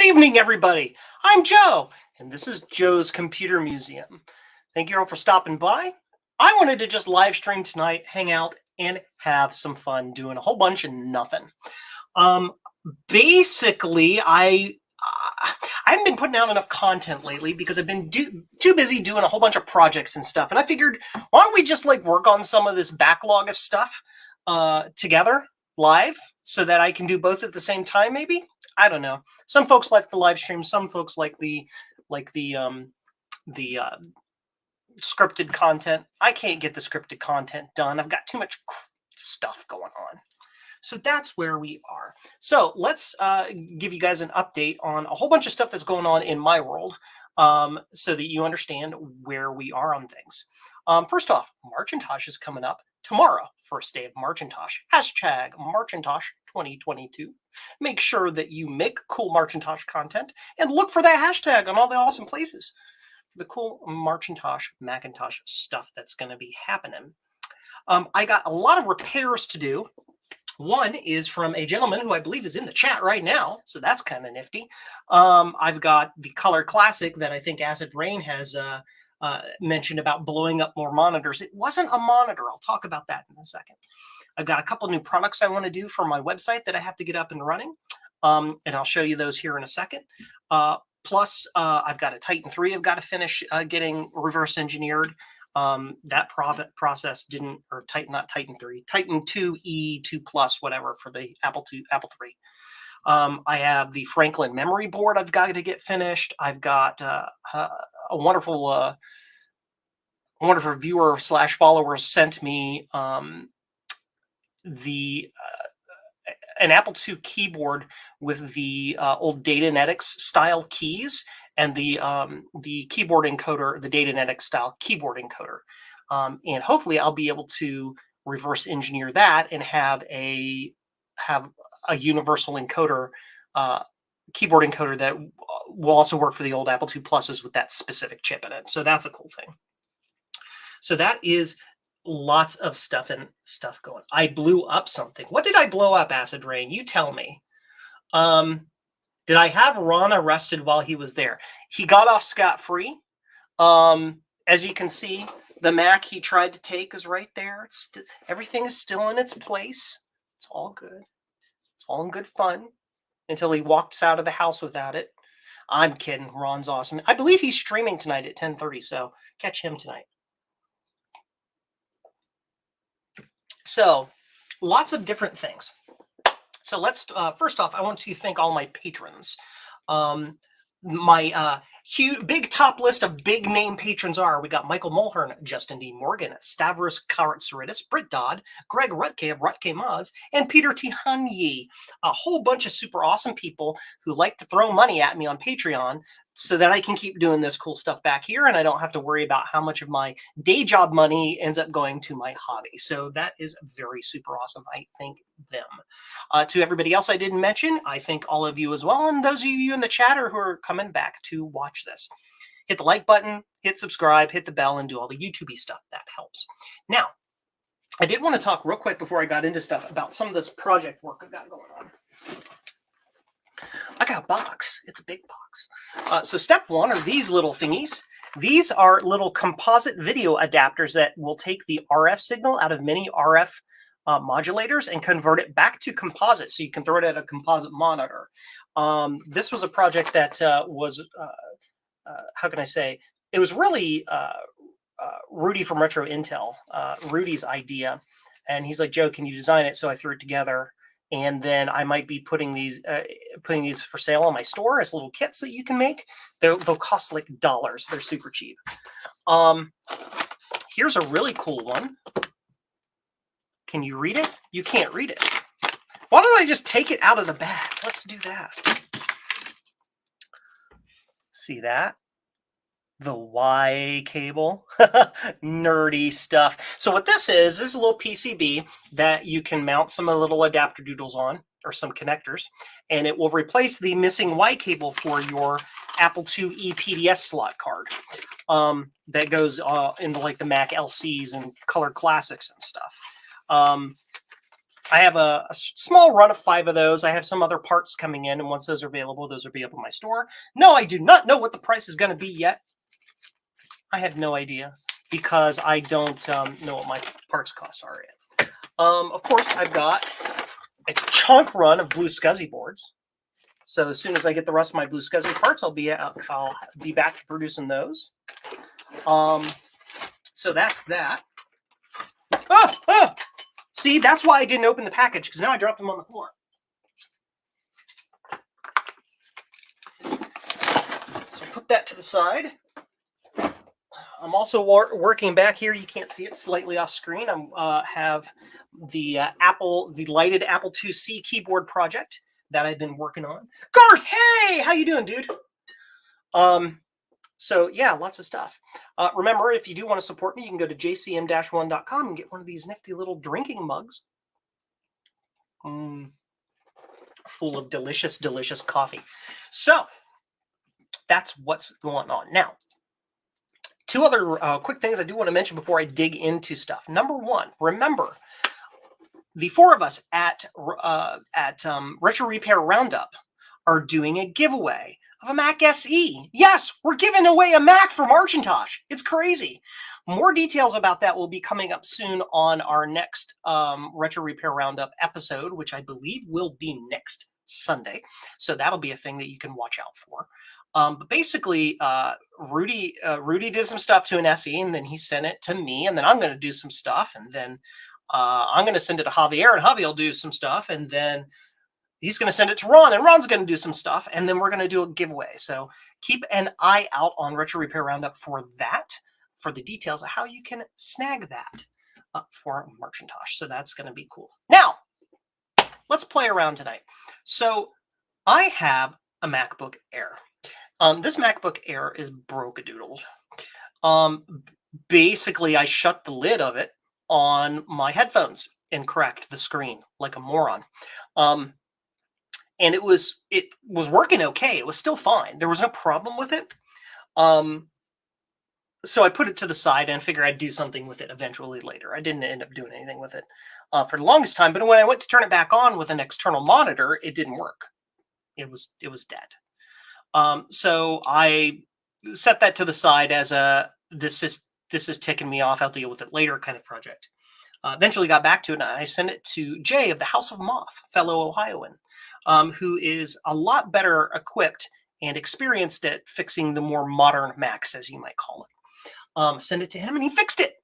evening, everybody. I'm Joe, and this is Joe's Computer Museum. Thank you all for stopping by. I wanted to just live stream tonight, hang out, and have some fun doing a whole bunch of nothing. Basically, I haven't been putting out enough content lately because I've been too busy doing a whole bunch of projects and stuff. And I figured, why don't we just work on some of this backlog of stuff together live so that I can do both at the same time, maybe? I don't know. Some folks like the live stream. Some folks like the scripted content. I can't get the scripted content done. I've got too much stuff going on. So that's where we are. So let's give you guys an update on a whole bunch of stuff that's going on in my world so that you understand where we are on things. First off, Marcintosh is coming up tomorrow, first day of Marcintosh. Hashtag Marcintosh 2022. Make sure that you make cool Marcintosh content and look for that hashtag on all the awesome places for the cool Marcintosh Macintosh stuff that's going to be happening. I got a lot of repairs to do. One is from a gentleman who I believe is in the chat right now, so that's kind of nifty. I've got the Color Classic that I think Acid Rain has mentioned about blowing up more monitors. It wasn't a monitor. I'll talk about that in a second. I've got a couple new products I want to do for my website that I have to get up and running, and I'll show you those here in a second. Plus, I've got a Titan 3 I've got to finish getting reverse engineered. That process didn't, or not Titan 3, Titan 2E, 2 Plus, whatever, for the Apple 3. I have the Franklin memory board I've got to get finished. I've got a wonderful viewer / follower sent me an Apple II keyboard with the old Datanetics style keys and the keyboard encoder, the Datanetics style keyboard encoder. And hopefully I'll be able to reverse engineer that and have a universal encoder, keyboard encoder that will also work for the old Apple II Pluses with that specific chip in it. So that's a cool thing. So that is lots of stuff going. I blew up something. What did I blow up, Acid Rain? You tell me. Did I have Ron arrested while he was there? He got off scot-free. As you can see, the Mac he tried to take is right there. Everything is still in its place. It's all good. It's all in good fun until he walks out of the house without it. I'm kidding. Ron's awesome. I believe he's streaming tonight at 10:30, so catch him tonight. So lots of different things. So let's, first off, I want to thank all my patrons. My huge, big top list of big name patrons are, we got Michael Mulhern, Justin D. Morgan, Stavros Karatsaridis, Britt Dodd, Greg Rutke of Rutke Mods, and Peter Tihanyi. A whole bunch of super awesome people who like to throw money at me on Patreon so that I can keep doing this cool stuff back here and I don't have to worry about how much of my day job money ends up going to my hobby. So that is very super awesome. I thank them. To everybody else I didn't mention, I thank all of you as well. And those of you in the chatter who are coming back to watch this. Hit the like button, hit subscribe, hit the bell, and do all the YouTube-y stuff. That helps. Now, I did want to talk real quick before I got into stuff about some of this project work I've got going on. I got a box. It's a big box. So step one are these little thingies. These are little composite video adapters that will take the RF signal out of many RF modulators and convert it back to composite so you can throw it at a composite monitor. This was a project that was, how can I say, it was really Rudy from Retro Intel, Rudy's idea. And he's like, Joe, can you design it? So I threw it together. And then I might be putting these for sale on my store as little kits that you can make. They'll cost like $. They're super cheap. Here's a really cool one. Can you read it? You can't read it. Why don't I just take it out of the bag? Let's do that. See that? The Y cable. Nerdy stuff. So what this is a little PCB that you can mount some of the little adapter doodles on, or some connectors, and it will replace the missing Y cable for your Apple IIe PDS slot card that goes into like the Mac LCs and Color Classics and stuff. I have a small run of 5 of those. I have some other parts coming in, and once those are available, those will be up in my store. No, I do not know what the price is going to be yet. I have no idea because I don't know what my parts cost are yet. Of course, I've got a chunk run of blue SCSI boards. So as soon as I get the rest of my blue SCSI parts, I'll be back to producing those. So that's that. Oh! See, that's why I didn't open the package, because now I dropped them on the floor. So put that to the side. I'm also working back here. You can't see it, slightly off screen. I have the lighted Apple IIc keyboard project that I've been working on. Garth, hey, how you doing, dude? So yeah, lots of stuff. Remember, if you do want to support me, you can go to jcm-1.com and get one of these nifty little drinking mugs. Full of delicious, delicious coffee. So that's what's going on. Now, 2 other quick things I do want to mention before I dig into stuff. Number 1, remember, the 4 of us at Retro Repair Roundup are doing a giveaway of a Mac SE. Yes, we're giving away a Mac from Archintosh. It's crazy. More details about that will be coming up soon on our next Retro Repair Roundup episode, which I believe will be next Sunday. So that'll be a thing that you can watch out for. But basically, Rudy did some stuff to an SE, and then he sent it to me, and then I'm going to do some stuff, and then I'm going to send it to Javier, and Javier will do some stuff, and then he's going to send it to Ron, and Ron's going to do some stuff, and then we're going to do a giveaway. So keep an eye out on Retro Repair Roundup for that, for the details of how you can snag that for Archintosh. So that's going to be cool. Now, let's play around tonight. So I have a MacBook Air. This MacBook Air is broke-a-doodles. Basically, I shut the lid of it on my headphones and cracked the screen like a moron. And it was working okay. It was still fine. There was no problem with it. So I put it to the side and figured I'd do something with it eventually later. I didn't end up doing anything with it for the longest time. But when I went to turn it back on with an external monitor, it didn't work. It was dead. So I set that to the side as a this is ticking me off, I'll deal with it later kind of project. Eventually got back to it, and I sent it to Jay of the House of Moth, fellow Ohioan, who is a lot better equipped and experienced at fixing the more modern Macs, as you might call it. Send it to him, and he fixed it.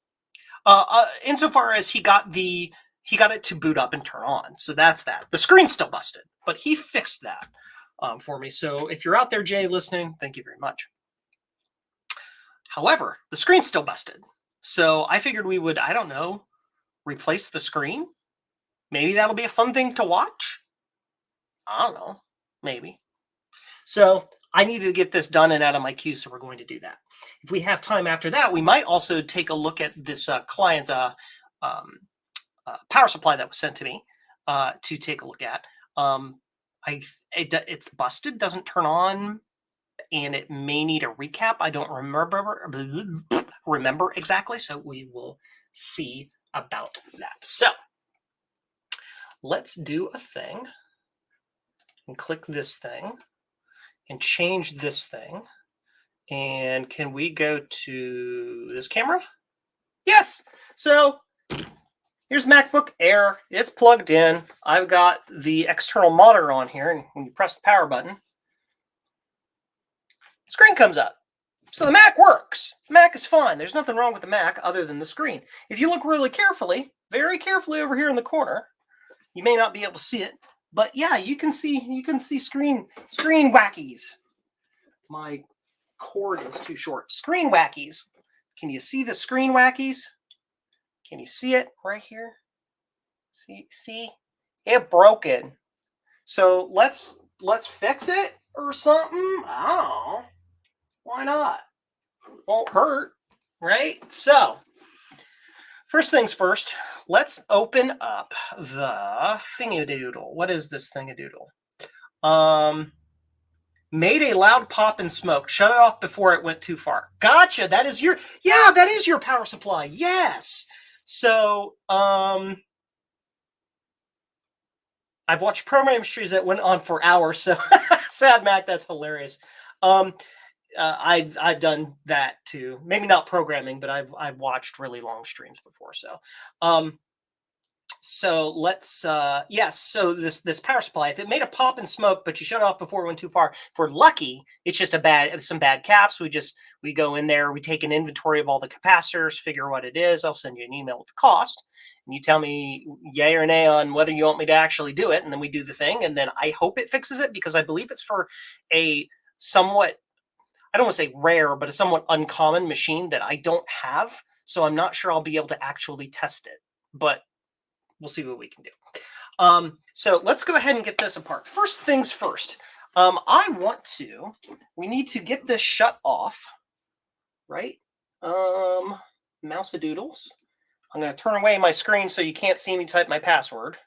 Insofar as he got it to boot up and turn on. So that's that. The screen's still busted, but he fixed that for me. So if you're out there, Jay, listening, thank you very much. However, the screen's still busted. So I figured we would, I don't know, replace the screen. Maybe that'll be a fun thing to watch. I don't know. Maybe. So I needed to get this done and out of my queue, so we're going to do that. If we have time after that, we might also take a look at this client's power supply that was sent to me to take a look at. It's busted, doesn't turn on, and it may need a recap. I don't remember exactly, so we will see about that. So let's do a thing and click this thing and change this thing. And can we go to this camera? Yes. So here's MacBook Air. It's plugged in. I've got the external monitor on here, and when you press the power button, screen comes up. So the Mac works. The Mac is fine. There's nothing wrong with the Mac other than the screen. If you look really carefully, very carefully over here in the corner, you may not be able to see it, but yeah, you can see screen wackies. My cord is too short. Screen wackies. Can you see the screen wackies? Can you see it right here? See? It broken. So let's fix it or something. I don't know. Why not? Won't hurt, right? So first things first, let's open up the thingadoodle. What is this thingadoodle? Made a loud pop and smoke. Shut it off before it went too far. Gotcha. That is your power supply. Yes. So I've watched program streams that went on for hours. So sad, Mac. That's hilarious. I've done that too. Maybe not programming, but I've watched really long streams before. So let's yes. So this power supply, if it made a pop and smoke, but you shut it off before it went too far, if we're lucky, it's just some bad caps. We go in there, we take an inventory of all the capacitors, figure what it is. I'll send you an email with the cost, and you tell me yay or nay on whether you want me to actually do it, and then we do the thing, and then I hope it fixes it, because I believe it's for a somewhat, I don't want to say rare, but a somewhat uncommon machine that I don't have. So I'm not sure I'll be able to actually test it, but we'll see what we can do. So let's go ahead and get this apart. First things first, we need to get this shut off, right? Mouse-a-doodles. I'm going to turn away my screen so you can't see me type my password.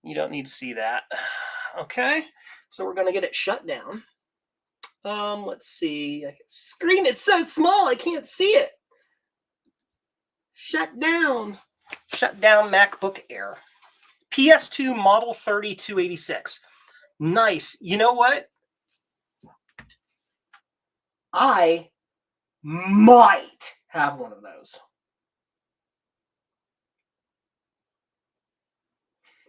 You don't need to see that. Okay, so we're going to get it shut down. Let's see. Screen is so small, I can't see it. Shut down MacBook Air. PS2 model 3286. Nice. You know what? I might have one of those.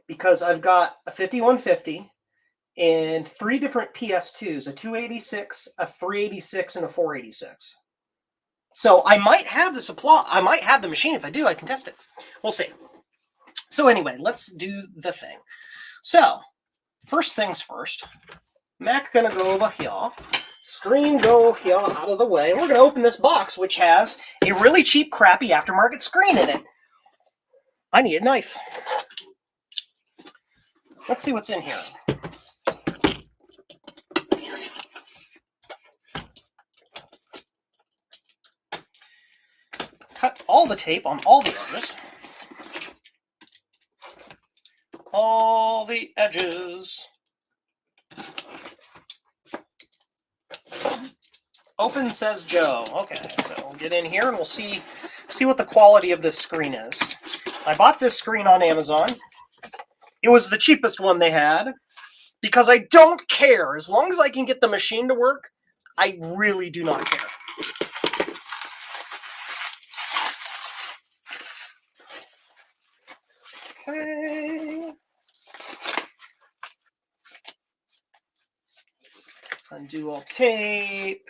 Because I've got a 5150 and 3 different PS2s, a 286, a 386, and a 486. So I might have the supply. I might have the machine. If I do, I can test it. We'll see. So anyway, let's do the thing. So first things first, Mac gonna go over here, screen go here out of the way, and we're gonna open this box, which has a really cheap, crappy aftermarket screen in it. I need a knife. Let's see what's in here. Cut all the tape on all the edges. All the edges. Open, says Joe. Okay, so we'll get in here and we'll see what the quality of this screen is. I bought this screen on Amazon. It was the cheapest one they had because I don't care. As long as I can get the machine to work, I really do not care. Okay. Undo all tape.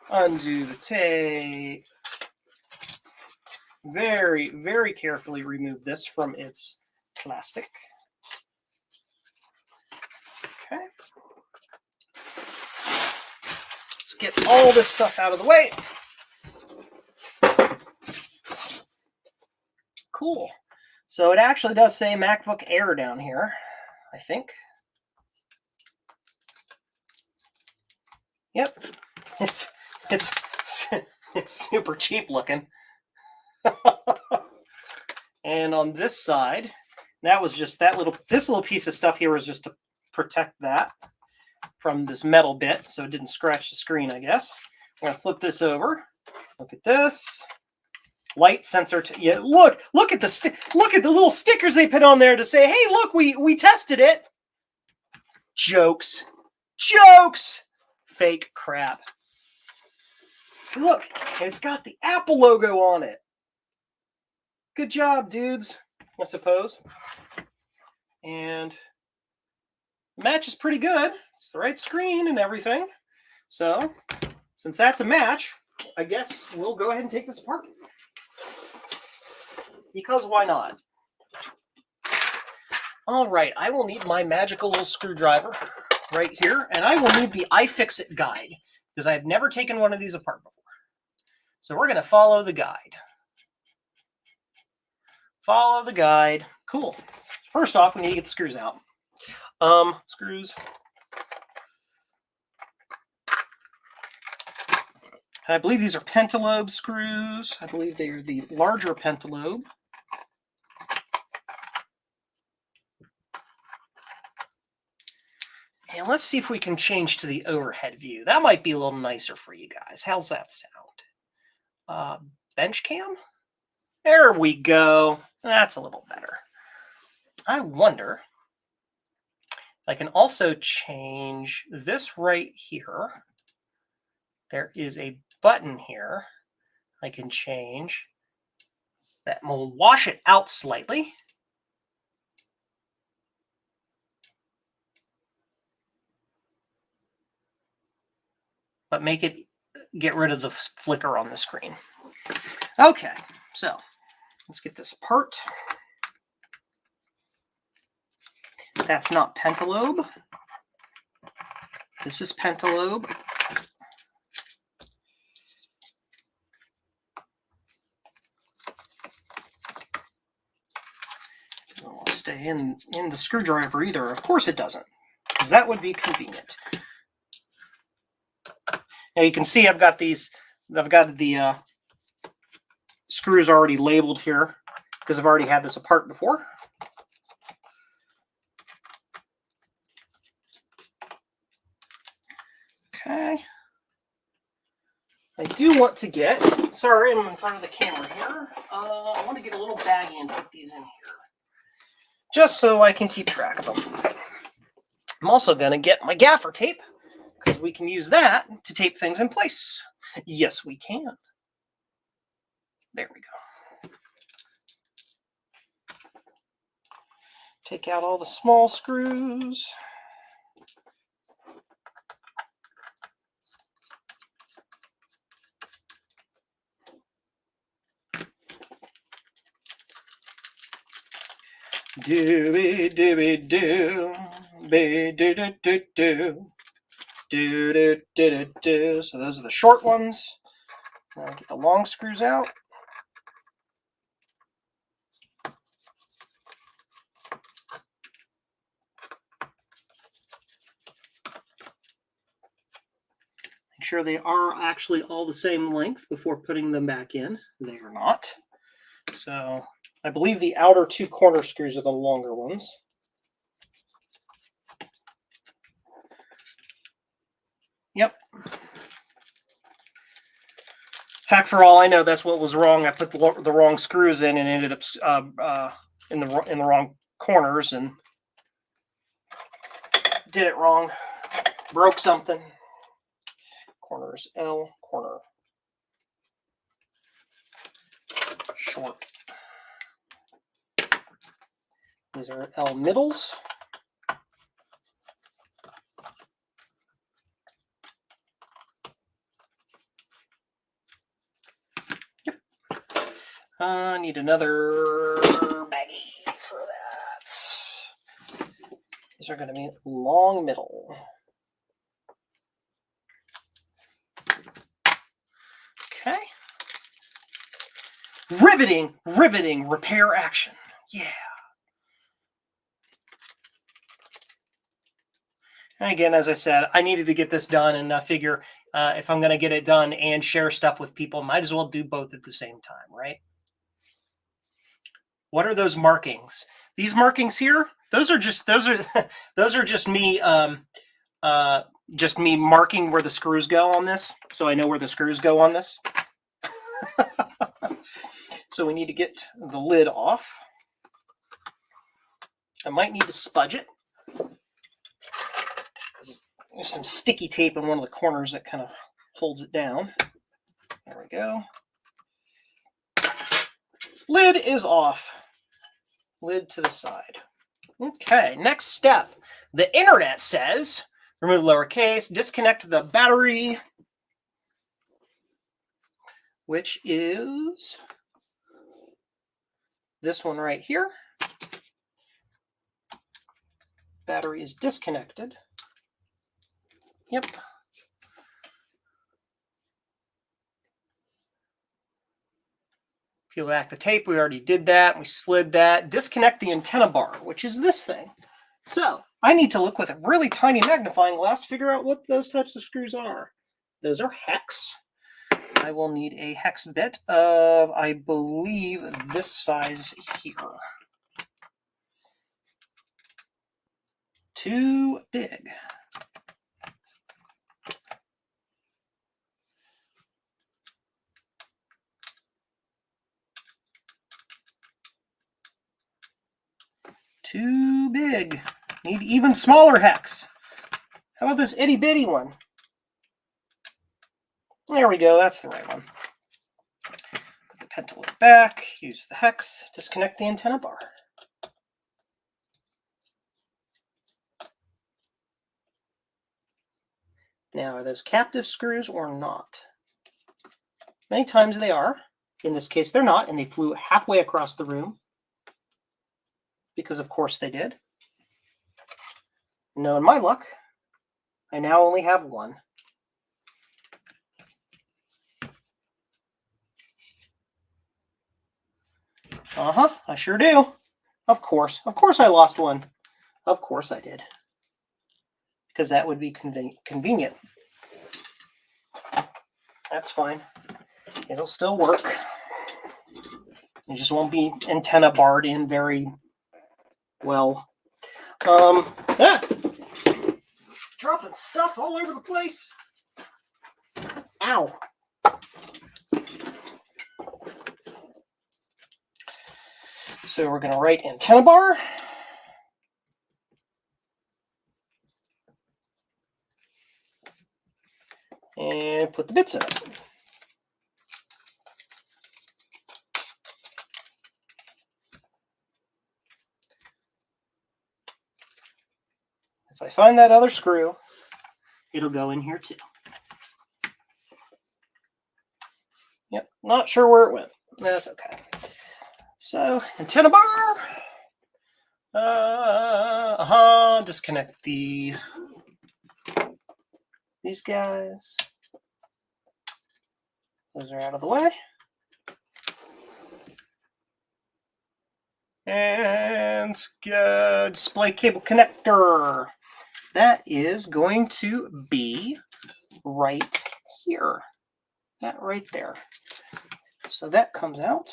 Undo the tape. Very, very carefully remove this from its plastic. Okay. Let's get all this stuff out of the way. Cool. So it actually does say MacBook Air down here, I think. Yep. It's super cheap looking. And on this side, that was just this little piece of stuff here was just to protect that from this metal bit so it didn't scratch the screen, I guess. I'm going to flip this over. Look at this. Light sensor. Yeah, look at the little stickers they put on there to say, "Hey, look, we tested it." Jokes. Fake crap. Look, it's got the Apple logo on it. Good job, dudes, I suppose. And the match is pretty good. It's the right screen and everything. So, since that's a match, I guess we'll go ahead and take this apart. Because why not? All right, I will need my magical little screwdriver right here, and I will need the iFixit guide, because I have never taken one of these apart before. So we're going to follow the guide. Follow the guide. Cool. First off, we need to get the screws out. Screws. And I believe these are pentalobe screws. I believe they are the larger pentalobe. And let's see if we can change to the overhead view. That might be a little nicer for you guys. How's that sound? bench cam. There we go. That's a little better. I wonder if I can also change this right here. There is a button here. I can change that. We'll wash it out slightly. But make it get rid of the flicker on the screen. Okay, so let's get this apart. That's not pentalobe. This is pentalobe. Doesn't stay in the screwdriver either. Of course it doesn't, because that would be convenient. Now you can see I've got the screws already labeled here because I've already had this apart before. Okay. I do want to get, sorry, I'm in front of the camera here. I want to get a little baggie and put these in here, just so I can keep track of them. I'm also going to get my gaffer tape, because we can use that to tape things in place. Yes, we can. There we go. Take out all the small screws. Dooby dooby doo, be doo doo doo doo, doo doo doo doo. So those are the short ones. Now get the long screws out. Make sure they are actually all the same length before putting them back in. They are not. So I believe the outer two corner screws are the longer ones. Yep. Heck, for all I know, that's what was wrong. I put the wrong screws in and ended up in the wrong corners and did it wrong. Broke something. Corner is L, corner short. These are L middles. Yep. I need another baggie for that. These are going to be long middle. Okay. Riveting repair action. Yeah. And again, as I said, I needed to get this done, and I figure if I'm going to get it done and share stuff with people, might as well do both at the same time, right? What are those markings? These markings here, those are just me marking where the screws go on this, so I know where the screws go on this. So we need to get the lid off. I might need to spudge it, because there's some sticky tape in one of the corners that kind of holds it down. There we go. Lid is off. Lid to the side. Okay, next step. The internet says, remove lowercase, disconnect the battery, which is this one right here. Battery is disconnected. Yep. Peel back the tape. We already did that. We slid that. Disconnect the antenna bar, which is this thing. So I need to look with a really tiny magnifying glass to figure out what those types of screws are. Those are hex. I will need a hex bit of, I believe, this size here. Too big. big. Need even smaller hex. How about this itty bitty one? There we go, that's the right one. Put the pentalobe back, use the hex, disconnect the antenna bar. Now, are those captive screws or not? Many times they are. In this case, they're not, and they flew halfway across the room. Because of course they did. Knowing my luck, I now only have one. I sure do. Of course I lost one. Of course I did. Because that would be convenient. That's fine. It'll still work. It just won't be antenna barred in very well. Dropping stuff all over the place. Ow. So we're going to write antenna bar. And put the bits in it. If I find that other screw, it'll go in here too. Yep, not sure where it went. That's okay. So, antenna bar. Disconnect these guys. Those are out of the way. And display cable connector. That is going to be right here. That right there. So that comes out.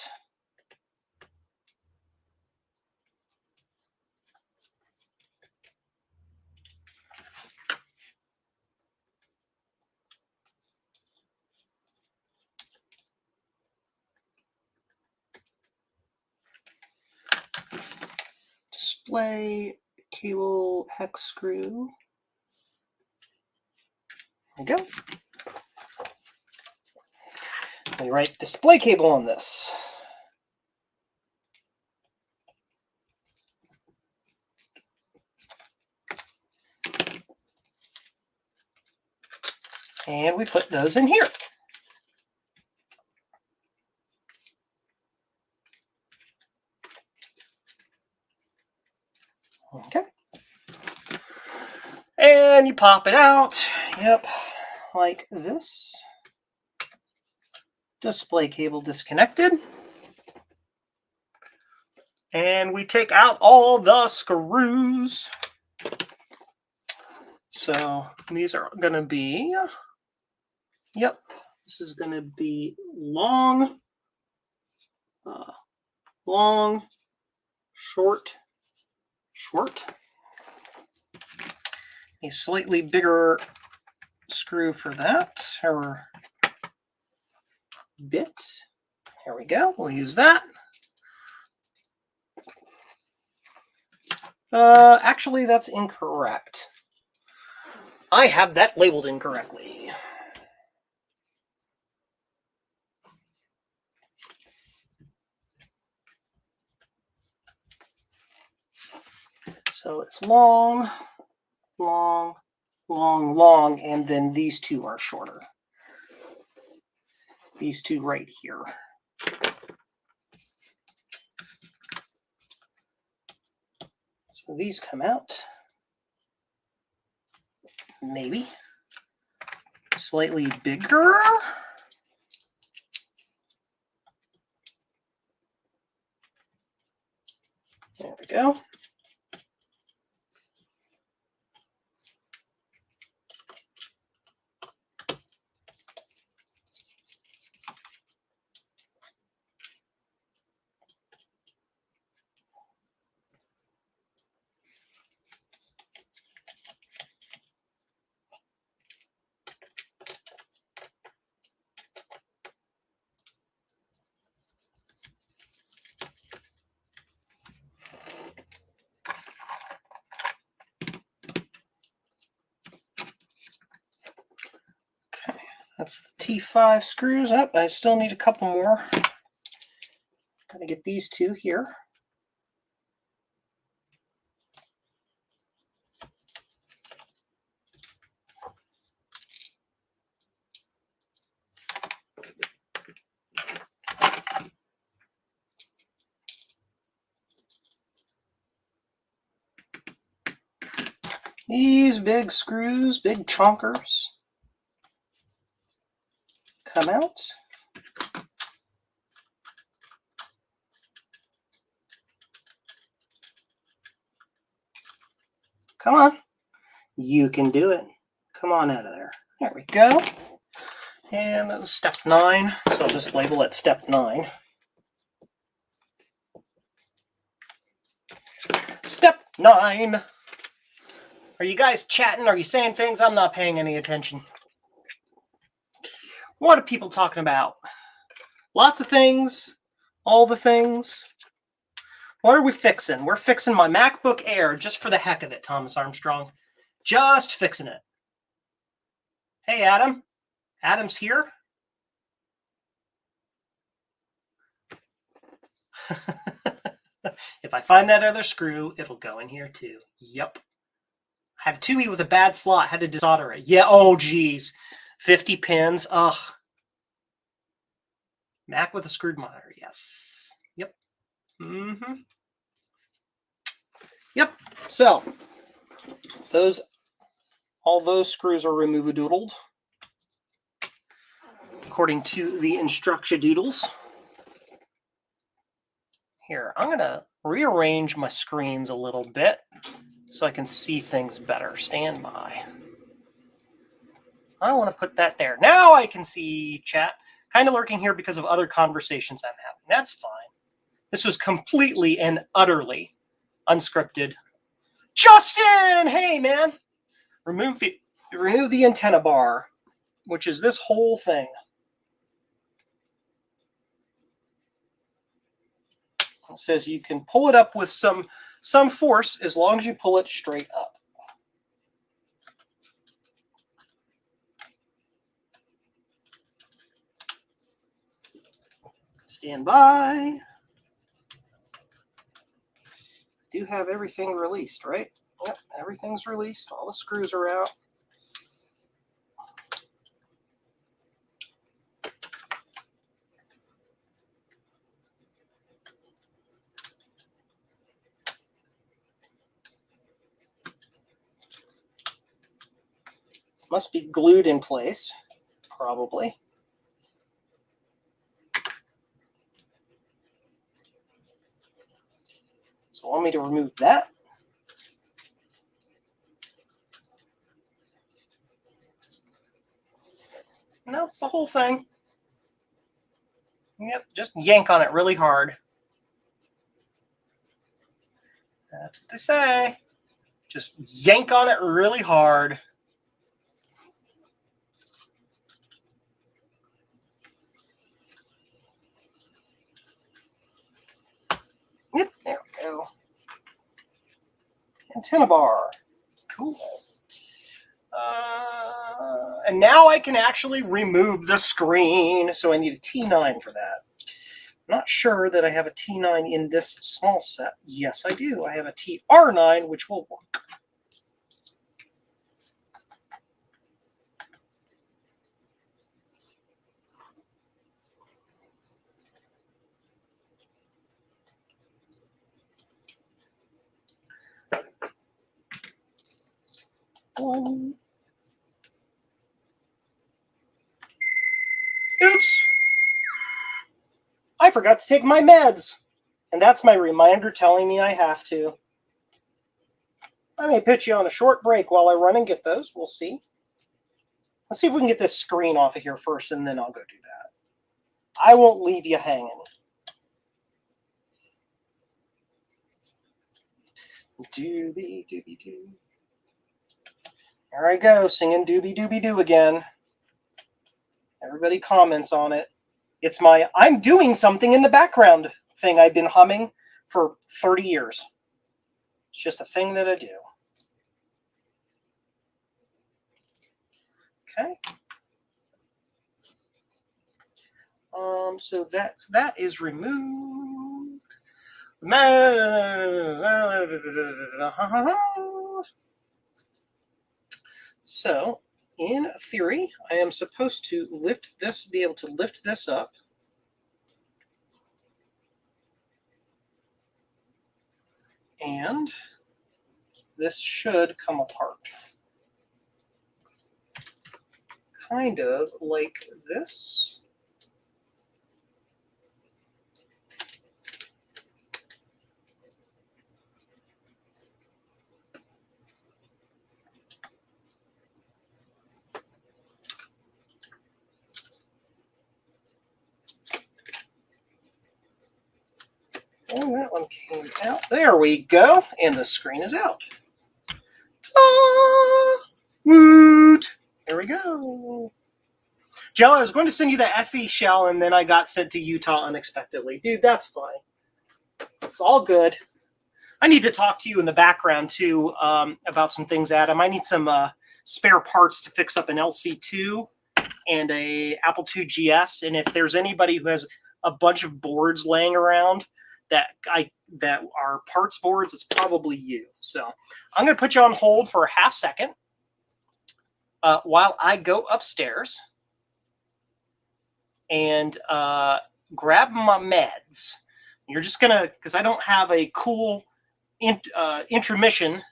Display cable hex screw. There we go. We write display cable on this. And we put those in here. Okay. And you pop it out. Yep. Like this. Display cable disconnected. And we take out all the screws. So these are going to be, yep, this is going to be long, short. A slightly bigger screw for that, or bit. There we go. We'll use that. Actually, that's incorrect. I have that labeled incorrectly. So it's long, and then these two are shorter. These two right here. So these come out. Maybe. Slightly bigger. There we go. That's the T5 screws up. I still need a couple more. Gotta get these two here. These big screws, big chonkers, come out. Come on. You can do it. Come on out of there. There we go. And that was step 9, so I'll just label it step 9. Step 9. Are you guys chatting? Are you saying things? I'm not paying any attention. What are people talking about? Lots of things. All the things. What are we fixing? We're fixing my MacBook Air just for the heck of it, Thomas Armstrong. Just fixing it. Hey, Adam. Adam's here. If I find that other screw, it'll go in here too. Yep. I had a 2E with a bad slot. Had to desolder it. Yeah, oh geez. 50 pins. Ugh. Mac with a screwed monitor. Yes. Yep. Mm-hmm. Yep. So, all those screws are remove-a-doodled according to the instruction-doodles. Here, I'm going to rearrange my screens a little bit so I can see things better. Stand by. I want to put that there. Now I can see chat. Kind of lurking here because of other conversations I'm having. That's fine. This was completely and utterly unscripted. Justin! Hey, man! Remove the antenna bar, which is this whole thing. It says you can pull it up with some force as long as you pull it straight up. Stand by. Do have everything released, right? Yep, everything's released. All the screws are out. Must be glued in place, probably. So want me to remove that? No, it's the whole thing. Yep, just yank on it really hard. That's what they say. Just yank on it really hard. Yep, there we go. Antenna bar. Cool. And now I can actually remove the screen. So I need a T9 for that. I'm not sure that I have a T9 in this small set. Yes, I do. I have a TR9, which will work. Oops! I forgot to take my meds. And that's my reminder telling me I have to. I may put you on a short break while I run and get those. We'll see. Let's see if we can get this screen off of here first, and then I'll go do that. I won't leave you hanging. Doobie doobie doo. There I go, singing doobie doobie doo again. Everybody comments on it. It's my I'm doing something in the background thing I've been humming for 30 years. It's just a thing that I do. Okay. around. So that is removed. So in theory, I am supposed to be able to lift this up. And this should come apart. Kind of like this. And that one came out. There we go. And the screen is out. Ta-da! Woot! There we go. Joe, I was going to send you the SE shell, and then I got sent to Utah unexpectedly. Dude, that's fine. It's all good. I need to talk to you in the background, too, about some things, Adam. I need some spare parts to fix up an LC2 and a Apple II GS. And if there's anybody who has a bunch of boards laying around that are parts boards, it's probably you. So I'm going to put you on hold for a half second while I go upstairs and grab my meds. You're just going to, because I don't have a cool intermission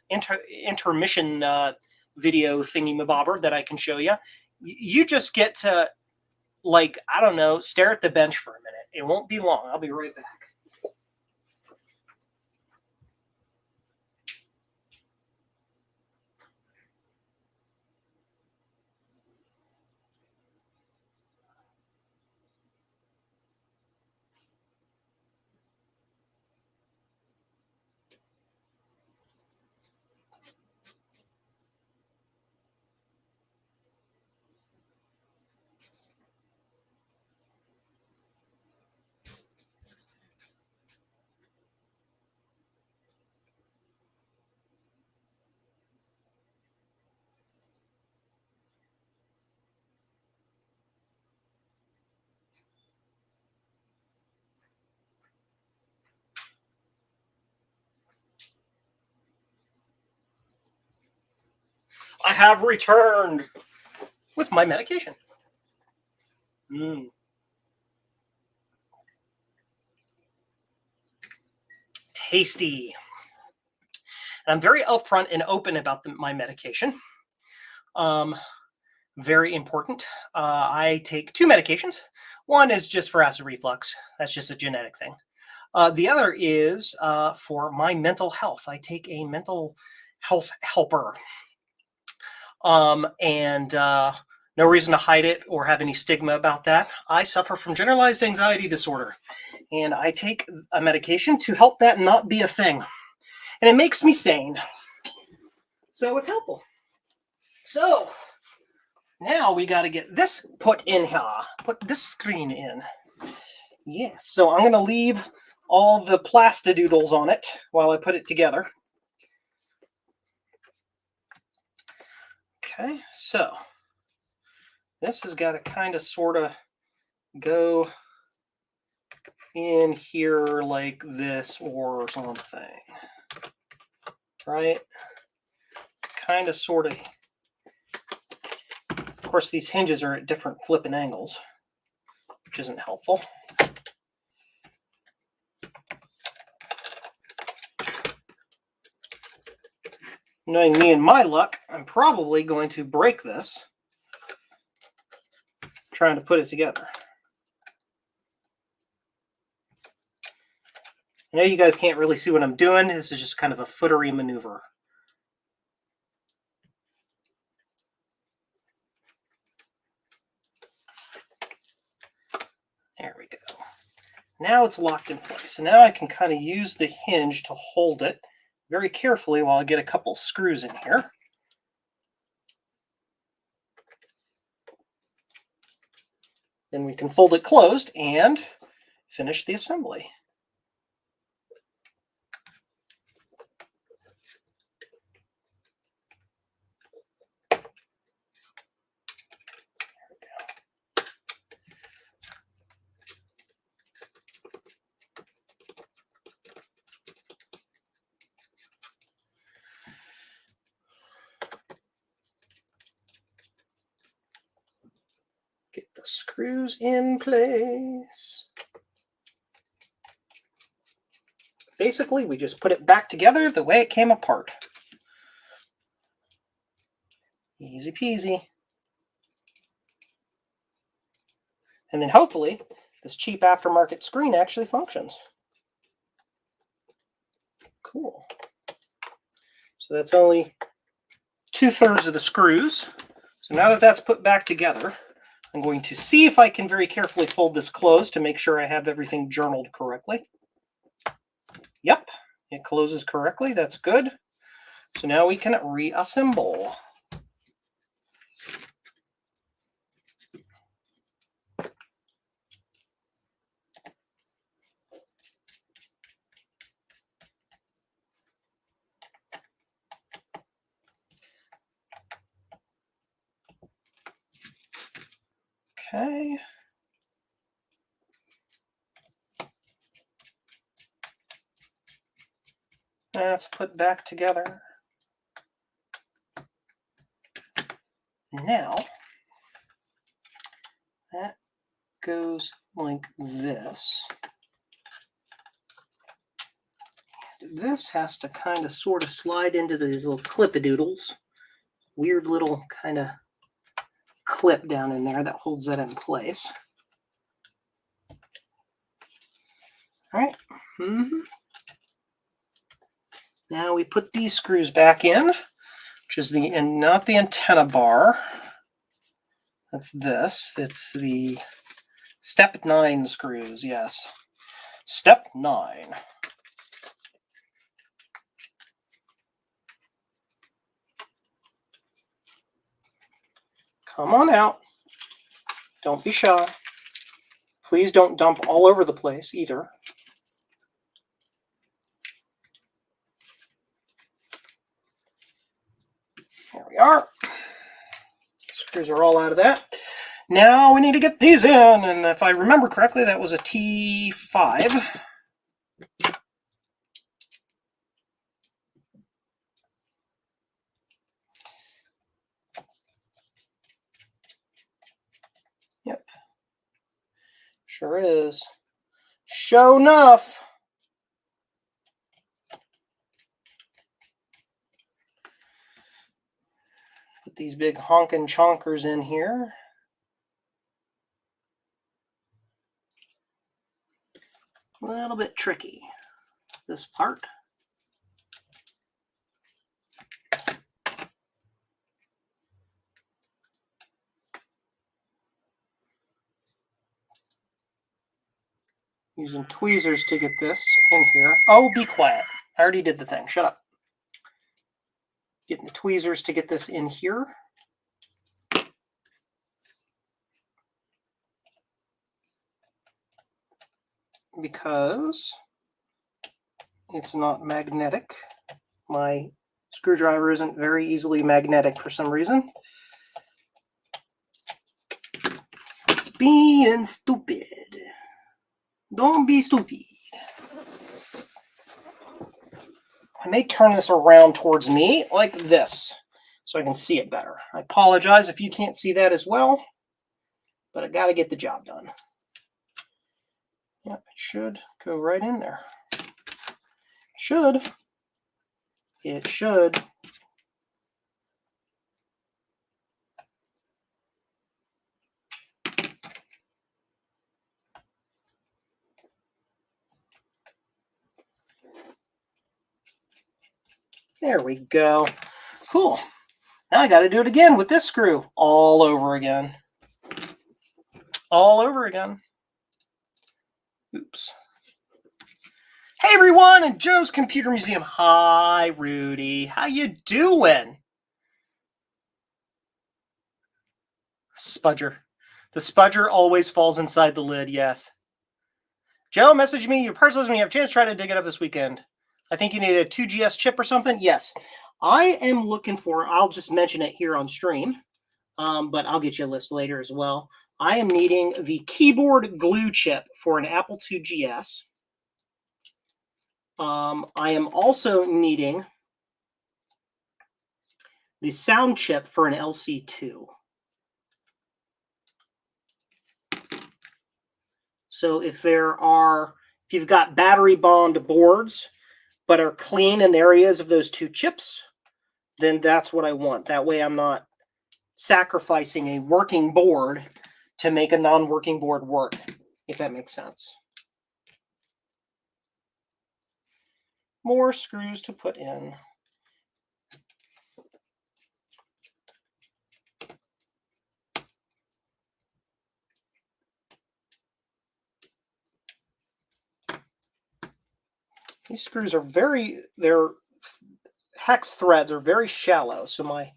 video thingy-mabobber that I can show you. You just get to, like, I don't know, stare at the bench for a minute. It won't be long. I'll be right back. I have returned with my medication. Tasty. And I'm very upfront and open about my medication. Very important. I take 2 medications. One is just for acid reflux. That's just a genetic thing. The other is for my mental health. I take a mental health helper. No reason to hide it or have any stigma about that. I suffer from generalized anxiety disorder, and I take a medication to help that not be a thing. And it makes me sane. So it's helpful. So now we got to get this put in here. Put this screen in. Yes. So I'm going to leave all the plastidoodles on it while I put it together. Okay. So this has got to kind of sort of go in here like this or something. Right? Kind of sort of. Of course, these hinges are at different flipping angles, which isn't helpful. Knowing me and my luck, I'm probably going to break this trying to put it together. I know you guys can't really see what I'm doing. This is just kind of a footery maneuver. There we go. Now it's locked in place. So now I can kind of use the hinge to hold it very carefully while I get a couple screws in here. Then we can fold it closed and finish the assembly. Screws in place. Basically, we just put it back together the way it came apart. Easy peasy. And then hopefully, this cheap aftermarket screen actually functions. Cool. So that's only 2/3 of the screws. So now that that's put back together, I'm going to see if I can very carefully fold this closed to make sure I have everything journaled correctly. Yep, it closes correctly. That's good. So now we can reassemble. Okay. That's put back together. Now, that goes like this. This has to kind of sort of slide into these little clip-a-doodles. Weird little kind of clip down in there that holds that in place. All right. Now we put these screws back in, which is the, and not the antenna bar. That's this. It's the step 9 screws, yes. Step 9. Come on out. Don't be shy. Please don't dump all over the place either. There we are. Screws are all out of that. Now we need to get these in, and if I remember correctly, that was a T5. Yep. Sure is. Sure enough. Put these big honkin' chonkers in here. A little bit tricky, this part. Using tweezers to get this in here. Oh, be quiet. I already did the thing. Shut up. Getting the tweezers to get this in here. Because it's not magnetic. My screwdriver isn't very easily magnetic for some reason. It's being stupid. Don't be stupid. I may turn this around towards me like this so I can see it better. I apologize if you can't see that as well, but I got to get the job done. Yeah, it should go right in there. Should. It should. There we go. Cool. Now I got to do it again with this screw all over again. All over again. Oops. Hey everyone, in Joe's Computer Museum. Hi, Rudy. How you doing? Spudger. The spudger always falls inside the lid, yes. Joe, message me. Your parcel says me. You have a chance to try to dig it up this weekend. I think you need a 2GS chip or something. Yes. I am looking for, I'll just mention it here on stream, but I'll get you a list later as well. I am needing the keyboard glue chip for an Apple IIgs. I am also needing the sound chip for an LC2. So if you've got battery bond boards, but are clean in the areas of those two chips, then that's what I want. That way I'm not sacrificing a working board to make a non-working board work, if that makes sense. More screws to put in. These screws are their hex threads are very shallow, so my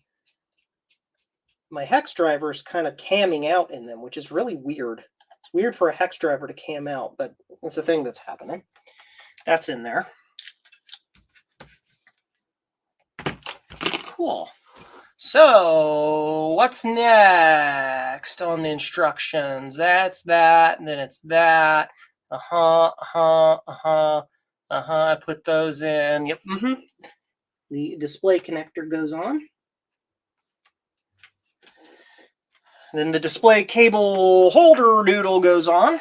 hex driver is kind of camming out in them, which is really weird. It's weird for a hex driver to cam out, but it's a thing that's happening. That's in there. Cool. So what's next on the instructions? That's that, and then it's that. I put those in. Yep. The display connector goes on. Then the display cable holder doodle goes on.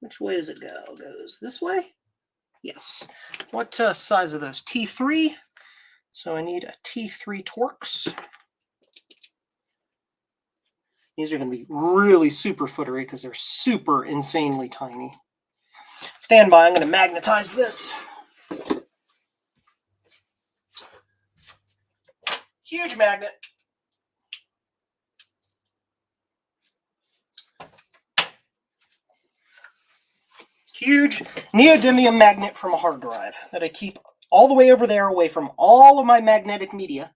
Which way does it go? It goes this way? Yes. What size are those? T3. So I need a T3 Torx. These are going to be really super footery because they're super insanely tiny. Stand by, I'm going to magnetize this. Huge magnet. Huge neodymium magnet from a hard drive that I keep all the way over there away from all of my magnetic media,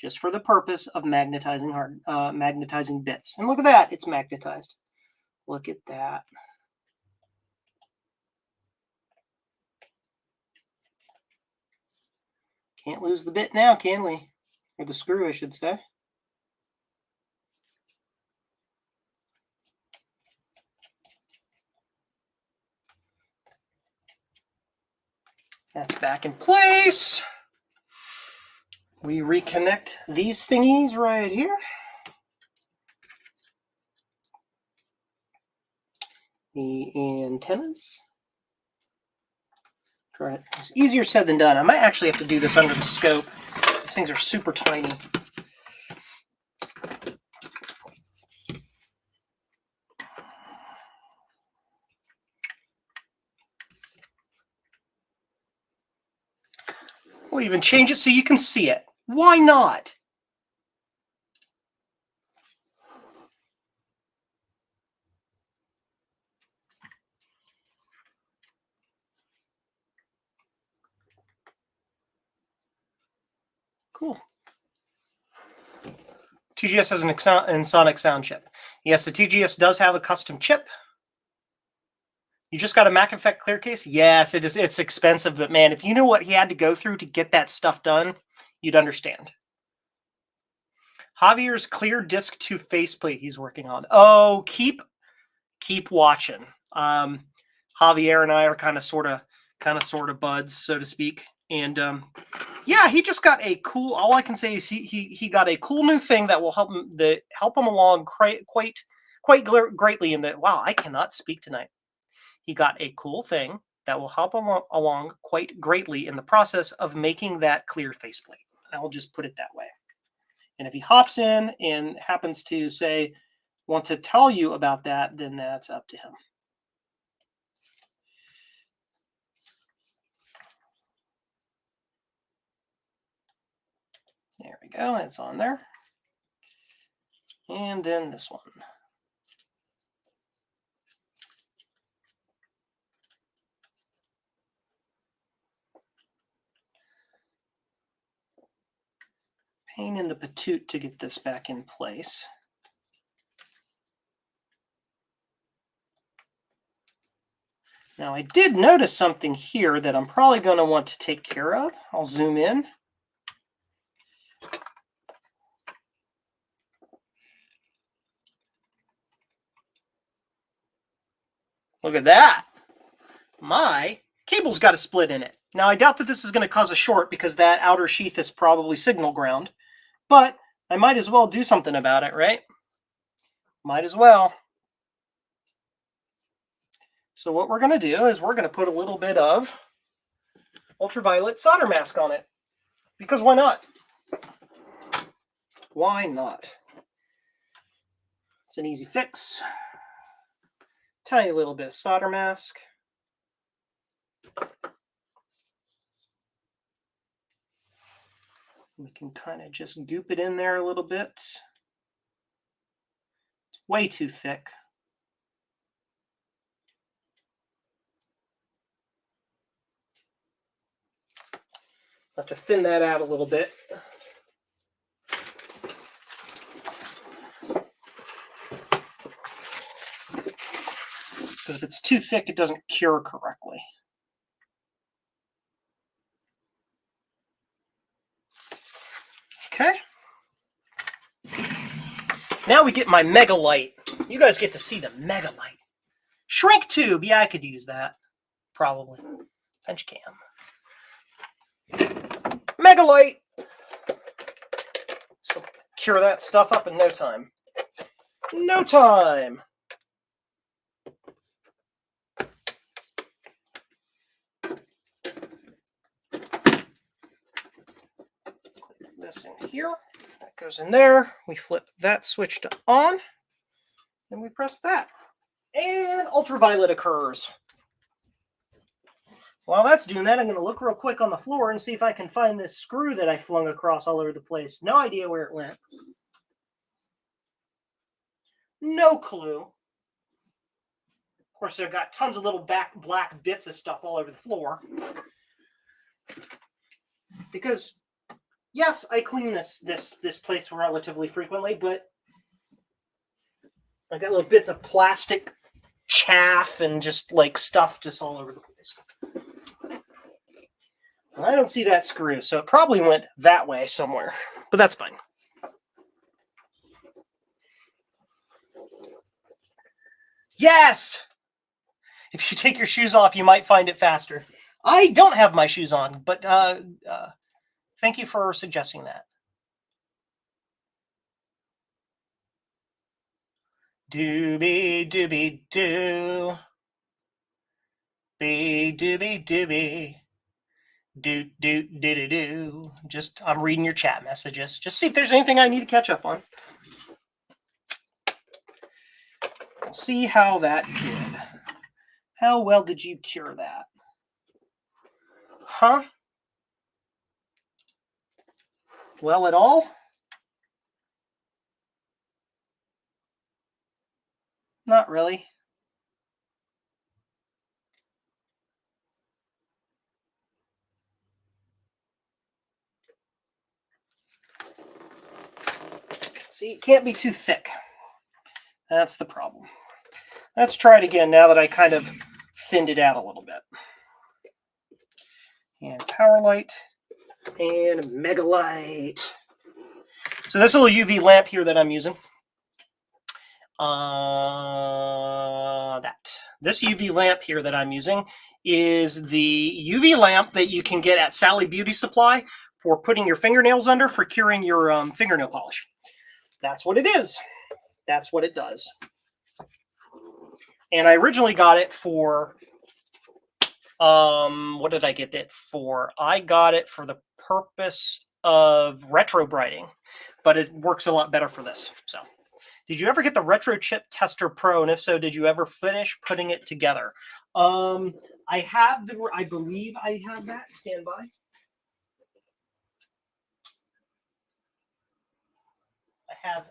just for the purpose of magnetizing magnetizing bits. And look at that, it's magnetized. Look at that. Can't lose the bit now, can we? Or the screw, I should say. That's back in place. We reconnect these thingies right here. The antennas. Try it. It's easier said than done. I might actually have to do this under the scope. These things are super tiny. We'll even change it so you can see it. Why not? Cool. TGS has an Ensoniq sound chip. Yes, the TGS does have a custom chip. You just got a Mac Effect clear case? Yes, it is. It's expensive, but man, if you knew what he had to go through to get that stuff done, you'd understand. Javier's clear disc to faceplate he's working on. Oh, keep watching. Javier and I are kind of sort of buds, so to speak. And yeah, he just got a cool. All I can say is he got a cool new thing that will help him along quite greatly. In the wow, I cannot speak tonight. He got a cool thing that will help him along quite greatly in the process of making that clear faceplate. I'll just put it that way. And if he hops in and happens to say, want to tell you about that, then that's up to him. There we go. It's on there. And then this one. Pain in the patoot to get this back in place. Now I did notice something here that I'm probably going to want to take care of. I'll zoom in. Look at that. my cable's got a split in it. Now, I doubt that this is going to cause a short because that outer sheath is probably signal ground, but I might as well do something about it, right? Might as well. So what we're going to do is we're going to put a little bit of ultraviolet solder mask on it, because why not? Why not? It's an easy fix. Tiny little bit of solder mask. We can kind of just goop it in there a little bit. It's way too thick. Have to thin that out a little bit. Because if it's too thick, it doesn't cure correctly. Okay. Now we get my mega light. You guys get to see the mega light. Shrink tube. Yeah, I could use that. Probably. Bench cam. Mega light. So cure that stuff up in no time. No time. Click this in here. That goes in there. We flip that switch to on. And we press that. And ultraviolet occurs. While that's doing that, I'm going to look real quick on the floor and see if I can find this screw that I flung across all over the place. No idea where it went. No clue. Of course, they've got tons of little black bits of stuff all over the floor. Because, yes, I clean this place relatively frequently, but I got little bits of plastic chaff and just like stuff just all over the place. And I don't see that screw, so it probably went that way somewhere, but that's fine. Yes! If you take your shoes off, you might find it faster. I don't have my shoes on, but thank you for suggesting that. Doobie doobie doo. Be doobie doobie. Do do do do do. Just I'm reading your chat messages. Just see if there's anything I need to catch up on. We'll see how that did. How well did you cure that? Huh? Well at all? Not really. See, it can't be too thick. That's the problem. Let's try it again now that I kind of thinned it out a little bit. And power light and mega light. So this little UV lamp here that I'm using, this UV lamp here that I'm using is the UV lamp that you can get at Sally Beauty Supply for putting your fingernails under for curing your fingernail polish. That's what it is. That's what it does. And I originally got it for, what did I get it for? I got it for the purpose of retro brighting, but it works a lot better for this. So, did you ever get the Retro Chip Tester Pro? And if so, did you ever finish putting it together? I believe I have that. Stand by. I have,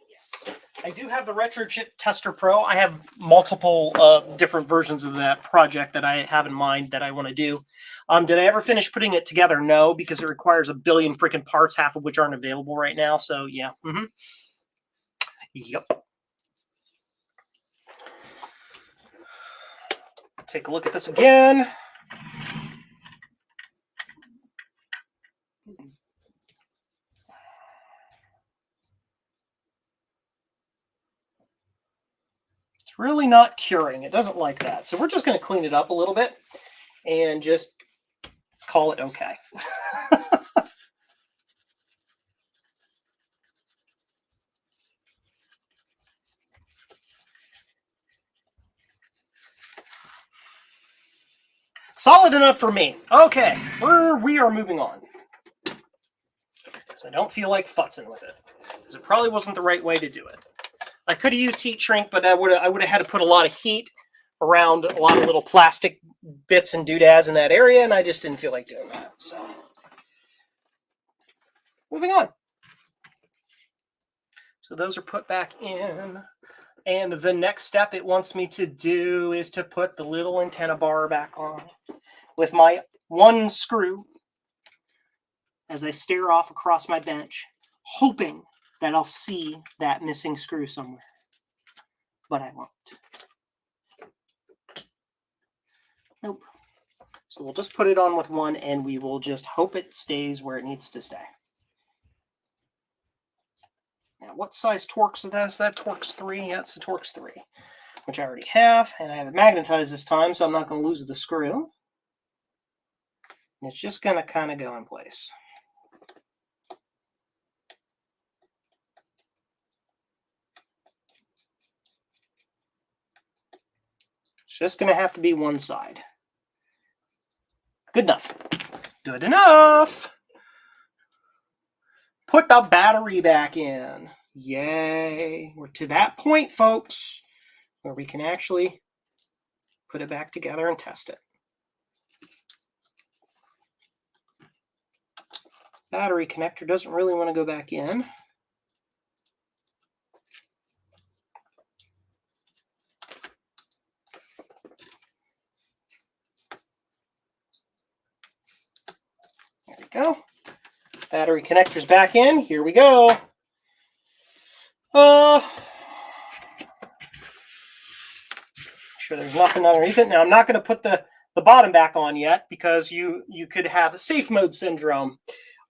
yes, I do have the Retro Chip Tester Pro. I have multiple different versions of that project that I have in mind that I want to do. Did I ever finish putting it together? No, because it requires a billion freaking parts, half of which aren't available right now. So yeah. Yep. Take a look at this again. It's really not curing. It doesn't like that. So we're just going to clean it up a little bit and just call it okay. Solid enough for me. Okay, we are moving on. Because I don't feel like futzing with it. Because it probably wasn't the right way to do it. I could have used heat shrink, but I would have had to put a lot of heat around a lot of little plastic bits and doodads in that area, and I just didn't feel like doing that. So, moving on. So those are put back in. And the next step it wants me to do is to put the little antenna bar back on with my one screw as I stare off across my bench, hoping that I'll see that missing screw somewhere. But I won't. Nope. So we'll just put it on with one and we will just hope it stays where it needs to stay. Now, what size Torx is that? Is that Torx 3? Yeah, it's a Torx 3, which I already have, and I have it magnetized this time, so I'm not going to lose the screw. And it's just going to kind of go in place. It's just going to have to be one side. Good enough. Good enough. Put the battery back in. Yay. We're to that point, folks, where we can actually put it back together and test it. Battery connector doesn't really want to go back in. There we go. Battery connector's back in. Here we go. Sure there's nothing underneath it. Now I'm not going to put the bottom back on yet because you could have safe mode syndrome,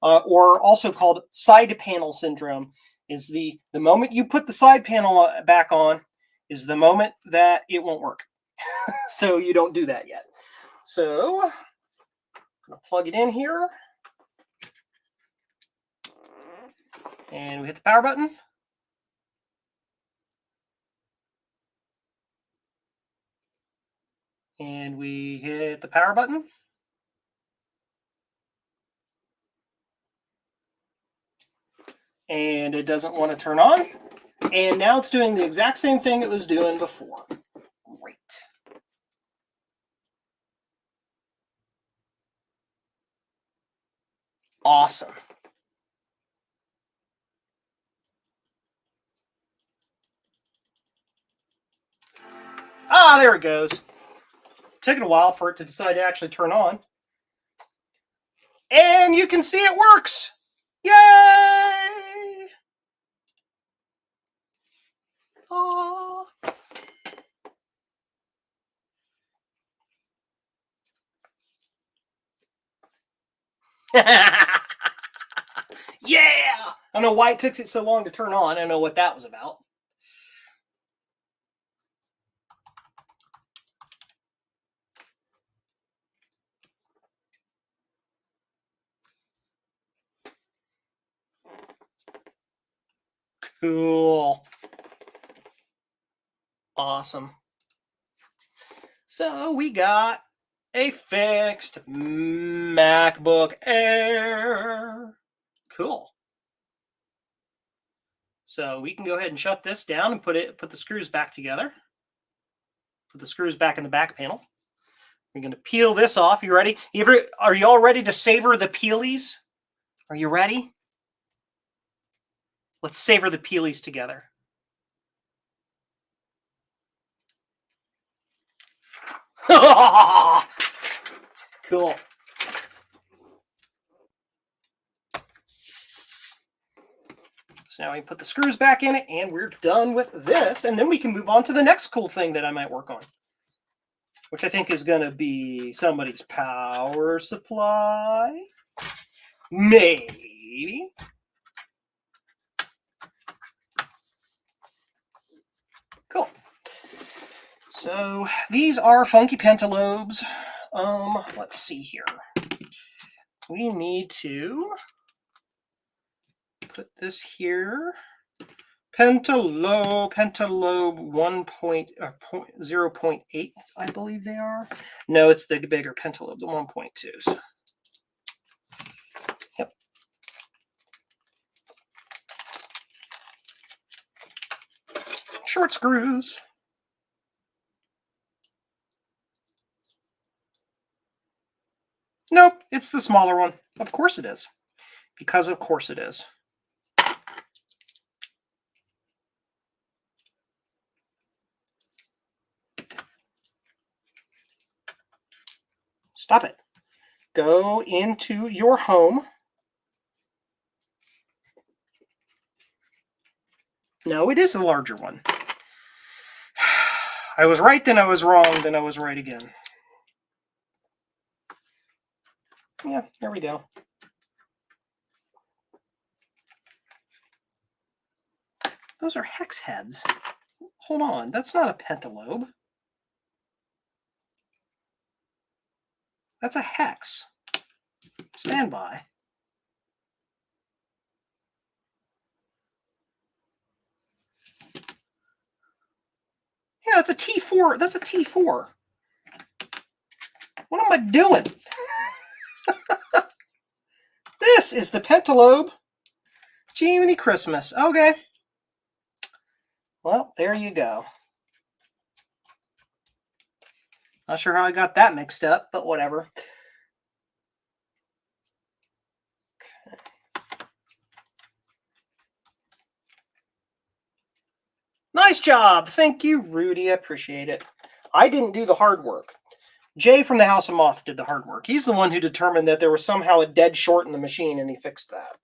or also called side panel syndrome. Is the moment you put the side panel back on is the moment that it won't work. So you don't do that yet. So I'm going to plug it in here. And we hit the power button. And we hit the power button. And it doesn't want to turn on. And now it's doing the exact same thing it was doing before. Great. Awesome. Ah, there it goes. Took it a while for it to decide to actually turn on. And you can see it works. Yay! Aww. Yeah! I don't know why it took it so long to turn on. I don't know what that was about. Cool. Awesome. So we got a fixed MacBook Air. Cool. So we can go ahead and shut this down and put the screws back together. Put the screws back in the back panel. We're going to peel this off. You ready? Are you all ready to savor the peelies? Are you ready? Let's savor the peelies together. Cool. So now we put the screws back in it and we're done with this. And then we can move on to the next cool thing that I might work on, which I think is going to be somebody's power supply. Maybe. Cool. So these are funky pentalobes. Let's see here. We need to put this here. Pentalobe 0.8, I believe they are. No, it's the bigger pentalobe, the 1.2s. Yep. Short screws. Nope, it's the smaller one. Of course it is. Because of course it is. Stop it. Go into your home. No, it is the larger one. I was right, then I was wrong, then I was right again. Yeah, there we go. Those are hex heads. Hold on, that's not a pentalobe. That's a hex. Stand by. Yeah, it's a T4. That's a T4. What am I doing? This is the pentalobe. Jiminy Christmas. Okay. Well, there you go. Not sure how I got that mixed up, but whatever. Okay. Nice job. Thank you, Rudy. I appreciate it. I didn't do the hard work. Jay from the House of Moth did the hard work. He's the one who determined that there was somehow a dead short in the machine, and he fixed that.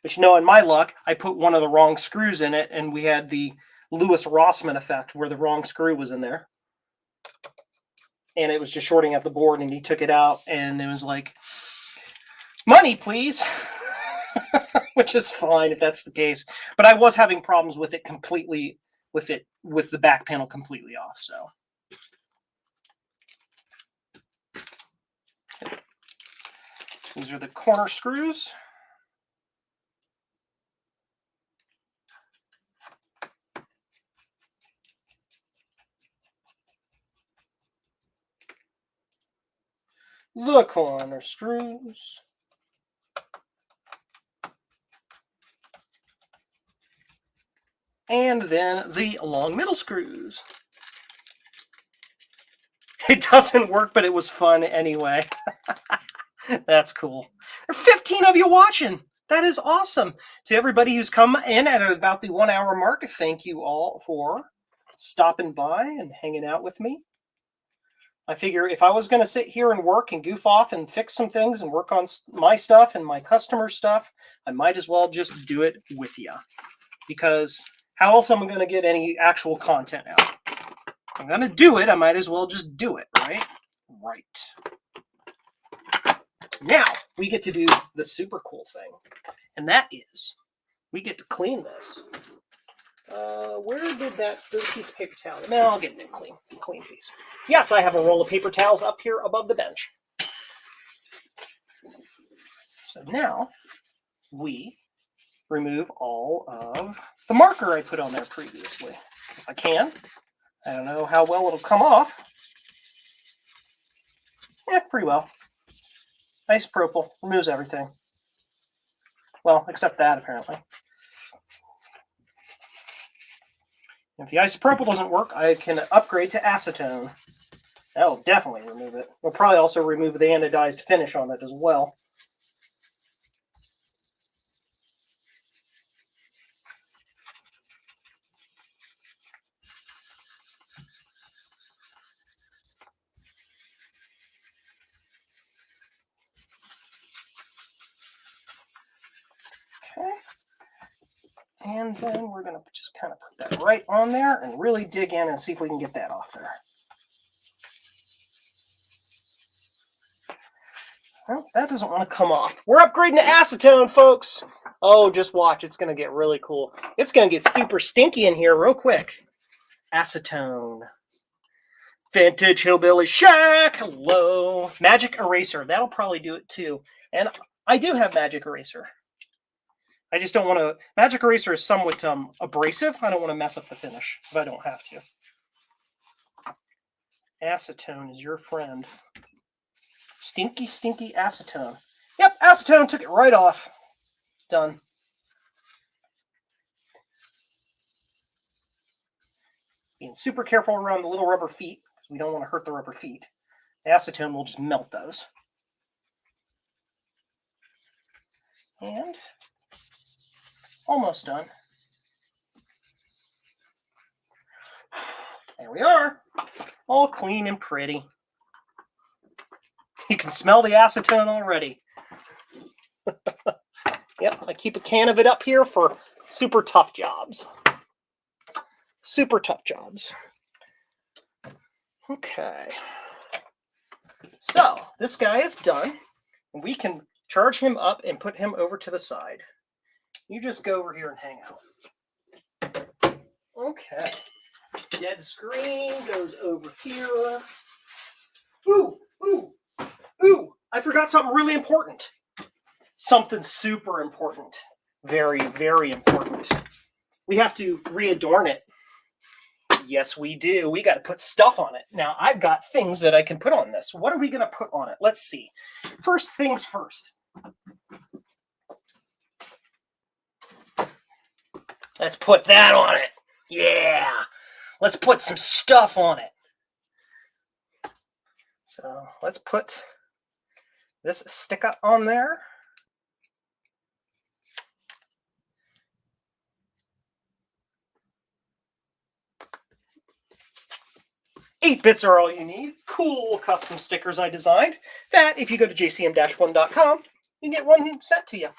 Which, no, in my luck, I put one of the wrong screws in it, and we had the Lewis Rossman effect where the wrong screw was in there. And it was just shorting at the board, and he took it out, and it was like, money, please. Which is fine if that's the case. But I was having problems with it completely, with the back panel completely off, so. These are the corner screws. The corner screws. And then the long middle screws. It doesn't work, but it was fun anyway. That's cool. There are 15 of you watching. That is awesome. To everybody who's come in at about the 1 hour mark, thank you all for stopping by and hanging out with me. I figure if I was going to sit here and work and goof off and fix some things and work on my stuff and my customer stuff, I might as well just do it with you. Because how else am I going to get any actual content out? If I'm going to do it, I might as well just do it, right? Right. Now, we get to do the super cool thing. And that is, we get to clean this. Where did that piece of paper towel? No, I'll get it in clean piece. Yes, I have a roll of paper towels up here above the bench. So now we remove all of the marker I put on there previously. If I can. I don't know how well it'll come off. Yeah, pretty well. Isopropyl removes everything. Well, except that apparently. If the isopropyl doesn't work, I can upgrade to acetone. That'll definitely remove it. We'll probably also remove the anodized finish on it as well. Okay. And then we're going to just kind of put that right on there and really dig in and see if we can get that off there. Well, that doesn't want to come off. We're upgrading to acetone, folks. Oh, just watch. It's going to get really cool. It's going to get super stinky in here real quick. Acetone. Vintage Hillbilly Shack. Hello. Magic Eraser. That'll probably do it too. And I do have Magic Eraser. I just don't want to... Magic Eraser is somewhat abrasive. I don't want to mess up the finish if I don't have to. Acetone is your friend. Stinky, stinky acetone. Yep, acetone took it right off. Done. Being super careful around the little rubber feet because we don't want to hurt the rubber feet. The acetone will just melt those. And almost done. There we are. All clean and pretty. You can smell the acetone already. Yep, I keep a can of it up here for super tough jobs. Super tough jobs. Okay. So, this guy is done. We can charge him up and put him over to the side. You just go over here and hang out. Okay. Dead screen goes over here. Ooh, ooh, ooh. I forgot something really important. Something super important. Very, very important. We have to readorn it. Yes, we do. We got to put stuff on it. Now, I've got things that I can put on this. What are we going to put on it? Let's see. First things first. Let's put that on it. Yeah. Let's put some stuff on it. So let's put this sticker on there. 8 bits are all you need. Cool custom stickers I designed that if you go to jcm-1.com, you get one sent to you.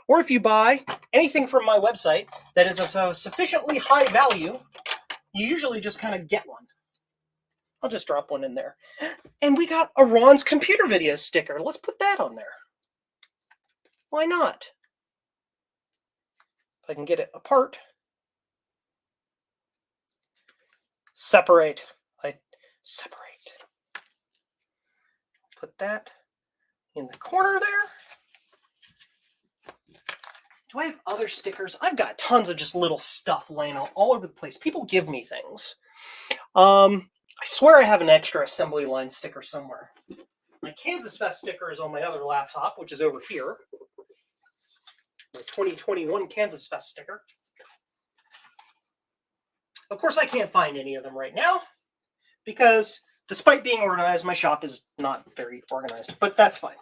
Or if you buy anything from my website that is of a sufficiently high value, you usually just kind of get one. I'll just drop one in there. And we got a Ron's computer video sticker. Let's put that on there. Why not? If I can get it apart. Separate. Separate. Put that in the corner there. Do I have other stickers? I've got tons of just little stuff laying all over the place. People give me things. I swear I have an extra assembly line sticker somewhere. My Kansas Fest sticker is on my other laptop, which is over here. My 2021 Kansas Fest sticker. Of course, I can't find any of them right now because despite being organized, my shop is not very organized, but that's fine.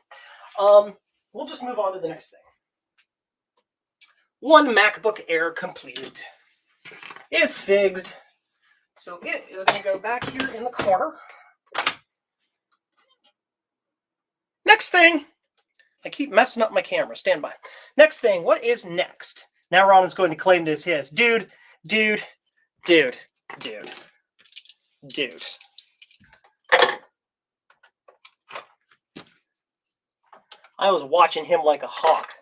We'll just move on to the next thing. One MacBook Air completed. It's fixed. So it is going to go back here in the corner. Next thing. I keep messing up my camera. Stand by. Next thing. What is next? Now Ron is going to claim it as his. Dude. I was watching him like a hawk.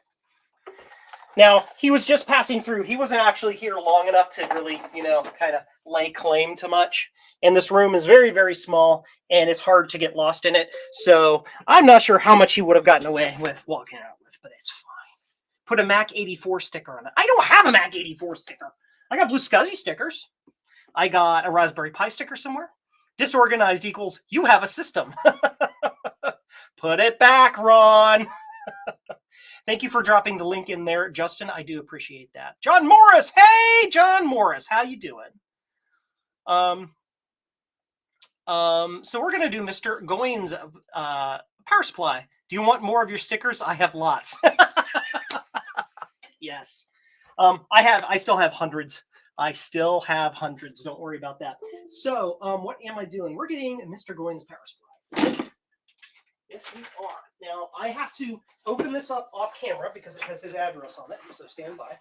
Now, he was just passing through. He wasn't actually here long enough to really, kind of lay claim to much. And this room is very, very small, and it's hard to get lost in it. So I'm not sure how much he would have gotten away with walking out with, but it's fine. Put a Mac 84 sticker on it. I don't have a Mac 84 sticker. I got Blue Scuzzy stickers. I got a Raspberry Pi sticker somewhere. Disorganized equals you have a system. Put it back, Ron. Thank you for dropping the link in there, Justin. I do appreciate that. John Morris. Hey, John Morris. How you doing? So we're going to do Mr. Goins power supply. Do you want more of your stickers? I have lots. Yes. I still have hundreds. I still have hundreds. Don't worry about that. So what am I doing? We're getting Mr. Goins power supply. Yes, we are. Now, I have to open this up off camera because it has his address on it, so stand by.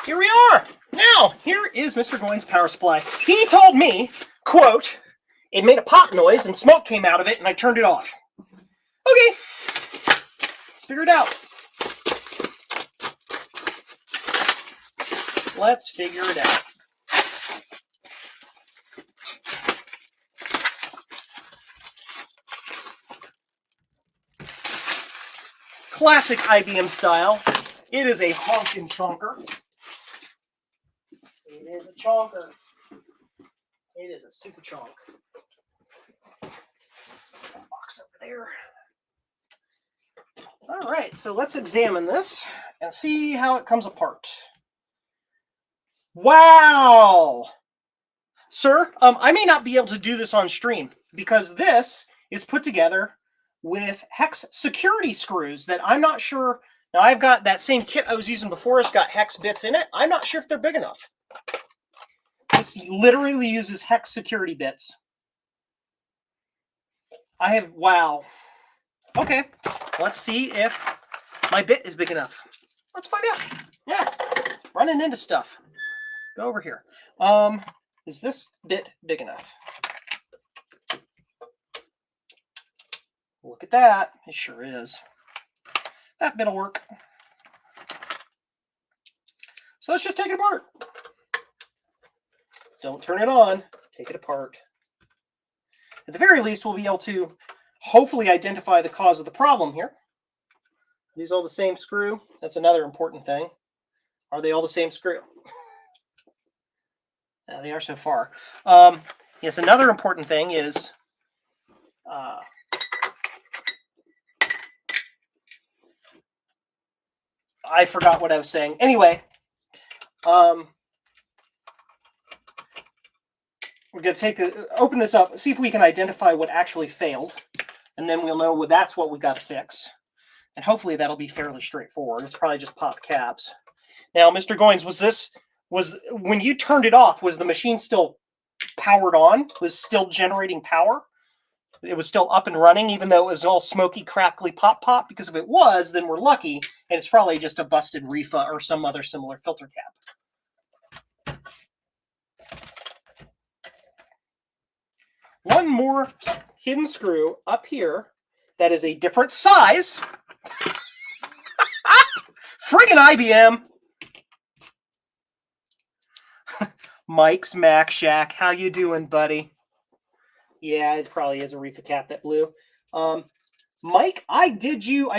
Here we are. Now, here is Mr. Goins' power supply. He told me, quote, it made a pop noise and smoke came out of it and I turned it off. Okay, let's figure it out. Let's figure it out. Classic IBM style. It is a honkin' chonker. It is a chonker. It is a super chonk. Box over there. All right, so let's examine this and see how it comes apart. Wow! Sir, I may not be able to do this on stream because this is put together with hex security screws that I'm not sure. Now, I've got that same kit I was using before. It's got hex bits in it. I'm not sure if they're big enough. This literally uses hex security bits. Wow. Okay, let's see if my bit is big enough. Let's find out. Yeah, running into stuff. Go over here. Is this bit big enough? Look at that. It sure is. That bit'll work. So let's just take it apart. Don't turn it on. Take it apart. At the very least, we'll be able to hopefully identify the cause of the problem here. Are these all the same screw? That's another important thing. Are they all the same screw? Yeah, they are so far. Yes, another important thing is I forgot what I was saying. Anyway, we're going to open this up, see if we can identify what actually failed, and then we'll know that's what we got to fix. And hopefully that'll be fairly straightforward. It's probably just popped caps. Now, Mr. Goins, was when you turned it off, was the machine still powered on? Was still generating power? It was still up and running, even though it was all smoky, crackly pop? Because if it was, then we're lucky, and it's probably just a busted REFA or some other similar filter cap. One more hidden screw up here that is a different size. Friggin' IBM. Mike's Mac Shack. How you doing, buddy? Yeah, it probably is a REFA cap that blew. Mike, I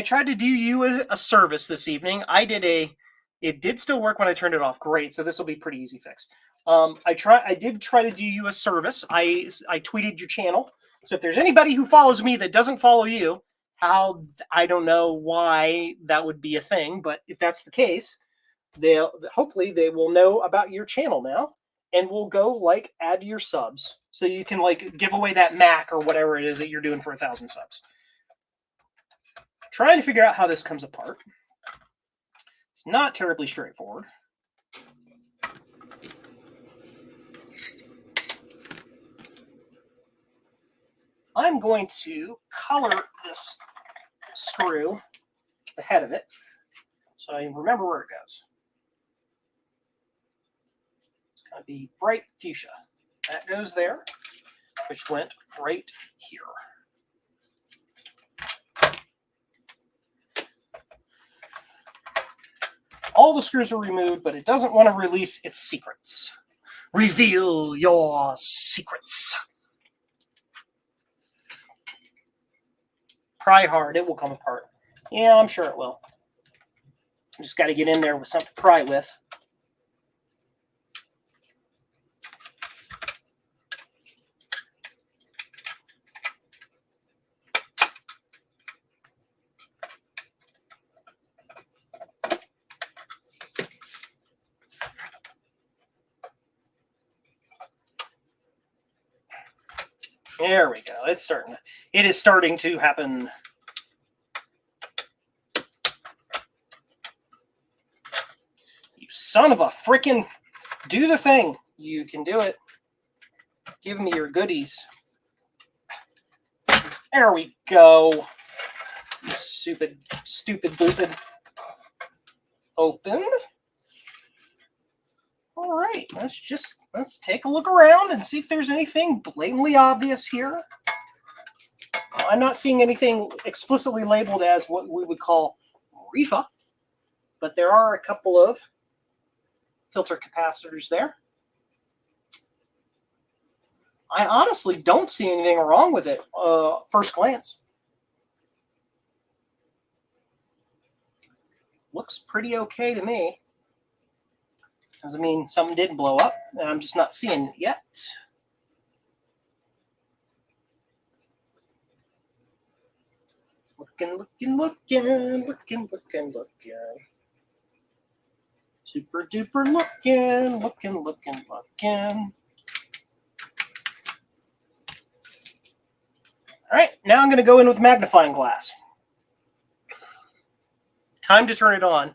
tried to do you a service this evening. It did still work when I turned it off. Great, so this will be pretty easy fix. I did try to do you a service. I tweeted your channel. So if there's anybody who follows me that doesn't follow you, I don't know why that would be a thing, but if that's the case, hopefully they will know about your channel now and will go add to your subs so you can give away that Mac or whatever it is that you're doing for 1,000 subs. Trying to figure out how this comes apart. It's not terribly straightforward. I'm going to color this screw, the head of it, so I remember where it goes. It's going to be bright fuchsia. That goes there, which went right here. All the screws are removed, but it doesn't want to release its secrets. Reveal your secrets. Pry hard, it will come apart. Yeah, I'm sure it will. Just got to get in there with something to pry with. There we go. It is starting to happen. You son of a frickin' do the thing. You can do it. Give me your goodies. There we go. You stupid boopid. Open. All All right, let's take a look around and see if there's anything blatantly obvious here. I'm not seeing anything explicitly labeled as what we would call reefa, but there are a couple of filter capacitors there. I honestly don't see anything wrong with it first glance. Looks pretty okay to me. Doesn't mean something didn't blow up, and I'm just not seeing it yet. Looking. Super duper looking. All right, now I'm going to go in with magnifying glass. Time to turn it on.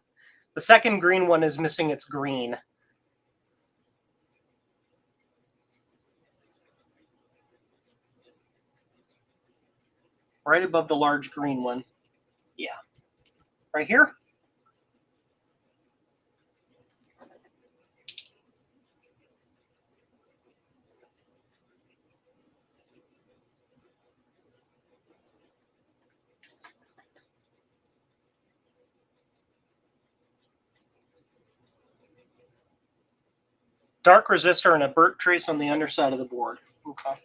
The second green one is missing its green. Right above the large green one. Yeah. Right here. Dark resistor and a burnt trace on the underside of the board. Okay.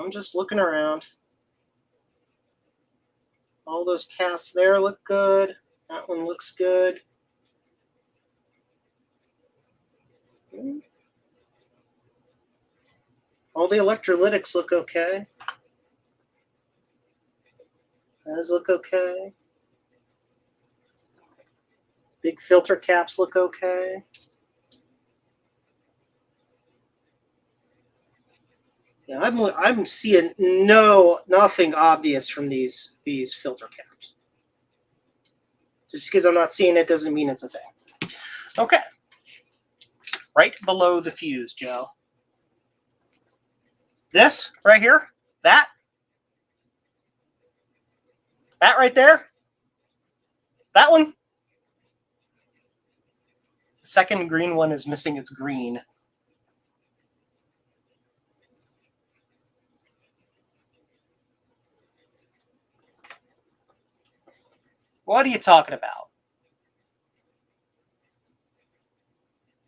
I'm just looking around. All those caps there look good. That one looks good. All the electrolytics look okay. Those look okay. Big filter caps look okay. Yeah, I'm seeing nothing obvious from these filter caps. Just because I'm not seeing it doesn't mean it's a thing. Okay. Right below the fuse, Joe. This right here, that right there, that one. The second green one is missing its green. What are you talking about?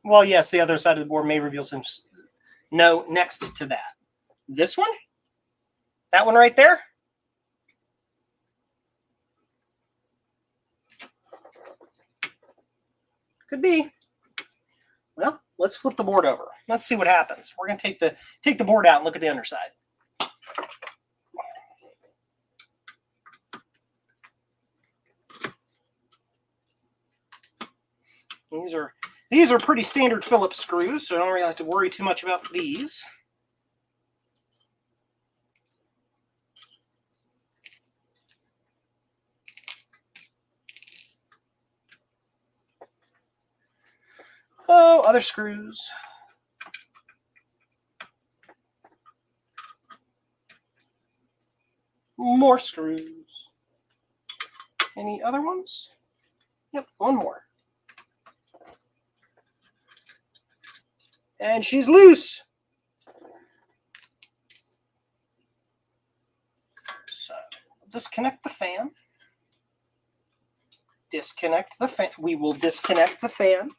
Well, yes, the other side of the board may reveal some no next to that. This one? That one right there? Could be. Well, let's flip the board over. Let's see what happens. We're going to take the board out and look at the underside. These are pretty standard Phillips screws, so I don't really have to worry too much about these. Oh, other screws. More screws. Any other ones? Yep, one more. And she's loose. So, disconnect the fan. Disconnect the fan. We will disconnect the fan.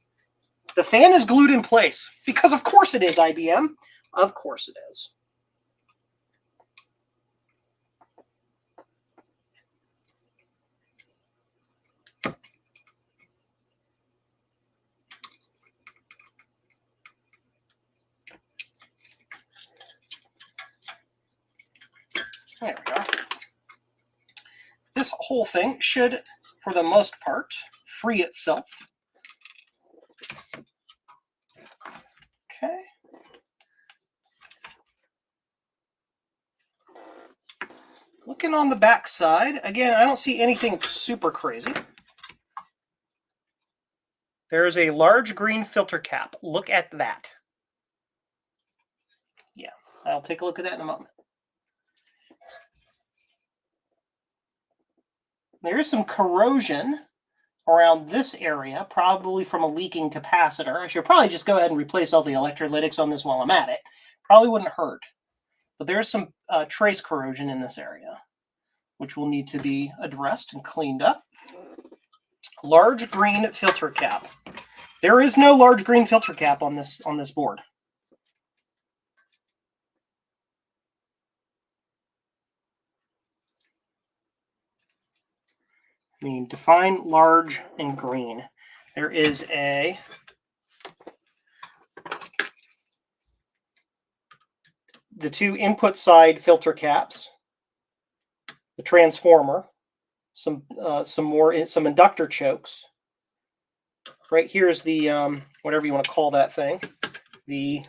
The fan is glued in place because of course it is, IBM. Of course it is. There we go. This whole thing should, for the most part, free itself. Okay. Looking on the back side, again, I don't see anything super crazy. There is a large green filter cap. Look at that. Yeah, I'll take a look at that in a moment. There is some corrosion around this area, probably from a leaking capacitor. I should probably just go ahead and replace all the electrolytics on this while I'm at it. Probably wouldn't hurt. But there's some trace corrosion in this area, which will need to be addressed and cleaned up. Large green filter cap. There is no large green filter cap on this board. I mean, define large and green. There is the two input side filter caps, the transformer, some inductor chokes. Right here is the whatever you want to call that thing, the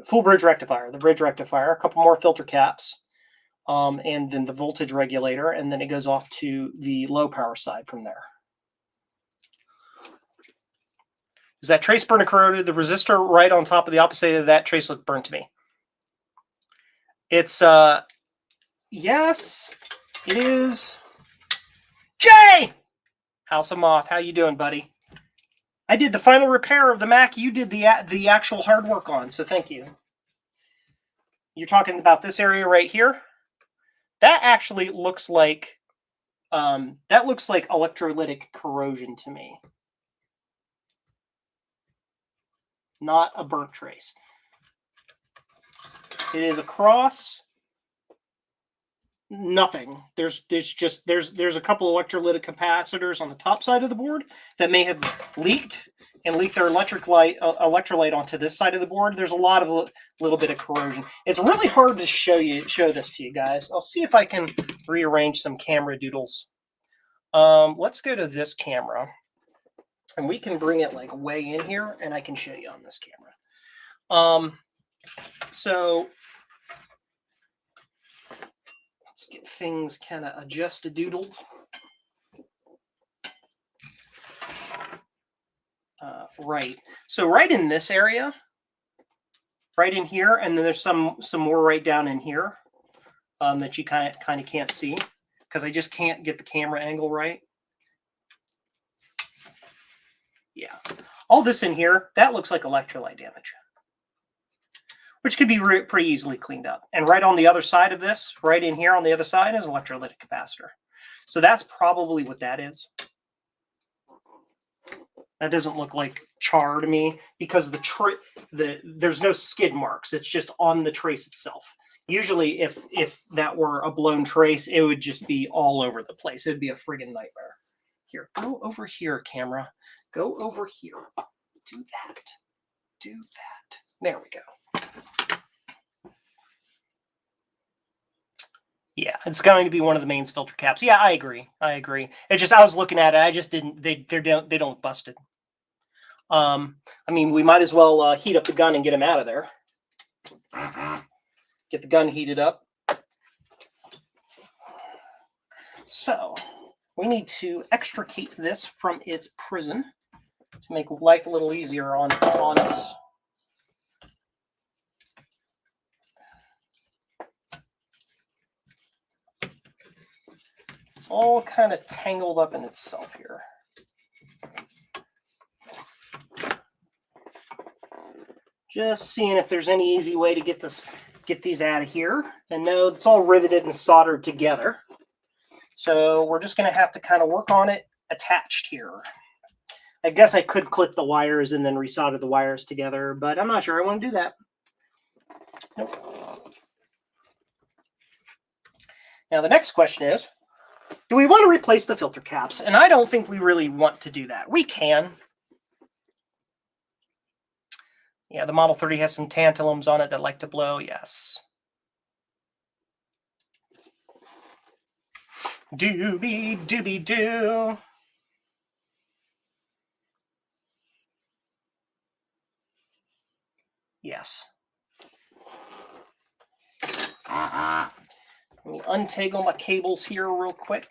full bridge rectifier, the bridge rectifier, a couple more filter caps, and then the voltage regulator, and then it goes off to the low power side from there. Is that trace burned or corroded? The resistor right on top of the opposite of that trace looked burnt to me. It's yes, it is. Jay! House of Moth, how you doing, buddy? I did the final repair of the Mac. You did the actual hard work on, so thank you. You're talking about this area right here. That actually looks like electrolytic corrosion to me, not a burnt trace. It is across nothing. There's a couple electrolytic capacitors on the top side of the board that may have leaked and leaked their electrolyte onto this side of the board. There's a little bit of corrosion. It's really hard to show this to you guys. I'll see if I can rearrange some camera doodles. Let's go to this camera, and we can bring it like way in here, and I can show you on this camera. So let's get things kind of adjust-a-doodled. Right. So right in this area, right in here, and then there's some more right down in here that you kind of can't see because I just can't get the camera angle right. Yeah. All this in here, that looks like electrolyte damage, which could be pretty easily cleaned up. And right on the other side of this, right in here on the other side, is electrolytic capacitor. So that's probably what that is. That doesn't look like char to me because there's no skid marks. It's just on the trace itself. Usually, if that were a blown trace, it would just be all over the place. It'd be a friggin' nightmare. Here, go over here, camera. Go over here. Do that. Do that. There we go. Yeah, it's going to be one of the mains filter caps. Yeah, I agree. It just, I was looking at it. I just didn't. They don't busted. I mean, we might as well heat up the gun and get him out of there. Get the gun heated up. So we need to extricate this from its prison to make life a little easier on us. It's all kind of tangled up in itself here. Just seeing if there's any easy way to get these out of here. And no, it's all riveted and soldered together. So we're just going to have to kind of work on it attached here. I guess I could clip the wires and then resolder the wires together, but I'm not sure I want to do that. Nope. Now the next question is, do we want to replace the filter caps? And I don't think we really want to do that. We can. Yeah, the Model 30 has some tantalums on it that like to blow, yes. Doobie doobie doo. Yes. Let me untangle my cables here real quick.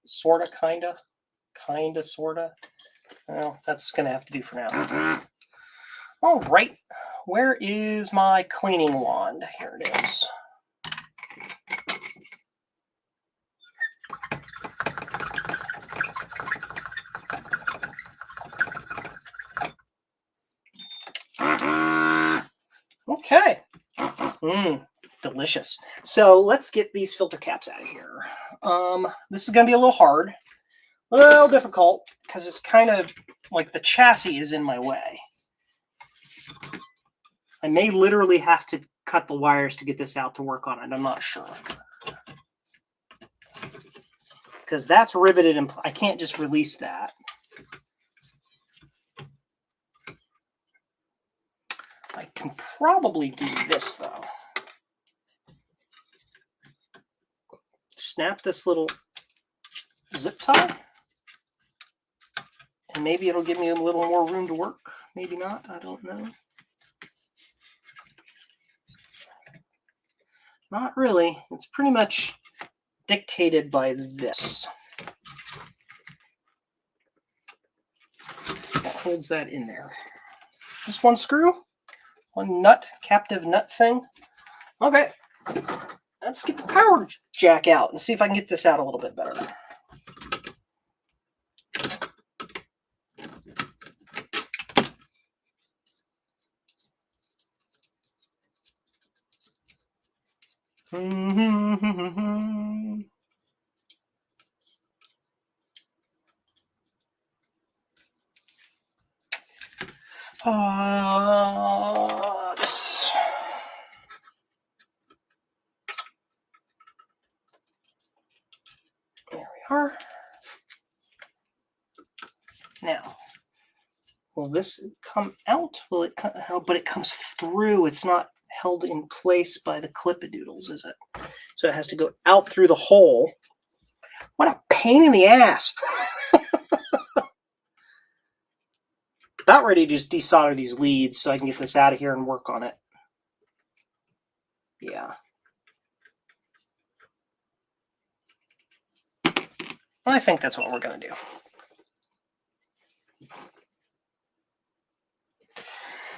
Sorta, kinda, sorta. Well, that's gonna have to do for now. All right, where is my cleaning wand? Here it is. Okay. Delicious. So let's get these filter caps out of here. This is going to be a little hard, a little difficult, because it's kind of like the chassis is in my way. I may literally have to cut the wires to get this out to work on it. I'm not sure. Because that's riveted and I can't just release that. I can probably do this though. Snap this little zip tie. And maybe it'll give me a little more room to work. Maybe not, I don't know. Not really. It's pretty much dictated by this. That holds that in there. Just one screw, one nut, captive nut thing. Okay, let's get the power jack out and see if I can get this out a little bit better. This. There we are. Now, will this come out? Will it come out? But it comes through. It's not held in place by the clip-a-doodles, is it? So it has to go out through the hole. What a pain in the ass. About ready to just desolder these leads so I can get this out of here and work on it. Yeah. I think that's what we're going to do.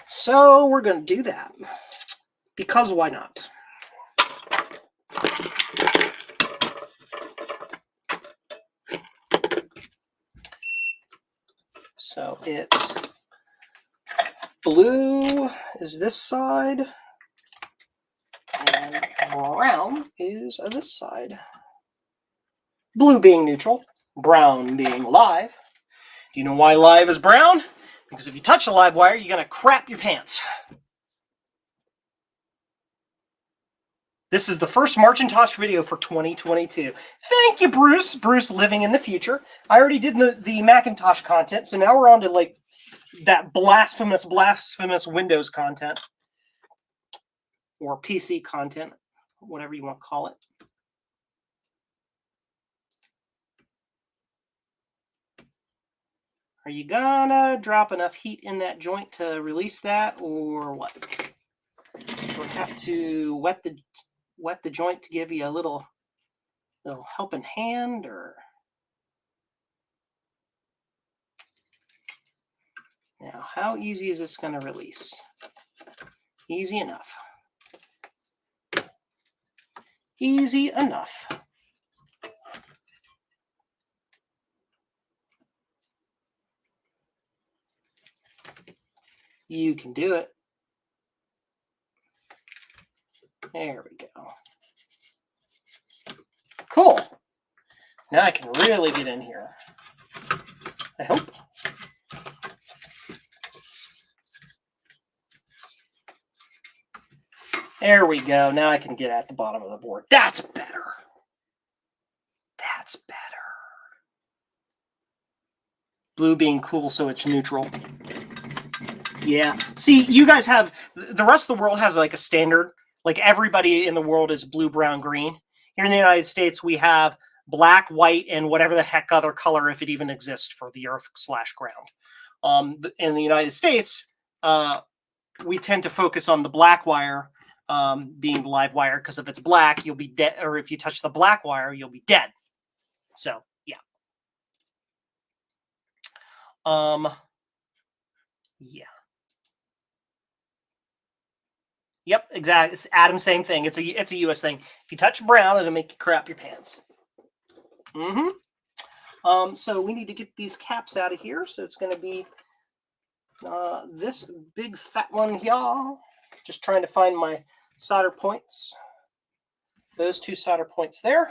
So we're going to do that. Because why not? So it's blue is this side, and brown is this side. Blue being neutral, brown being live. Do you know why live is brown? Because if you touch the live wire, you're going to crap your pants. This is the first Marcintosh video for 2022. Thank you, Bruce. Bruce living in the future. I already did the Macintosh content, so now we're on to like that blasphemous Windows content. Or PC content, whatever you want to call it. Are you gonna drop enough heat in that joint to release that, or what? Do I have to wet the joint to give you a little helping hand, or? Now, how easy is this going to release? Easy enough. Easy enough. You can do it. There we go. Cool. Now I can really get in here. I hope. There we go. Now I can get at the bottom of the board. That's better. That's better. Blue being cool, so it's neutral. Yeah. See, you guys have, the rest of the world has like a standard. Like everybody in the world is blue, brown, green. Here in the United States, we have black, white, and whatever the heck other color, if it even exists, for the earth/ground. In the United States, we tend to focus on the black wire being the live wire, because if it's black, you'll be dead, or if you touch the black wire, you'll be dead. So, yeah. Yeah. Yep, exactly. It's Adam, same thing. It's a US thing. If you touch brown, it'll make you crap your pants. So we need to get these caps out of here. So it's going to be this big fat one here. Just trying to find my solder points. Those two solder points there.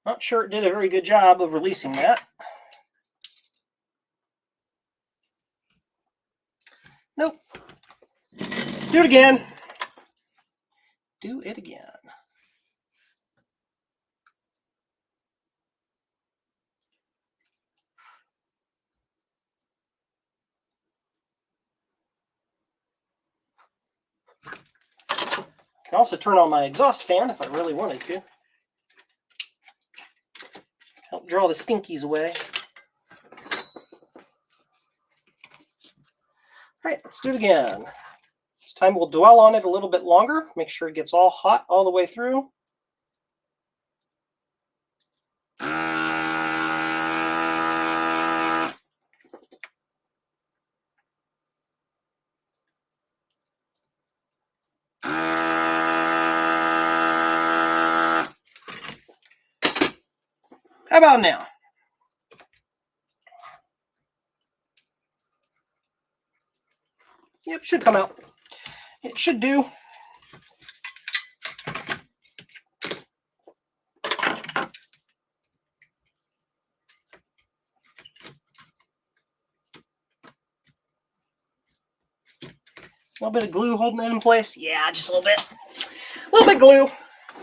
Not sure it did a very good job of releasing that. Nope. Do it again. Do it again. I can also turn on my exhaust fan if I really wanted to. Help draw the stinkies away. All right, let's do it again. This time we'll dwell on it a little bit longer. Make sure it gets all hot all the way through. How about now? Yep, should come out. It should do. A little bit of glue holding it in place. Yeah, just a little bit. A little bit glue.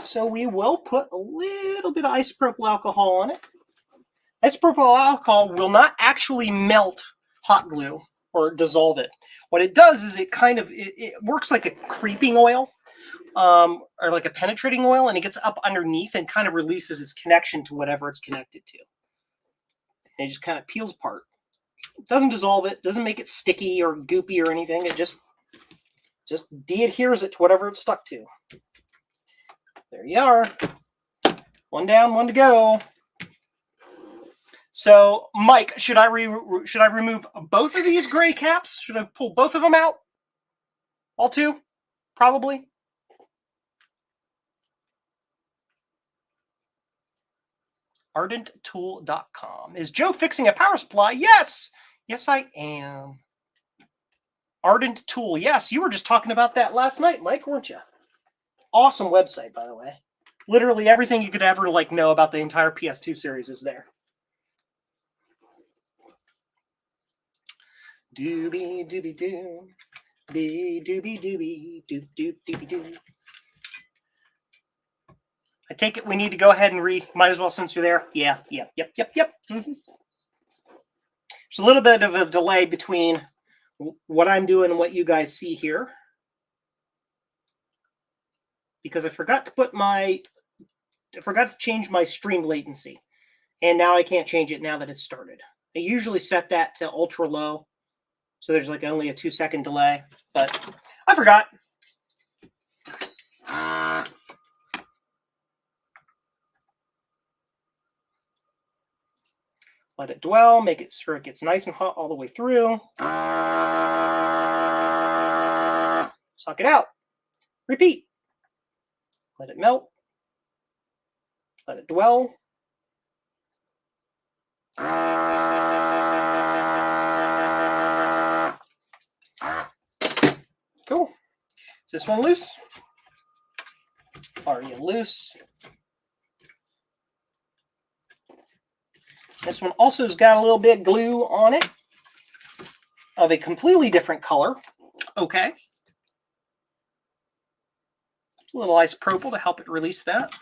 So we will put a little bit of isopropyl alcohol on it. Isopropyl alcohol will not actually melt hot glue or dissolve it. What it does is it kind of, it works like a creeping oil or like a penetrating oil, and it gets up underneath and kind of releases its connection to whatever it's connected to. And it just kind of peels apart. It doesn't dissolve it, doesn't make it sticky or goopy or anything. It just de-adheres it to whatever it's stuck to. There you are. One down, one to go. So, Mike, should I remove both of these gray caps? Should I pull both of them out? All two? Probably. ArdentTool.com. Is Joe fixing a power supply? Yes! Yes, I am. Ardent Tool. Yes, you were just talking about that last night, Mike, weren't you? Awesome website, by the way. Literally everything you could ever know about the entire PS2 series is there. Doobie doobie doo. Be doobie doobie doop doop doobie doo. I take it we need to go ahead and might as well since you're there. Yeah, yep. Mm-hmm. There's a little bit of a delay between what I'm doing and what you guys see here, because I forgot to change my stream latency, and now I can't change it now that it's started. I usually set that to ultra low, so there's only a 2-second delay, but I forgot. Let it dwell, make it sure it gets nice and hot all the way through. Suck it out. Repeat. Let it melt. Let it dwell. Cool. Is this one loose? Are you loose? This one also has got a little bit of glue on it of a completely different color. Okay. A little isopropyl to help it release that.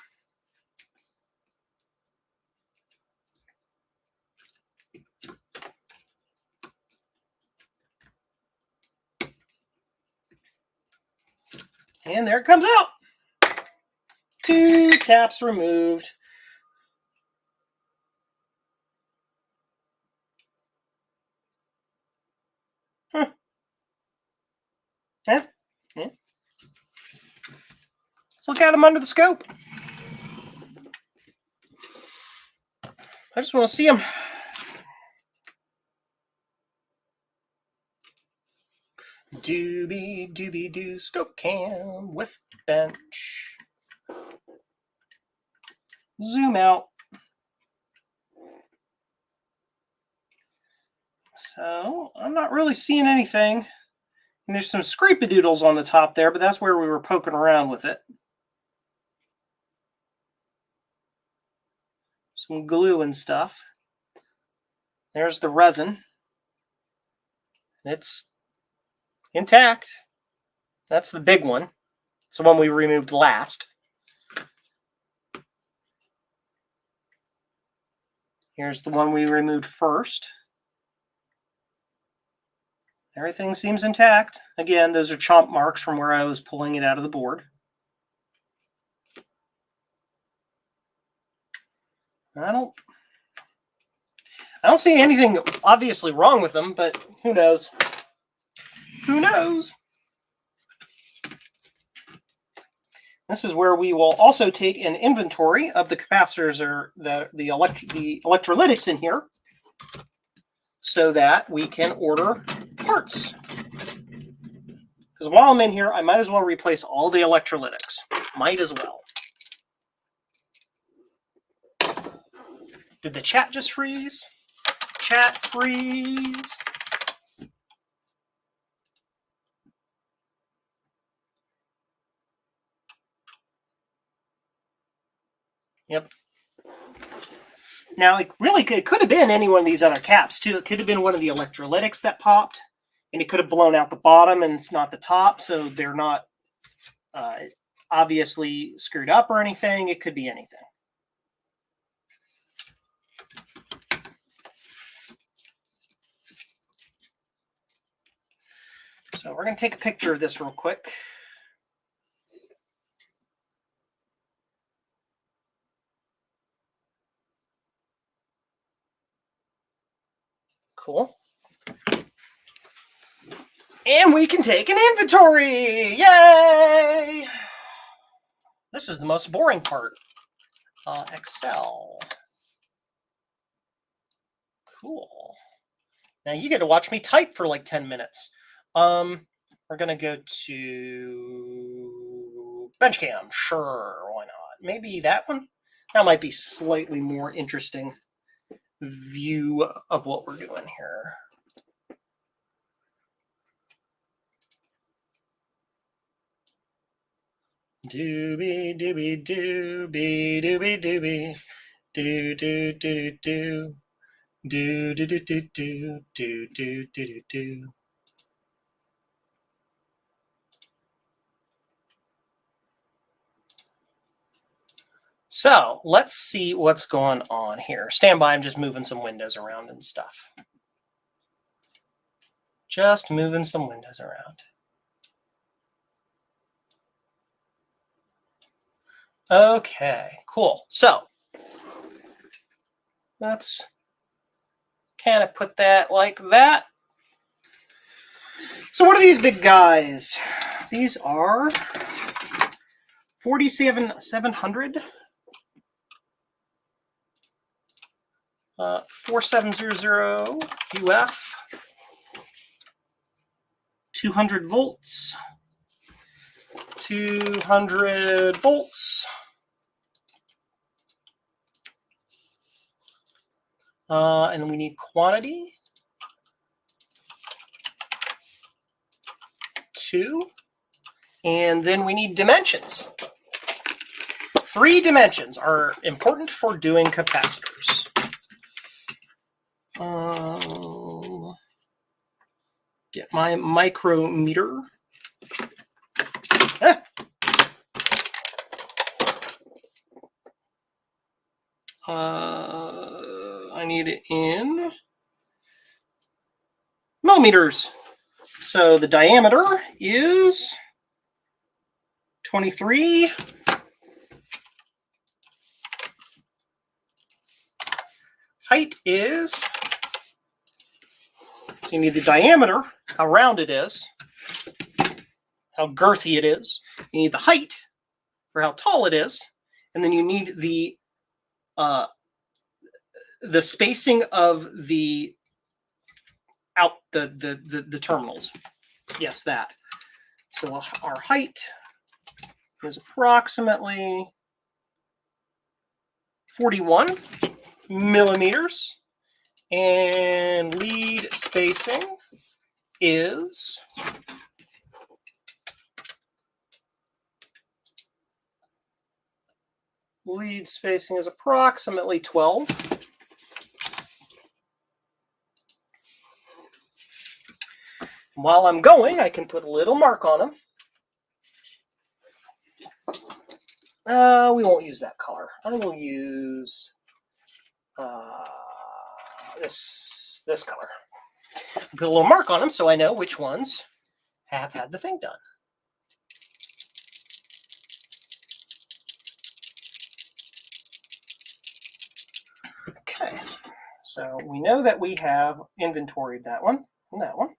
And there it comes out. 2 caps removed. Yeah. Yeah. Let's look at them under the scope. I just want to see them. Doobie doobie doo scope cam with bench. Zoom out. So I'm not really seeing anything. And there's some scrapadoodles on the top there, but that's where we were poking around with it. Some glue and stuff. There's the resin. It's intact. That's the big one. It's the one we removed last. Here's the one we removed first. Everything seems intact. Again, those are chomp marks from where I was pulling it out of the board. I don't see anything obviously wrong with them, but who knows? Who knows? This is where we will also take an inventory of the capacitors or the electrolytics in here so that we can order parts. Because while I'm in here, I might as well replace all the electrolytics. Might as well. Did the chat just freeze? Chat freeze. Yep. Now, it could have been any one of these other caps, too. It could have been one of the electrolytics that popped, and it could have blown out the bottom, and it's not the top, so they're not obviously screwed up or anything. It could be anything. So we're going to take a picture of this real quick. Cool. And we can take an inventory! Yay! This is the most boring part. Excel. Cool. Now you get to watch me type for like 10 minutes. We're going to go to Benchcam. Sure, why not? Maybe that one? That might be slightly more interesting view of what we're doing here. Doobie doobie doobie doobie doobie do do do do do do do do do do do do do. So let's see what's going on here. Stand by, I'm just moving some windows around and stuff. Just moving some windows around. Okay, cool. So let's kind of put that like that. So what are these big guys? These are 47700, 4700 UF, 200 volts, 200 volts. And we need quantity. 2. And then we need dimensions. 3 dimensions are important for doing capacitors. Get my micrometer. I need it in millimeters. So the diameter is 23. Height is, so you need the diameter, how round it is. how girthy it is. You need the height for how tall it is, and then you need the spacing of the the terminals. Yes, that. So our height is approximately 41 millimeters, and lead spacing is approximately 12. While I'm going, I can put a little mark on them. We won't use that color. I will use this color. Put a little mark on them so I know which ones have had the thing done. Okay, so we know that we have inventoried that one and that one.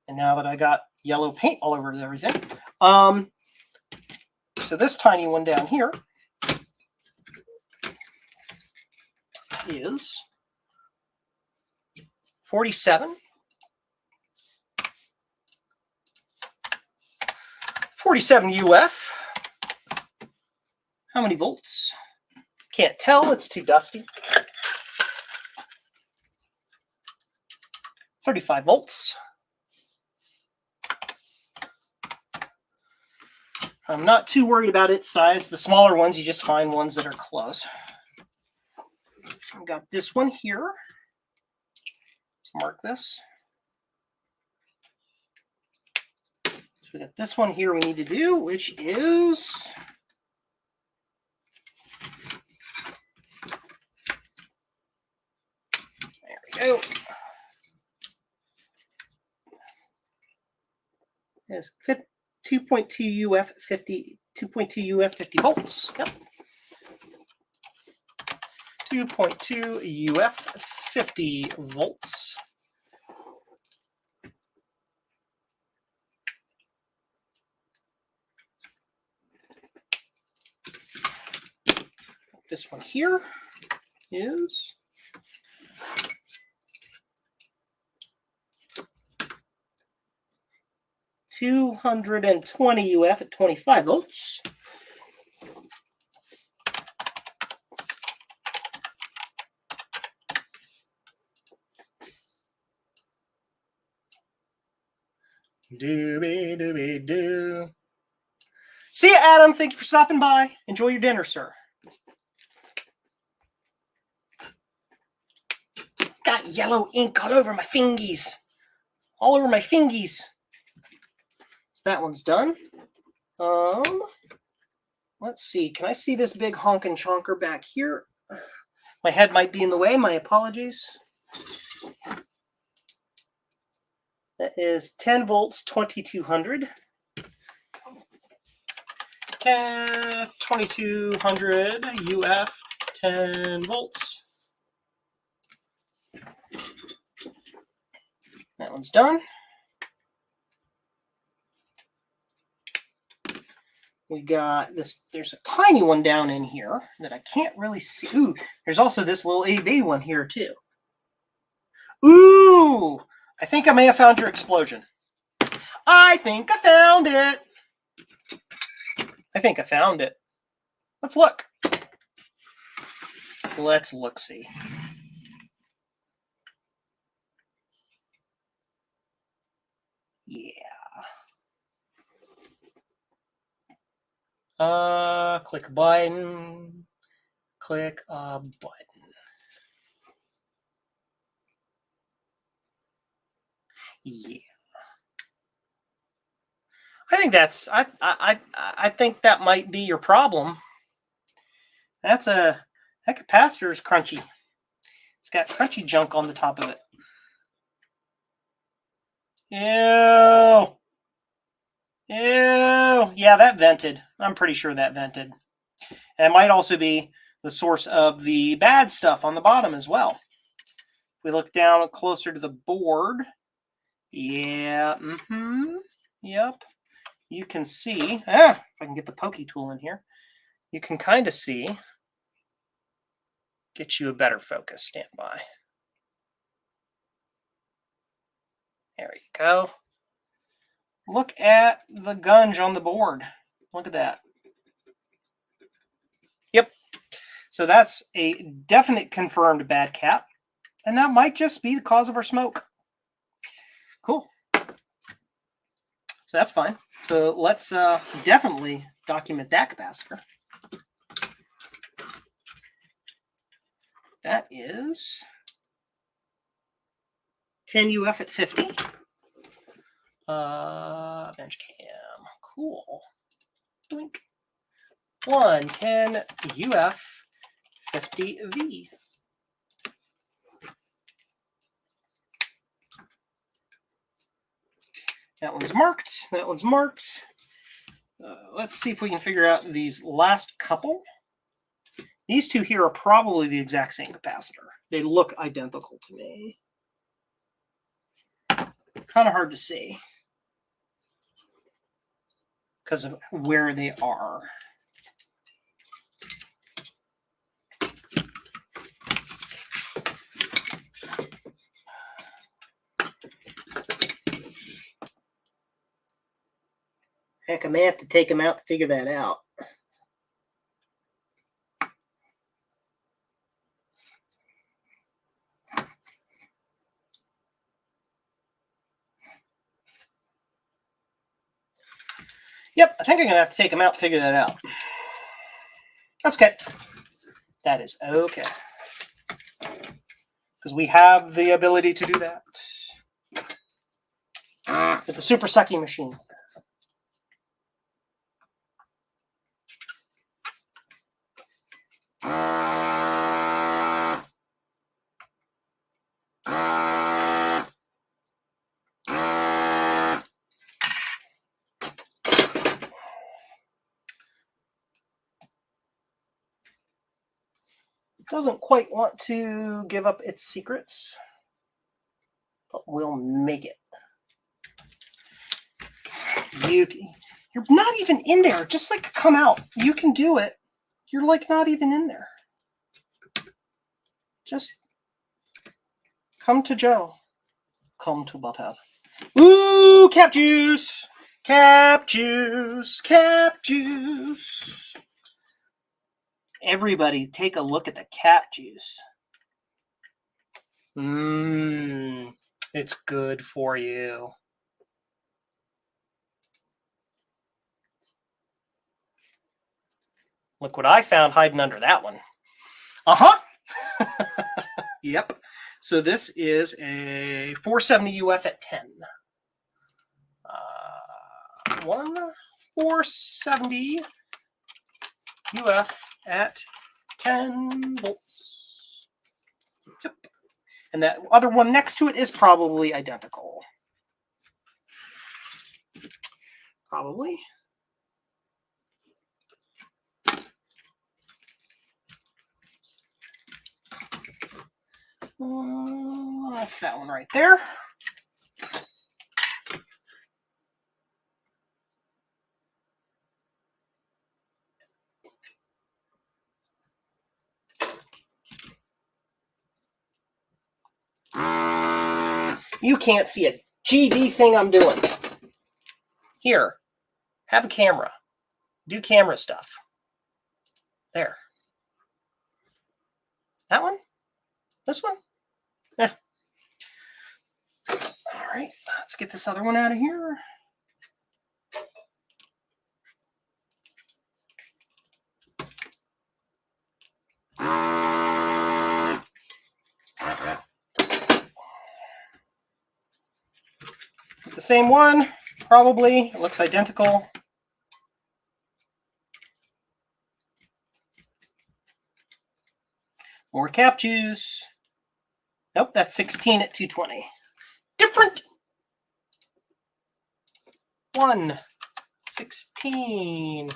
And now that I got yellow paint all over everything, so this tiny one down here is 47. 47 UF. How many volts? Can't tell, it's too dusty. 35 volts. I'm not too worried about its size. The smaller ones, you just find ones that are close. I've got this one here. Let's mark this. So we got this one here we need to do, which is there we go. Yes, 2.2 UF 50, 2.2 UF 50 volts. Yep. 2.2 UF 50 volts. This one here is 220 UF at 25 volts. Doobie doobie doo. See ya, Adam. Thank you for stopping by. Enjoy your dinner, sir. Got yellow ink all over my fingies. All over my fingies. So that one's done. Let's see. Can I see this big honkin' chonker back here? My head might be in the way. My apologies. That is 10 volts, 2200. 2200 UF, 10 volts. That one's done. We got this, there's a tiny one down in here that I can't really see. Ooh, there's also this little AB one here too. Ooh, I think I may have found your explosion. I think I found it. I think I found it. Let's look. Let's look-see. Yeah. Click a button. Click a button. Yeah. I think that's I think that might be your problem. That capacitor's crunchy. It's got crunchy junk on the top of it. Ew. Ew. Yeah, that vented. I'm pretty sure that vented. And it might also be the source of the bad stuff on the bottom as well. If we look down closer to the board, yeah, Yep. You can see, if I can get the pokey tool in here, you can kind of see, get you a better focus, stand by. There you go. Look at the gunge on the board. Look at that. Yep. So that's a definite confirmed bad cap. And that might just be the cause of our smoke. Cool. So that's fine. So let's definitely document that capacitor. That is 10 UF at 50. Bench cam. Cool. Blink. 110 UF 50V. That one's marked. That one's marked. Let's see if we can figure out these last couple. These two here are probably the exact same capacitor. They look identical to me. Kind of hard to see because of where they are. Heck, I may have to take them out to figure that out. Yep, I think I'm going to have to take them out to figure that out. That's okay. That is okay. Because we have the ability to do that with the super sucky machine. Doesn't quite want to give up its secrets, but we'll make it. You're not even in there. Just like come out. You can do it. You're like not even in there. Just come to Joe. Come to Butter. Ooh, cap juice. Cap juice. Cap juice. Everybody take a look at the cap juice. It's good for you. Look what I found hiding under that one. Yep. So this is a 470 UF at 10. 470 UF at 10 volts. Yep. And that other one next to it is probably identical. Probably. That's that one right there. You can't see a GD thing I'm doing. Here, have a camera. Do camera stuff. There. That one? This one? Yeah. All right, let's get this other one out of here. The same one, probably. It looks identical. More cap juice. Nope, that's 16 at 220. Different. 116.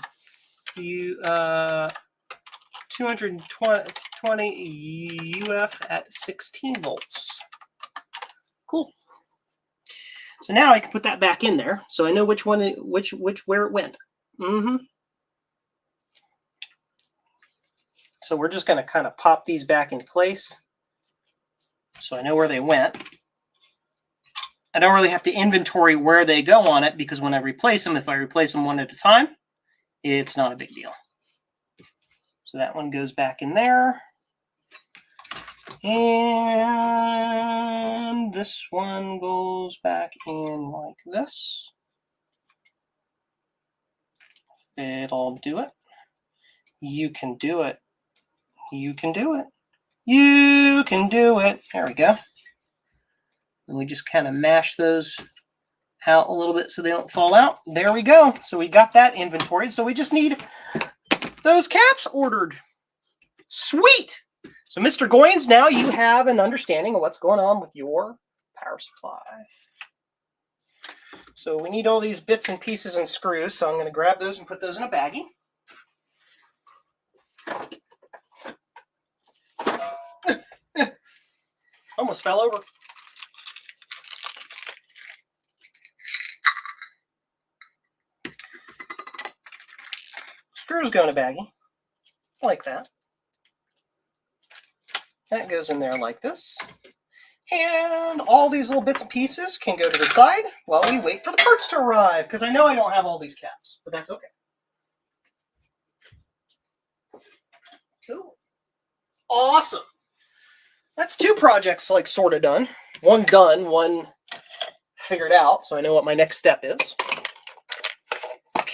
220 UF at 16 volts. Cool. So now I can put that back in there, so I know which one, where it went. So we're just going to kind of pop these back in place, so I know where they went. I don't really have to inventory where they go on it, because when I replace them, if I replace them one at a time, it's not a big deal. So that one goes back in there. And this one goes back in like this. It'll do it. You can do it. You can do it. You can do it. There we go. And we just kind of mash those out a little bit so they don't fall out. There we go. So we got that inventoried. So we just need those caps ordered. Sweet. So Mr. Goins, now you have an understanding of what's going on with your power supply. So we need all these bits and pieces and screws. So I'm going to grab those and put those in a baggie. Almost fell over. Screws go in a baggie, like that. That goes in there like this. And all these little bits and pieces can go to the side while we wait for the parts to arrive, because I know I don't have all these caps, but that's okay. Cool. Awesome. That's 2 projects like sort of done. One done, one figured out, so I know what my next step is.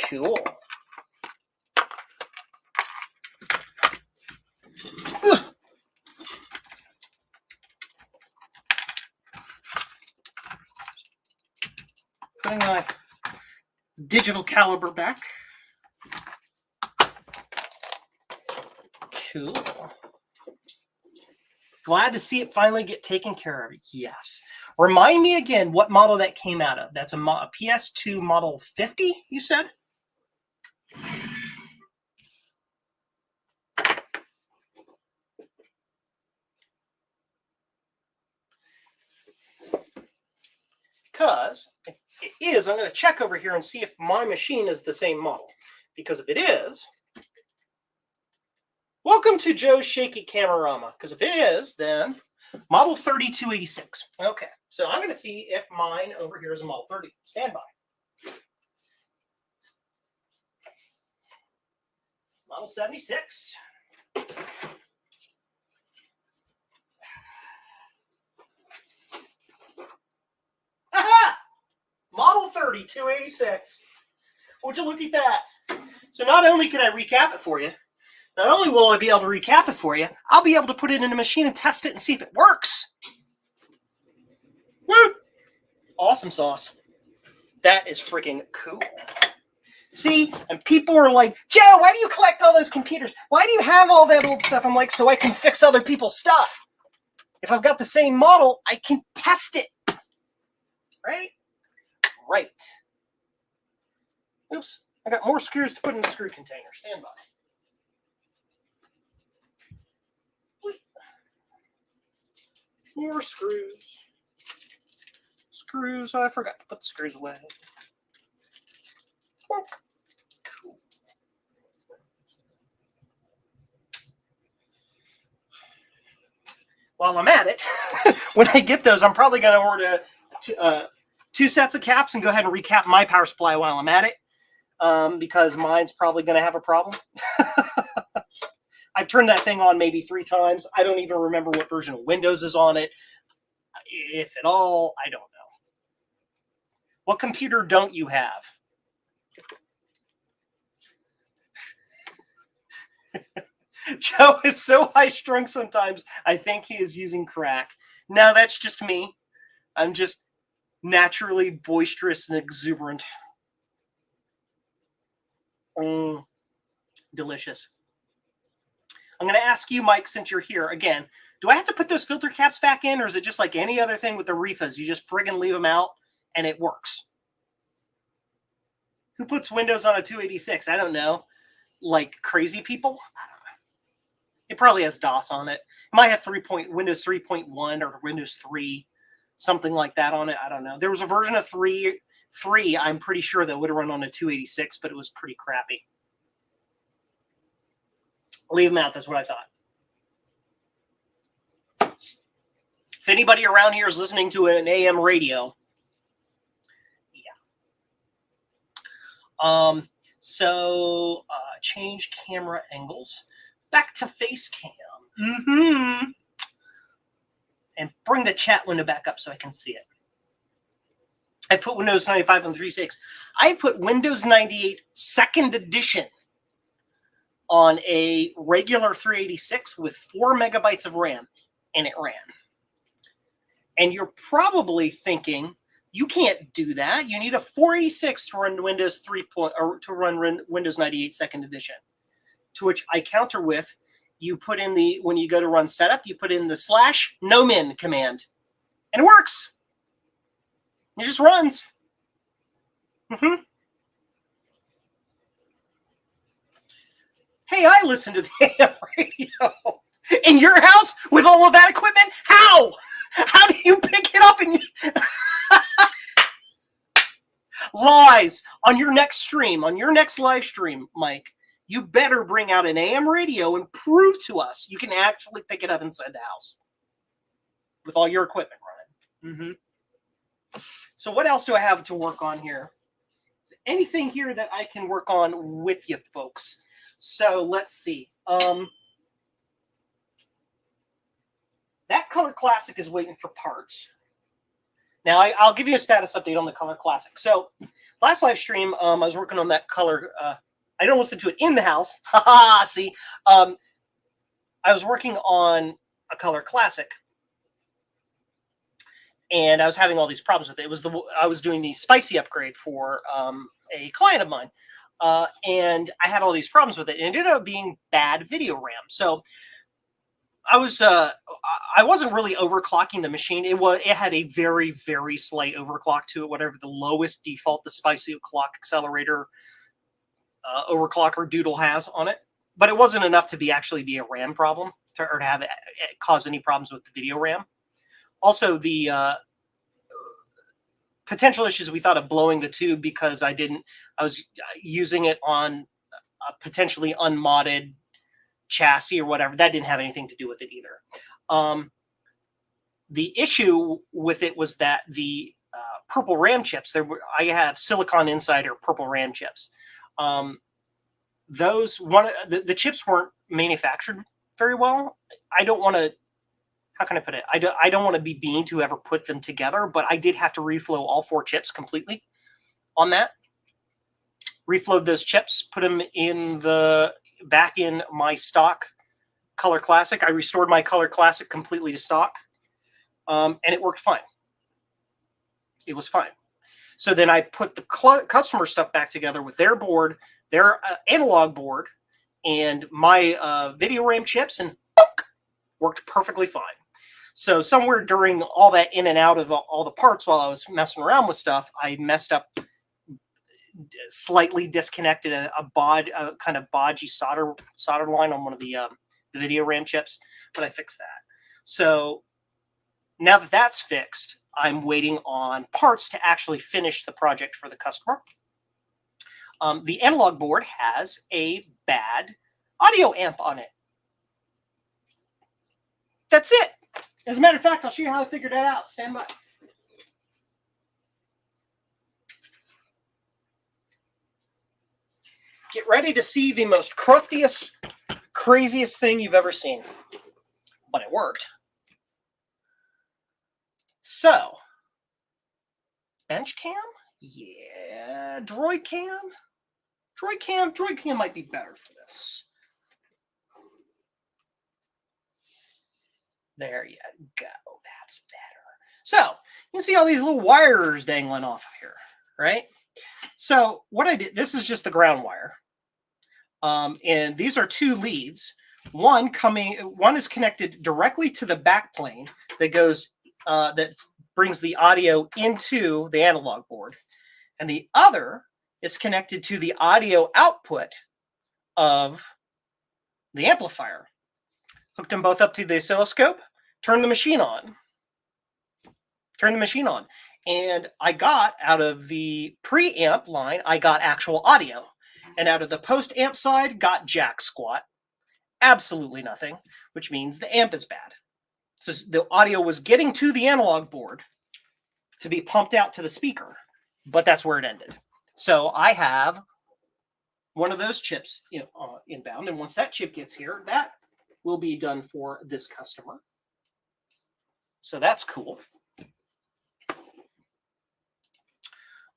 Cool. Putting my digital caliber back. Cool. Glad to see it finally get taken care of. Yes. Remind me again what model that came out of. That's a PS2 Model 50, you said? Because if it is, I'm going to check over here and see if my machine is the same model. Because if it is, welcome to Joe's Shaky Camerama. Because if it is, then Model 3286. Okay, so I'm going to see if mine over here is a Model 30. Stand by. Model 76. Aha! Model 3286. Would you look at that? So not only can I recap it for you, not only will I be able to recap it for you, I'll be able to put it in a machine and test it and see if it works. Woo! Awesome sauce. That is freaking cool. See, and people are like, Joe, why do you collect all those computers? Why do you have all that old stuff? I'm like, so I can fix other people's stuff. If I've got the same model, I can test it. Right? Right. Oops, I got more screws to put in the screw container. Stand by. More screws. Screws. Oh, I forgot to put the screws away. Cool. While I'm at it, when I get those, I'm probably going to order 2 sets of caps and go ahead and recap my power supply while I'm at it, because mine's probably going to have a problem. I've turned that thing on maybe 3 times. I don't even remember what version of Windows is on it. If at all, I don't know. What computer don't you have? Joe is so high-strung sometimes, I think he is using crack. No, that's just me. I'm just naturally boisterous and exuberant. Delicious. I'm going to ask you, Mike, since you're here, again, do I have to put those filter caps back in, or is it just like any other thing with the REFAs? You just friggin' leave them out, and it works. Who puts Windows on a 286? I don't know. Like crazy people? I don't know. It probably has DOS on it. It might have Windows 3.1 or Windows 3. something like that on it. I don't know. There was a version of 3, I'm pretty sure, that would have run on a 286, but it was pretty crappy. Leave them out. That's what I thought. If anybody around here is listening to an AM radio, yeah. So change camera angles. Back to face cam. And bring the chat window back up so I can see it. I put Windows 95 on 3.6. I put Windows 98 second edition on a regular 386 with 4 megabytes of RAM, and it ran. And you're probably thinking, you can't do that. You need a 486 to run Windows 3 or to run Windows 98 second edition. To which I counter with, you put in the, when you go to run setup, you put in the /nomin command, and it works. It just runs. Hey, I listen to the AM radio in your house with all of that equipment. How? How do you pick it up? And lies on your next stream, on your next live stream, Mike. You better bring out an AM radio and prove to us you can actually pick it up inside the house with all your equipment running. So what else do I have to work on here? Is there anything here that I can work on with you folks? So let's see. That Color Classic is waiting for parts. Now, I'll give you a status update on the Color Classic. So last live stream, I was working on that color. I don't listen to it in the house. Haha, see. I was working on a Color Classic, and I was having all these problems with it. It was I was doing the spicy upgrade for a client of mine, and I had all these problems with it, and it ended up being bad video RAM. So I wasn't really overclocking the machine. It had a very, very slight overclock to it, whatever the lowest default the spicy clock accelerator overclocker doodle has on it. But it wasn't enough to actually be a RAM problem or to have it cause any problems with the video RAM. Also, the potential issues, we thought of blowing the tube because I was using it on a potentially unmodded chassis or whatever. That didn't have anything to do with it either. The issue with it was that the purple RAM chips, I have Silicon Insider purple RAM chips. The chips weren't manufactured very well. I don't want to, how can I put it? I don't want to be mean to whoever put them together, but I did have to reflow all 4 chips completely on that. Reflowed those chips, put them back in my stock Color Classic. I restored my Color Classic completely to stock, and it worked fine. It was fine. So then I put the customer stuff back together with their board, their analog board, and my video RAM chips, and worked perfectly fine. So somewhere during all that in and out of all the parts while I was messing around with stuff, I messed up, slightly disconnected a kind of bodgy solder line on one of the video RAM chips, but I fixed that. So now that that's fixed, I'm waiting on parts to actually finish the project for the customer. The analog board has a bad audio amp on it. That's it. As a matter of fact, I'll show you how I figured that out. Stand by. Get ready to see the most cruftiest, craziest thing you've ever seen. But it worked. So, bench cam? Yeah. Droid cam? Droid cam might be better for this. There you go. That's better. So, you can see all these little wires dangling off of here, right? So, what I did, this is just the ground wire. And these are 2 leads. One is connected directly to the back plane that goes, that brings the audio into the analog board. And the other is connected to the audio output of the amplifier. Hooked them both up to the oscilloscope, turned the machine on. turn the machine on. And I got out of the preamp line, I got actual audio. And out of the post-amp side, got jack squat. Absolutely nothing, which means the amp is bad. So the audio was getting to the analog board to be pumped out to the speaker, but that's where it ended. So I have one of those chips inbound, and once that chip gets here, that will be done for this customer. So that's cool.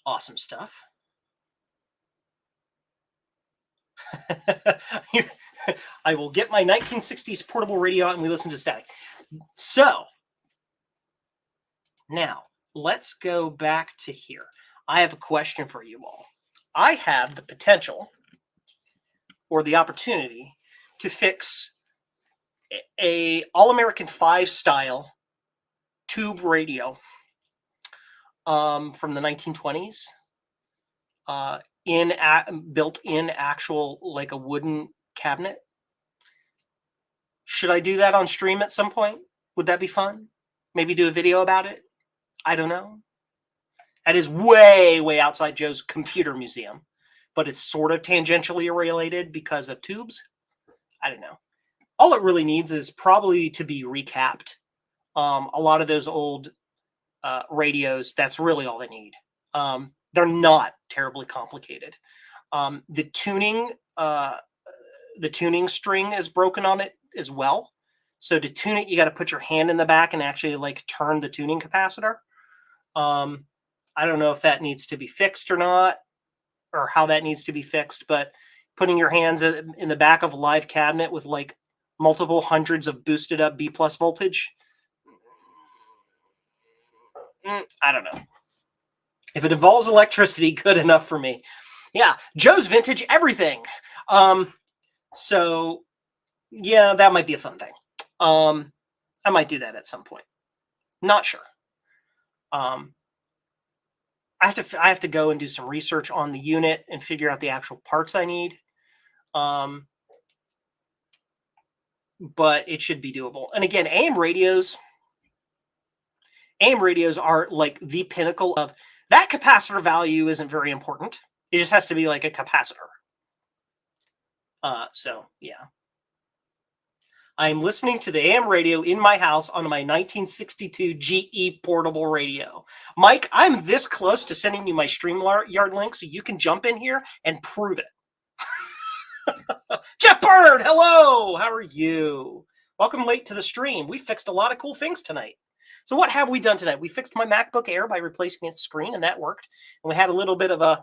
Awesome stuff. I will get my 1960s portable radio out and we listen to static. So now let's go back to here. I have a question for you all. I have the potential or the opportunity to fix a All-American 5 style tube radio from the 1920s, built in actual, like a wooden cabinet. Should I do that on stream at some point? Would that be fun? Maybe do a video about it? I don't know. That is way, way outside Joe's computer museum, but it's sort of tangentially related because of tubes. I don't know. All it really needs is probably to be recapped. A lot of those old radios, that's really all they need. They're not terribly complicated. The tuning string is broken on it as well. So to tune it, you got to put your hand in the back and actually like turn the tuning capacitor. I don't know if that needs to be fixed or not, or how that needs to be fixed, but putting your hands in the back of a live cabinet with like multiple hundreds of boosted up B+ voltage, I don't know. If it involves electricity, good enough for me. Yeah, Joe's Vintage Everything. So yeah, that might be a fun thing. I might do that at some point. Not sure. I have to go and do some research on the unit and figure out the actual parts I need. But it should be doable. And again, AM radios are like the pinnacle of that. Capacitor value isn't very important. It just has to be like a capacitor. So yeah. I'm listening to the AM radio in my house on my 1962 GE portable radio. Mike, I'm this close to sending you my StreamYard link so you can jump in here and prove it. Jeff Bird, hello. How are you? Welcome late to the stream. We fixed a lot of cool things tonight. So what have we done tonight? We fixed my MacBook Air by replacing its screen, and that worked. And we had a little bit of a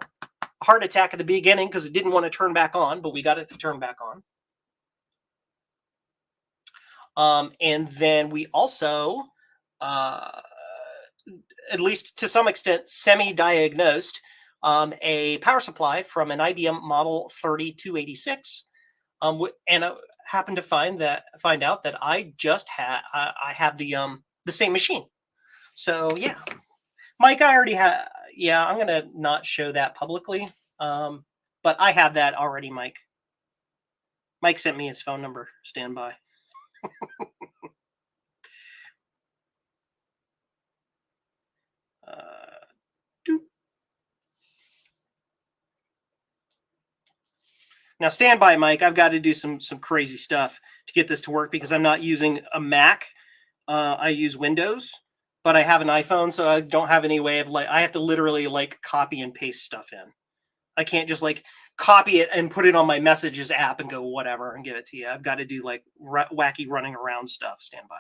heart attack at the beginning because it didn't want to turn back on, but we got it to turn back on. And then we also, at least to some extent, semi-diagnosed a power supply from an IBM Model 3286, and I happened to find out that I just I have the same machine. So yeah, Mike, I already have. Yeah, I'm gonna not show that publicly, but I have that already. Mike sent me his phone number. Stand by. Now stand by, Mike. I've got to do some crazy stuff to get this to work because I'm not using a Mac. I use Windows, but I have an iPhone, so I don't have any way of I have to literally copy and paste stuff in. I can't just copy it and put it on my Messages app and go whatever and give it to you. I've got to do wacky running around stuff. Stand by.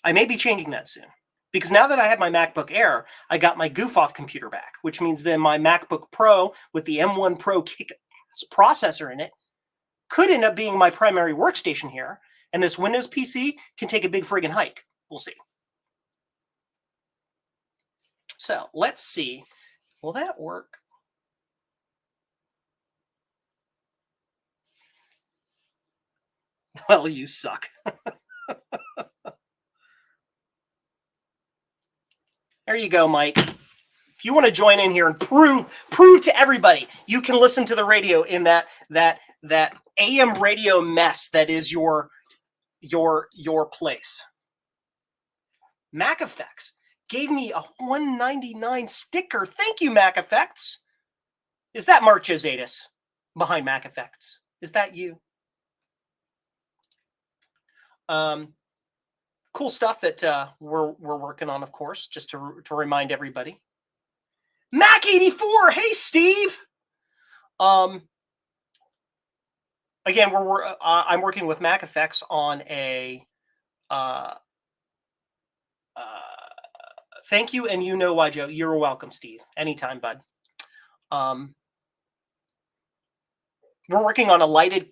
I may be changing that soon because now that I have my MacBook Air, I got my goof off computer back, which means then my MacBook Pro with the M1 Pro kick-ass processor in it could end up being my primary workstation here. And this Windows PC can take a big friggin' hike. We'll see. So let's see. Will that work? Well, you suck. There you go, Mike. If you want to join in here and prove to everybody you can listen to the radio in that AM radio mess that is your your place. Mac Effects gave me a $1.99 sticker. Thank you, Mac Effects. Is that Mark Josatis behind Mac Effects? Is that you? Cool stuff that we're working on, of course, just to remind everybody. Mac84, hey Steve. Again, I'm working with Mac Effects on a thank you, and you know why, Joe. You're welcome, Steve. Anytime, bud. We're working on a lighted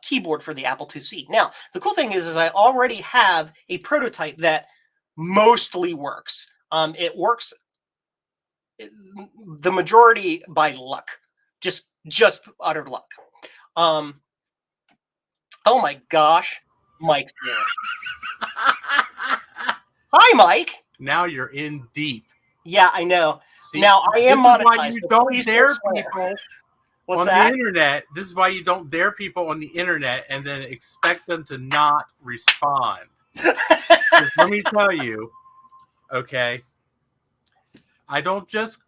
keyboard for the Apple IIc. Now, the cool thing is I already have a prototype that mostly works. It works the majority by luck, just utter luck. Oh my gosh, Mike's here. Hi, Mike. Now you're in deep. Yeah, I know. See, now I am monetized. Why you don't dare people What's on that? the internet. This is why you don't dare people on the internet and then expect them to not respond. Let me tell you, okay, I don't just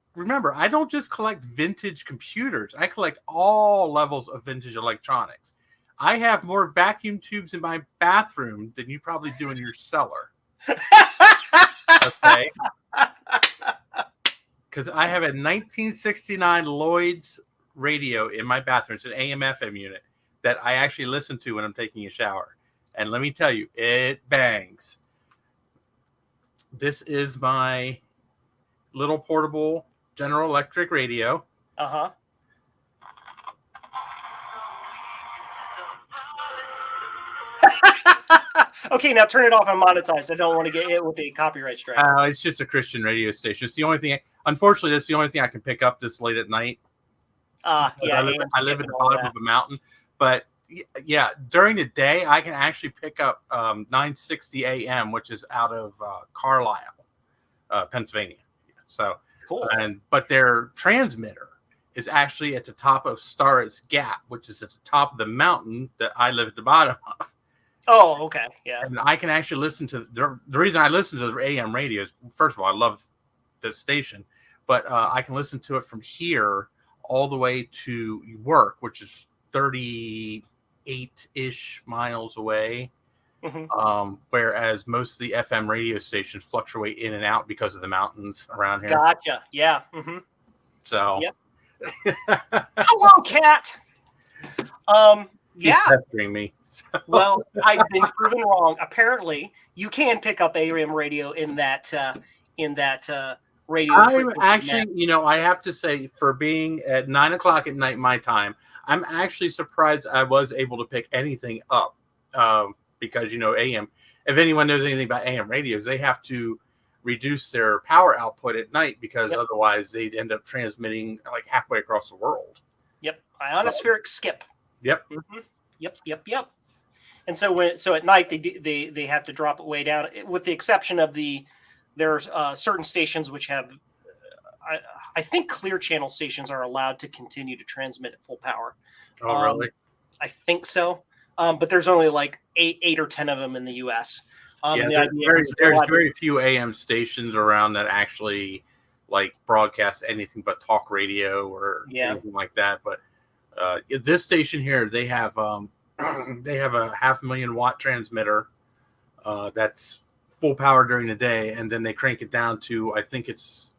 collect vintage computers. I collect all levels of vintage electronics. I have more vacuum tubes in my bathroom than you probably do in your cellar. Okay? Because I have a 1969 Lloyd's radio in my bathroom. It's an AM/FM unit that I actually listen to when I'm taking a shower. And let me tell you, it bangs. This is my little portable General Electric radio. Uh-huh. Okay, now turn it off. I'm monetized. I don't want to get hit with a copyright strike. It's just a Christian radio station. It's the only thing. Unfortunately, that's the only thing I can pick up this late at night. Yeah, I live at the bottom of a mountain. But yeah, during the day, I can actually pick up 960 AM, which is out of Carlisle, Pennsylvania. So cool. But their transmitter is actually at the top of Starrett's Gap, which is at the top of the mountain that I live at the bottom of. Oh, okay. Yeah. And I can actually listen to the reason I listen to the AM radio is, first of all, I love the station, but I can listen to it from here all the way to work, which is 38-ish miles away. Mm-hmm. Whereas most of the FM radio stations fluctuate in and out because of the mountains around here. Gotcha. Yeah. Mm-hmm. So. Yep. Hello, cat. Yeah. He's pestering me. So. Well, I've been proven wrong. Apparently, you can pick up AM radio in that radio. I'm actually, I have to say, for being at 9 o'clock at night my time, I'm actually surprised I was able to pick anything up because AM. If anyone knows anything about AM radios, they have to reduce their power output at night because otherwise they'd end up transmitting like halfway across the world. Yep, ionospheric skip. Yep. Mm-hmm. Yep. And so at night they have to drop it way down, with the exception of there's certain stations which have, I think clear channel stations are allowed to continue to transmit at full power. Oh, really? I think so. But there's only like eight or 10 of them in the U.S. And there's very few AM stations around that actually like broadcast anything but talk radio or anything like that. But this station here, they have a 500,000 watt transmitter that's full power during the day, and then they crank it down to I think it's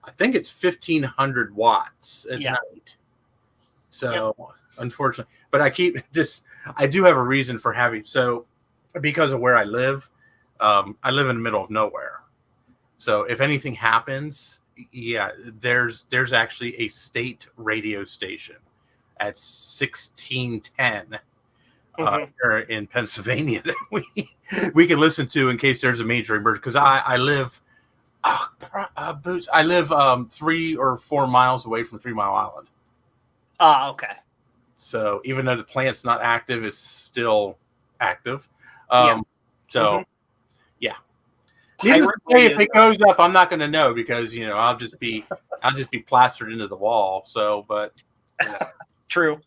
1,500 watts at night. So unfortunately, but I do have a reason for having, so because of where I live in the middle of nowhere. So if anything happens, there's actually a state radio station at 1610 here in Pennsylvania that we can listen to in case there's a major emergency. Because I live, Boots. I live 3 or 4 miles away from 3 Mile Island. Okay. So even though the plant's not active, it's still active. So needless to say, if it goes up, I'm not going to know because I'll just be plastered into the wall. So, but true.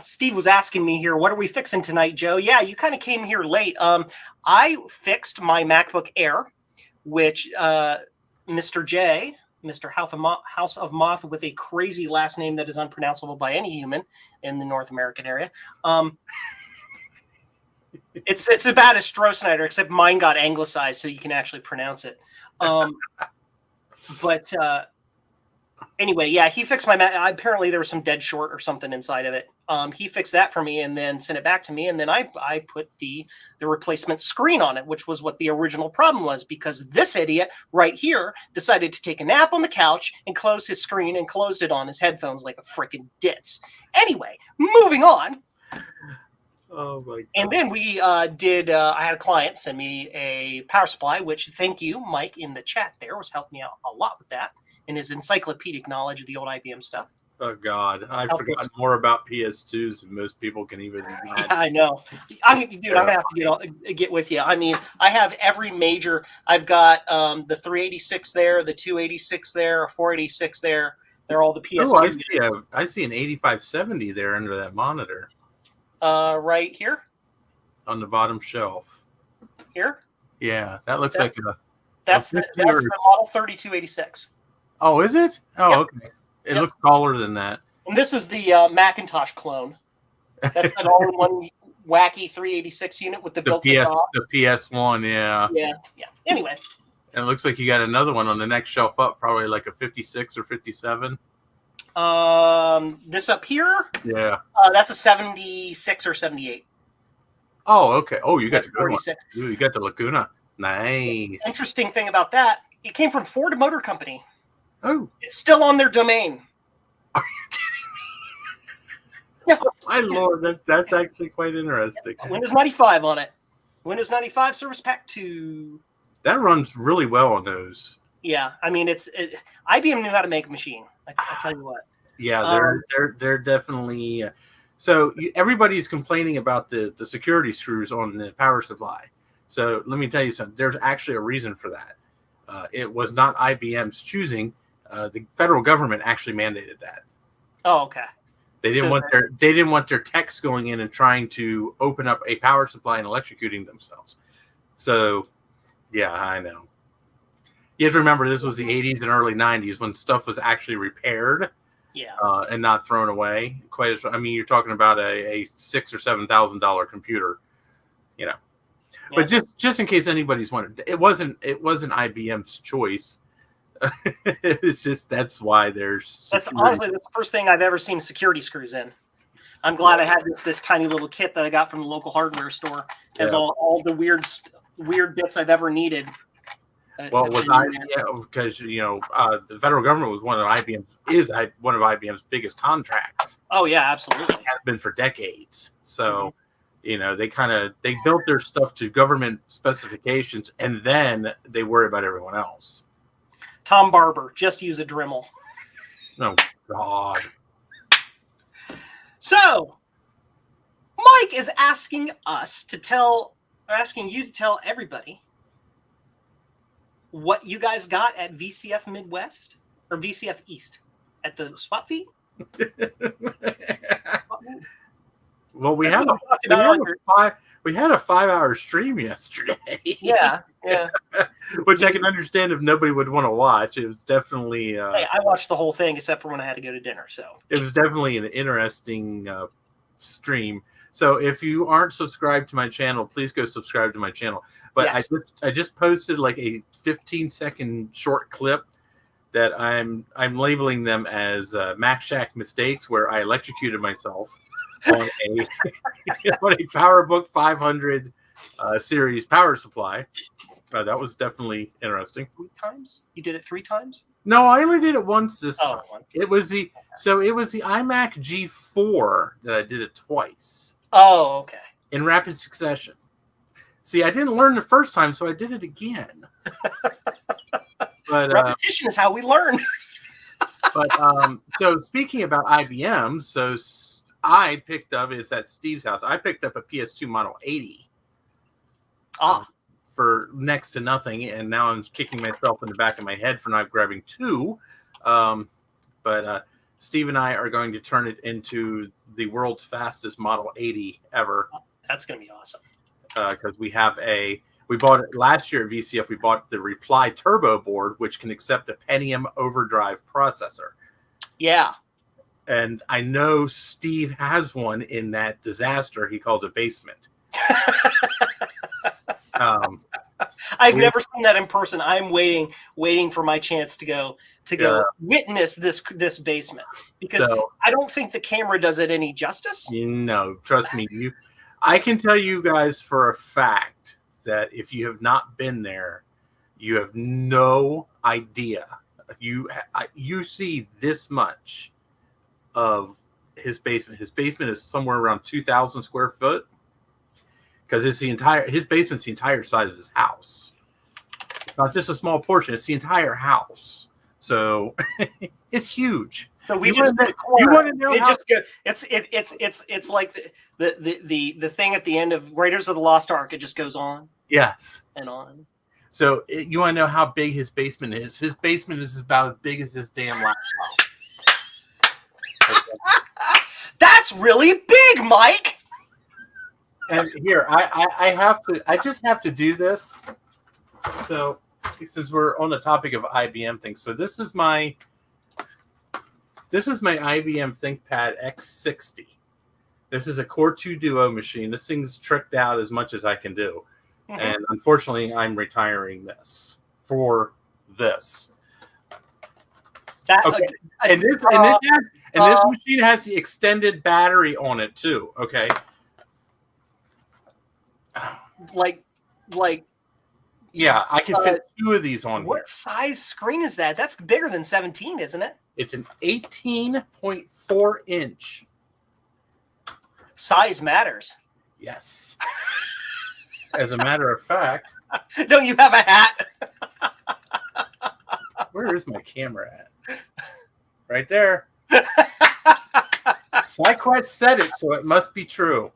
Steve was asking me here, what are we fixing tonight, Joe? Yeah, you kind of came here late. I fixed my MacBook Air, which Mr. J, Mr. House of Moth with a crazy last name that is unpronounceable by any human in the North American area. It's about as Stroh-Snyder, except mine got anglicized, so you can actually pronounce it. But anyway, yeah, he fixed my Mac. Apparently, there was some dead short or something inside of it. He fixed that for me and then sent it back to me. And then I put the replacement screen on it, which was what the original problem was, because this idiot right here decided to take a nap on the couch and close his screen and closed it on his headphones like a freaking ditz. Anyway, moving on. Oh my God. And then we I had a client send me a power supply, which thank you, Mike, in the chat there was helping me out a lot with that and his encyclopedic knowledge of the old IBM stuff. Oh God, I've forgotten more about PS2s than most people can even imagine. Yeah, I know. I'm gonna have to get with you. I mean, I have every major. I've got the 386 there, the 286 there, a 486 there. They're all the PS2. Oh, I see an 8570 there under that monitor. Right here. On the bottom shelf. Here. Yeah, that looks like that's the model 3286. Oh, is it? Oh, yep. Okay. It looks taller than that. And this is the Macintosh clone. That's that all-in-one wacky 386 unit with the built-in top. The PS1, yeah. Yeah. Anyway. And it looks like you got another one on the next shelf up, probably like a 56 or 57. This up here? Yeah. That's a 76 or 78. Oh, okay. Oh, you got That's the good one. Ooh, you got the Lacuna. Nice. Interesting thing about that, it came from Ford Motor Company. Oh. It's still on their domain. Are you kidding me? No. My Lord, that's actually quite interesting. Windows 95 on it. Windows 95 Service Pack 2. That runs really well on those. Yeah, I mean, IBM knew how to make a machine. I tell you what. Yeah, they're definitely. So everybody's complaining about the security screws on the power supply. So let me tell you something. There's actually a reason for that. It was not IBM's choosing. The federal government actually mandated that. Oh, okay. They didn't want their techs going in and trying to open up a power supply and electrocuting themselves. So, yeah, I know. You have to remember this was the 80s and early 90s when stuff was actually repaired, and not thrown away. You're talking about a $6,000 or $7,000 computer, you know. Yeah. But just in case anybody's wondering, it wasn't IBM's choice. It's just that's why there's. That's honestly the first thing I've ever seen security screws in. I'm glad I had this tiny little kit that I got from the local hardware store. Has all the weird bits I've ever needed. Well, because the federal government was one of IBM's biggest contracts. Oh yeah, absolutely. Has been for decades. So, they built their stuff to government specifications, and then they worry about everyone else. Tom Barber, just use a Dremel. Oh God. So, Mike is asking you to tell everybody what you guys got at VCF Midwest or VCF East at the swap feed. Well, we had a 5-hour stream yesterday. Yeah. Which I can understand if nobody would want to watch. It was definitely. Hey, I watched the whole thing except for when I had to go to dinner. So it was definitely an interesting stream. So if you aren't subscribed to my channel, please go subscribe to my channel. But yes. I just posted like a 15-second short clip that I'm labeling them as Mac Shack mistakes, where I electrocuted myself on a PowerBook 500 series power supply. That was definitely interesting. 3 times? You did it 3 times? No, I only did it once this time. Once. It was the iMac G4 that I did it twice. Oh, okay. In rapid succession. See, I didn't learn the first time, so I did it again. But repetition is how we learn. But so speaking about IBM, so I picked up, it's at Steve's house, I picked up a PS2 Model 80 for next to nothing, and now I'm kicking myself in the back of my head for not grabbing 2. But Steve and I are going to turn it into the world's fastest Model 80 ever. That's going to be awesome. Because we bought it last year at VCF. We bought the Reply Turbo board, which can accept a Pentium overdrive processor. Yeah. And I know Steve has one in that disaster he calls a basement. I've never seen that in person. I'm waiting for my chance to go witness this basement, because I don't think the camera does it any justice. No, trust me. I can tell you guys for a fact that if you have not been there, you have no idea. You see this much of his basement. His basement is somewhere around 2,000 square foot, because his basement's the entire size of his house. It's not just a small portion; it's the entire house. So it's huge. So we just you want to know it's like the thing at the end of Raiders of the Lost Ark. It just goes on. Yes. And on. So you want to know how big his basement is? His basement is about as big as this damn laptop. That's really big, Mike. And here, I just have to do this. So since we're on the topic of IBM things, so this is my IBM ThinkPad X60. This is a Core 2 Duo machine. This thing's tricked out as much as I can do. Mm-hmm. And unfortunately, I'm retiring this for this. Okay. And this machine has the extended battery on it too. Okay. Like. Yeah, I can fit two of these on here. What size screen is that? That's bigger than 17, isn't it? It's an 18.4 inch. Size matters. Yes. As a matter of fact. Don't you have a hat? Where is my camera at? Right there. SideQuest said it, so it must be true.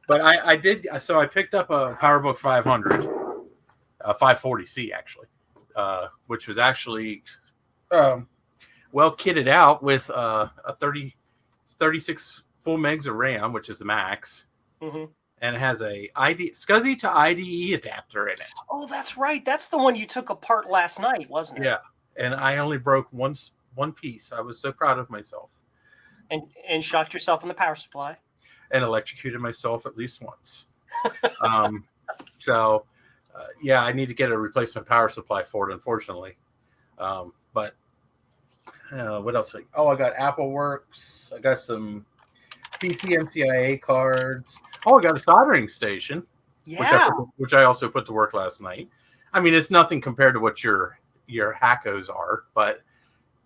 But I did. So I picked up a PowerBook 500, a 540C actually, which was actually well kitted out with a 36 full megs of RAM, which is the max, and it has a SCSI to IDE adapter in it. Oh, that's right. That's the one you took apart last night, wasn't it? Yeah, and I only broke one piece. I was so proud of myself. And shocked yourself in the power supply. And electrocuted myself at least once. Yeah, I need to get a replacement power supply for it, unfortunately. But what else? I got Apple Works. I got some PCMCIA cards. I got a soldering station, which I also put to work last night. I mean, it's nothing compared to what your hackos are, but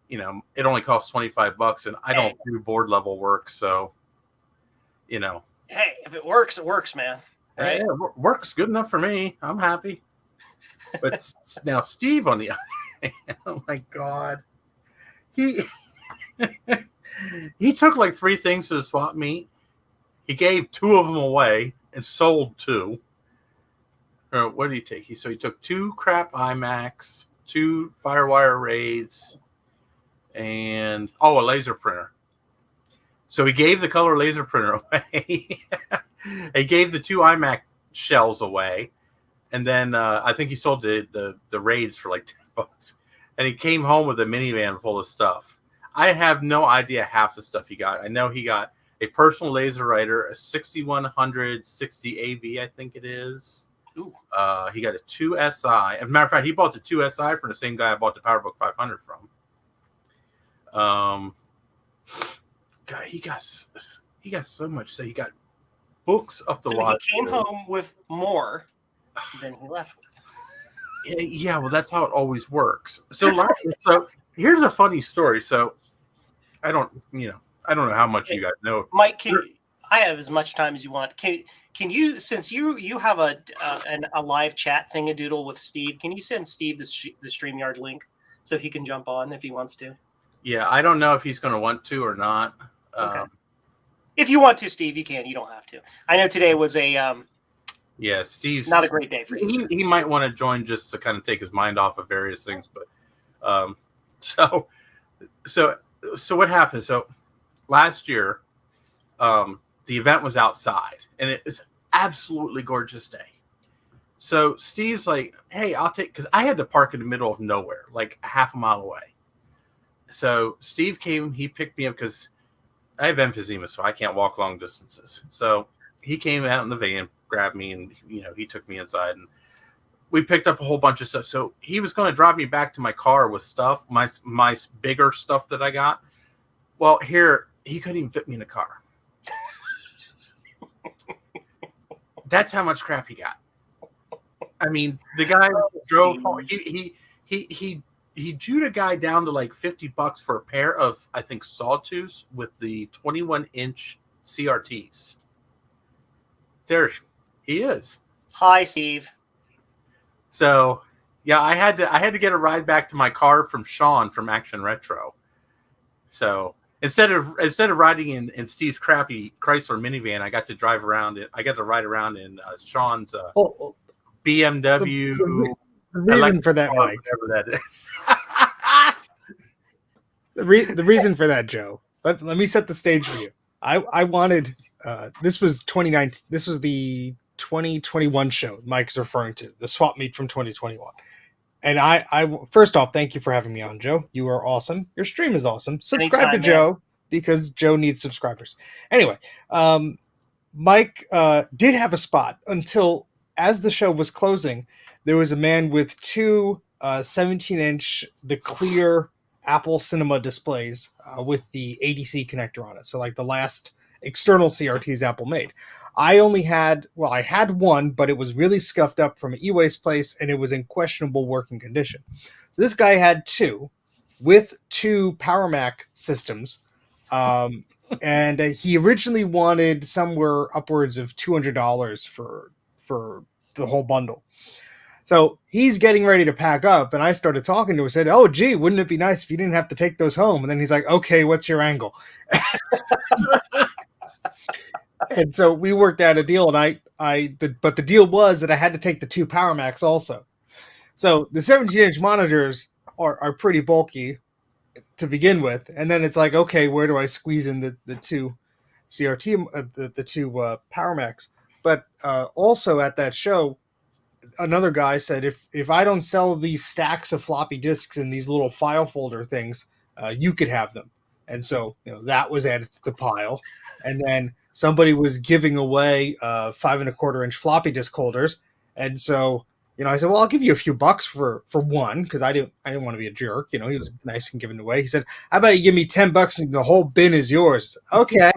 it only costs $25, and I don't do board level work, so. Hey, if it works, man. Right? Yeah, works good enough for me. I'm happy. But now Steve, on the other hand, oh my God, he took like 3 things to the swap meet. He gave 2 of them away and sold 2. What did he take? He took 2 crap iMacs, 2 FireWire RAIDs, and a laser printer. So he gave the color laser printer away. He gave the 2 iMac shells away. And then I think he sold the RAIDs for like $10. And he came home with a minivan full of stuff. I have no idea half the stuff he got. I know he got a personal laser writer, a 6100 60 AV, I think it is. Ooh. He got a 2SI. As a matter of fact, he bought the 2SI from the same guy I bought the PowerBook 500 from. God, he got so much. So he got books up the lot. He came home with more than he left with. Yeah, well, that's how it always works. So here's a funny story. So I don't know how much you guys know. Mike, I have as much time as you want. Can you, since you have a live chat thingadoodle with Steve, can you send Steve the StreamYard link so he can jump on if he wants to? Yeah, I don't know if he's going to want to or not. Okay. If you want to, Steve, you can. You don't have to. I know today was Steve's not a great day for you. He might want to join just to kind of take his mind off of various things, but so So what happened? So last year, the event was outside, and it was absolutely gorgeous day. So Steve's like, "Hey, I'll take," because I had to park in the middle of nowhere, like a half a mile away. So Steve came, he picked me up because I have emphysema, so I can't walk long distances. So he came out in the van, grabbed me, and he took me inside, and we picked up a whole bunch of stuff. So he was going to drive me back to my car with stuff, my bigger stuff that I got. Well, here he couldn't even fit me in the car. That's how much crap he got. I mean, the guy drove. He jewed a guy down to like $50 for a pair of, I think, sawtooths with the 21-inch CRTs. There he is. Hi, Steve. So, yeah, I had to get a ride back to my car from Sean from Action Retro. So instead of riding in Steve's crappy Chrysler minivan, I got to drive around. I got to ride around in Sean's BMW. The reason for that, Mike, whatever that is. the reason for that, Joe. Let me set the stage for you. I wanted this was 2019. This was the 2021 show Mike is referring to, the swap meet from 2021. And I first off, thank you for having me on, Joe. You are awesome. Your stream is awesome. Subscribe to Joe because Joe needs subscribers. Anyway, Mike did have a spot until, as the show was closing, there was a man with two 17-inch, the clear Apple Cinema displays with the ADC connector on it. So like the last external CRTs Apple made. I had one, but it was really scuffed up from an e-waste place and it was in questionable working condition. So this guy had two with two Power Mac systems. And he originally wanted somewhere upwards of $200 for the whole bundle. So he's getting ready to pack up, and I started talking to him and said, "Oh, gee, wouldn't it be nice if you didn't have to take those home?" And then he's like, "Okay, what's your angle?" And so we worked out a deal, and but the deal was that I had to take the two Power Macs also. So the 17-inch monitors are pretty bulky to begin with, and then it's like, okay, where do I squeeze in the two CRT, the two Power Macs? But also at that show, another guy said, if I don't sell these stacks of floppy disks in these little file folder things, you could have them. And so that was added to the pile. And then somebody was giving away 5 1/4-inch floppy disk holders. And so I said, well, I'll give you a few bucks for one, because I didn't want to be a jerk. He was nice and giving away. He said, how about you give me $10 and the whole bin is yours? Okay.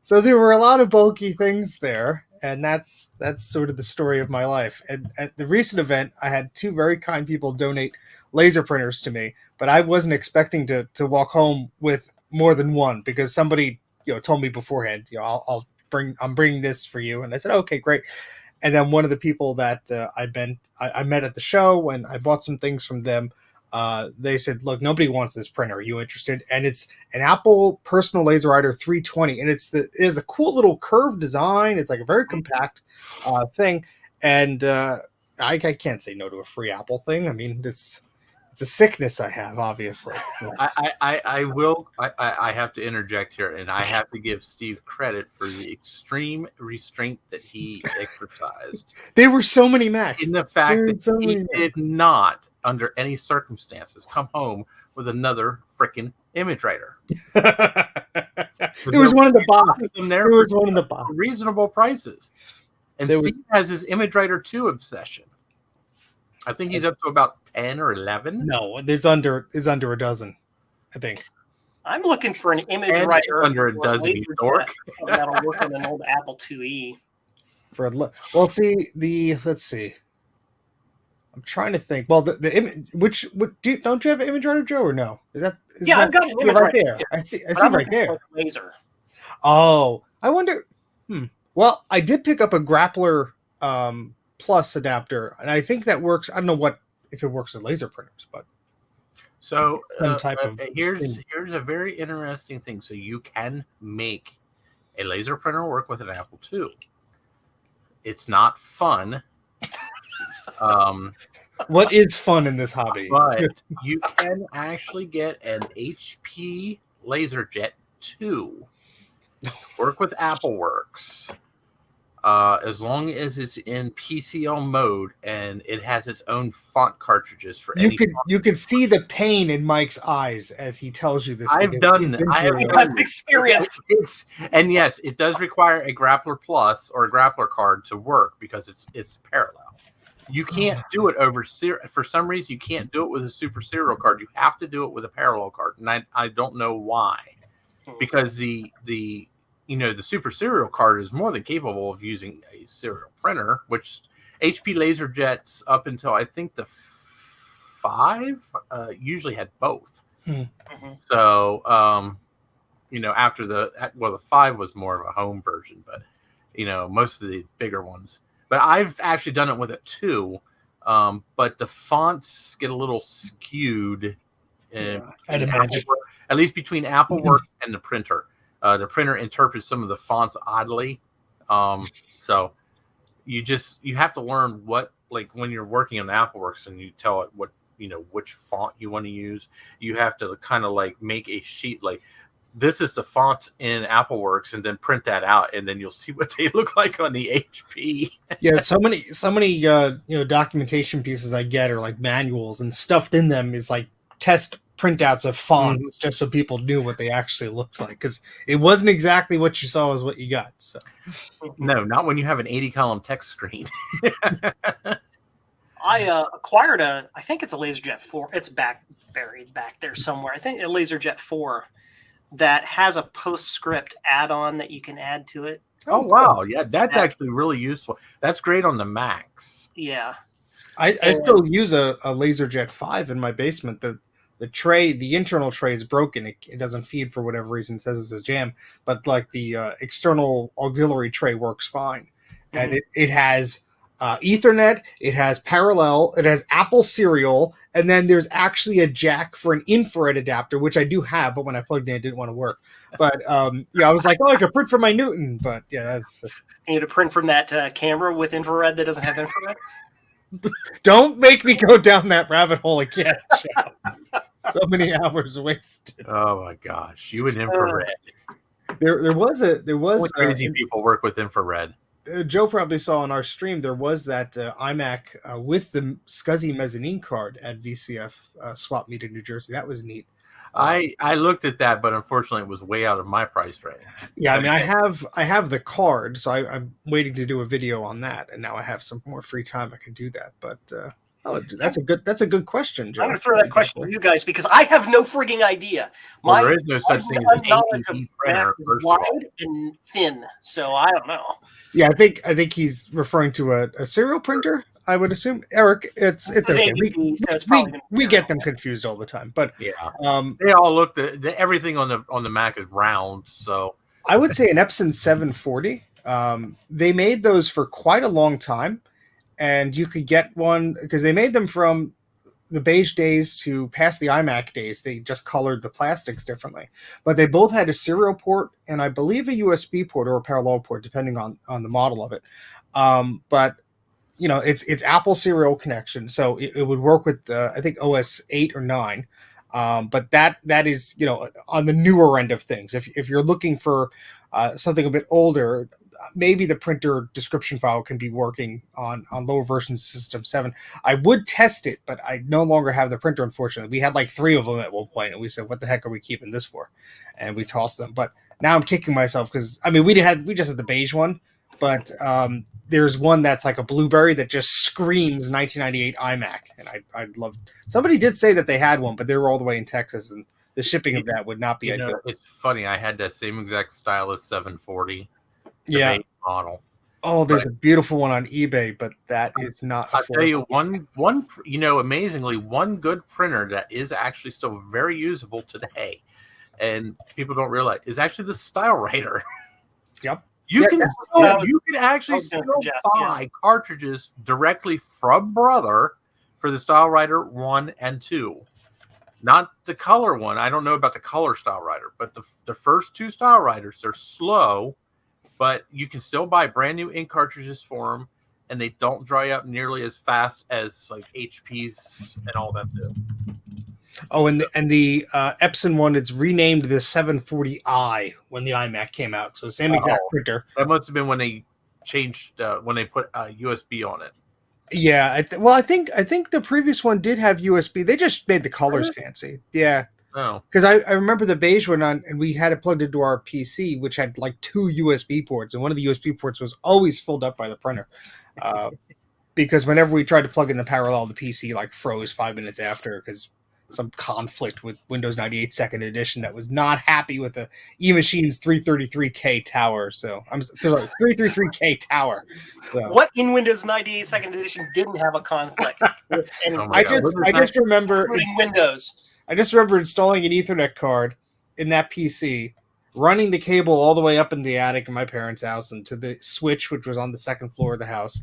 So there were a lot of bulky things there, and that's sort of the story of my life. And at the recent event, I had two very kind people donate laser printers to me, but I wasn't expecting to walk home with more than one, because somebody told me beforehand, I'm bringing this for you, and I said, okay, great. And then one of the people that I met at the show, and I bought some things from them, they said, look, nobody wants this printer. Are you interested? And it's an Apple Personal Laser Writer 320. And it is a cool little curved design. It's like a very compact thing. And I can't say no to a free Apple thing. I mean, it's a sickness I have, obviously. I have to interject here, and I have to give Steve credit for the extreme restraint that he exercised. There were so many Macs. In the fact that he did not, under any circumstances, come home with another freaking image writer. There was one in the box. There was one in the box. Reasonable prices. And Steve has his image writer 2 obsession. I think he's up to about 10 or 11. No, there's under a dozen, I think. I'm looking for an image writer under a dozen. That'll work on an old Apple IIe. Let's see. I'm trying to think. Well, the image. Don't you have an image writer, Joe, or no? I've got an image right there. I see right there. Laser. Oh, I wonder. Well, I did pick up a Grappler Plus adapter, and I think that works. I don't know if it works with laser printers, but so here's a very interesting thing. So you can make a laser printer work with an Apple II. It's not fun. What is fun in this hobby? But you can actually get an HP LaserJet 2 to work with AppleWorks. As long as it's in PCL mode and it has its own font cartridges for any. You could see the pain in Mike's eyes as he tells you this. I've done. I have experience. And yes, it does require a Grappler Plus or a Grappler card to work because it's parallel. You can't do it over for some reason. You can't do it with a Super Serial card. You have to do it with a parallel card, and I don't know why, because the Super Serial card is more than capable of using a serial printer, which HP LaserJets up until I think the 5 usually had both. So after the 5 was more of a home version, but most of the bigger ones. But I've actually done it with it too. But the fonts get a little skewed. I'd imagine. At least between AppleWorks and the printer. The printer interprets some of the fonts oddly. So you have to learn what, like when you're working on AppleWorks and you tell it what, which font you want to use, you have to kind of like make a sheet like, this is the fonts in AppleWorks, and then print that out, and then you'll see what they look like on the HP. Yeah, so many documentation pieces I get are like manuals, and stuffed in them is like test printouts of fonts, just so people knew what they actually looked like, because it wasn't exactly what you saw is what you got. So no, not when you have an 80-column text screen. I acquired I think it's a LaserJet 4. It's buried back there somewhere. I think a LaserJet 4 that has a PostScript add-on that you can add to it. Oh, wow. Yeah, that's actually really useful. That's great on the Macs. Yeah. I still use a LaserJet 5 in my basement. The tray, the internal tray is broken. It doesn't feed for whatever reason. It says it's a jam. But like the external auxiliary tray works fine. And it has Ethernet, it has parallel, it has Apple Serial, and then there's actually a jack for an infrared adapter, which I do have, but when I plugged in, it didn't want to work. But I was like, I could print from my Newton, but yeah, that's. You need to print from that camera with infrared that doesn't have infrared. Don't make me go down that rabbit hole again. So many hours wasted. Oh my gosh, you and infrared. There was crazy people work with infrared. Joe probably saw on our stream, there was that iMac with the SCSI mezzanine card at VCF Swap Meet in New Jersey. That was neat. I looked at that, but unfortunately it was way out of my price range. Yeah, I mean, I have the card, so I'm waiting to do a video on that, and now I have some more free time. I can do that, but that's a good question, Joe. I'm going to throw that question to you guys because I have no frigging idea. Well, there is no such thing as an ATP printer. Wide and thin, so I don't know. Yeah, I think he's referring to a serial printer. I would assume, Eric. It's okay. We get them confused all the time, but yeah, they all look. Everything on the Mac is round, so I would say an Epson 740. They made those for quite a long time, and you could get one because they made them from the beige days to past the iMac days. They just colored the plastics differently, but they both had a serial port and I believe a USB port or a parallel port, depending on the model of it. But it's Apple serial connection, so it would work with I think OS 8 or 9. But that is on the newer end of things. If you're looking for something a bit older, maybe the printer description file can be working on lower versions of System 7. I would test it, but I no longer have the printer, unfortunately. We had like 3 of them at one point, and we said, what the heck are we keeping this for? And we tossed them. But now I'm kicking myself because, I mean, we just had the beige one, but there's one that's like a blueberry that just screams 1998 iMac. And I'd love. Somebody did say that they had one, but they were all the way in Texas, and the shipping of that would not be ideal. It's funny. I had that same exact stylus 740. Yeah. Model. Oh, there's a beautiful one on eBay, but that is not. I'll tell you one. Amazingly, one good printer that is actually still very usable today, and people don't realize is actually the StyleWriter. Yep. You can actually still buy cartridges directly from Brother for the StyleWriter 1 and 2. Not the color one. I don't know about the color StyleWriter, but the first 2 StyleWriters, they're slow. But you can still buy brand new ink cartridges for them, and they don't dry up nearly as fast as like HP's and all that do. Oh, and the Epson one, it's renamed the 740i when the iMac came out. So same exact printer. That must have been when they changed when they put USB on it. Yeah, I think the previous one did have USB. They just made the colors fancy. Yeah. Oh. Because I remember the beige one on, and we had it plugged into our PC, which had like 2 USB ports, and one of the USB ports was always filled up by the printer. Because whenever we tried to plug in the parallel, the PC like froze 5 minutes after because some conflict with Windows 98 Second Edition that was not happy with the eMachine's 333K tower. So I'm sorry, 333K tower. So. What in Windows 98 Second Edition didn't have a conflict? I just remember Windows. I just remember installing an Ethernet card in that PC, running the cable all the way up in the attic in my parents' house and to the switch, which was on the second floor of the house,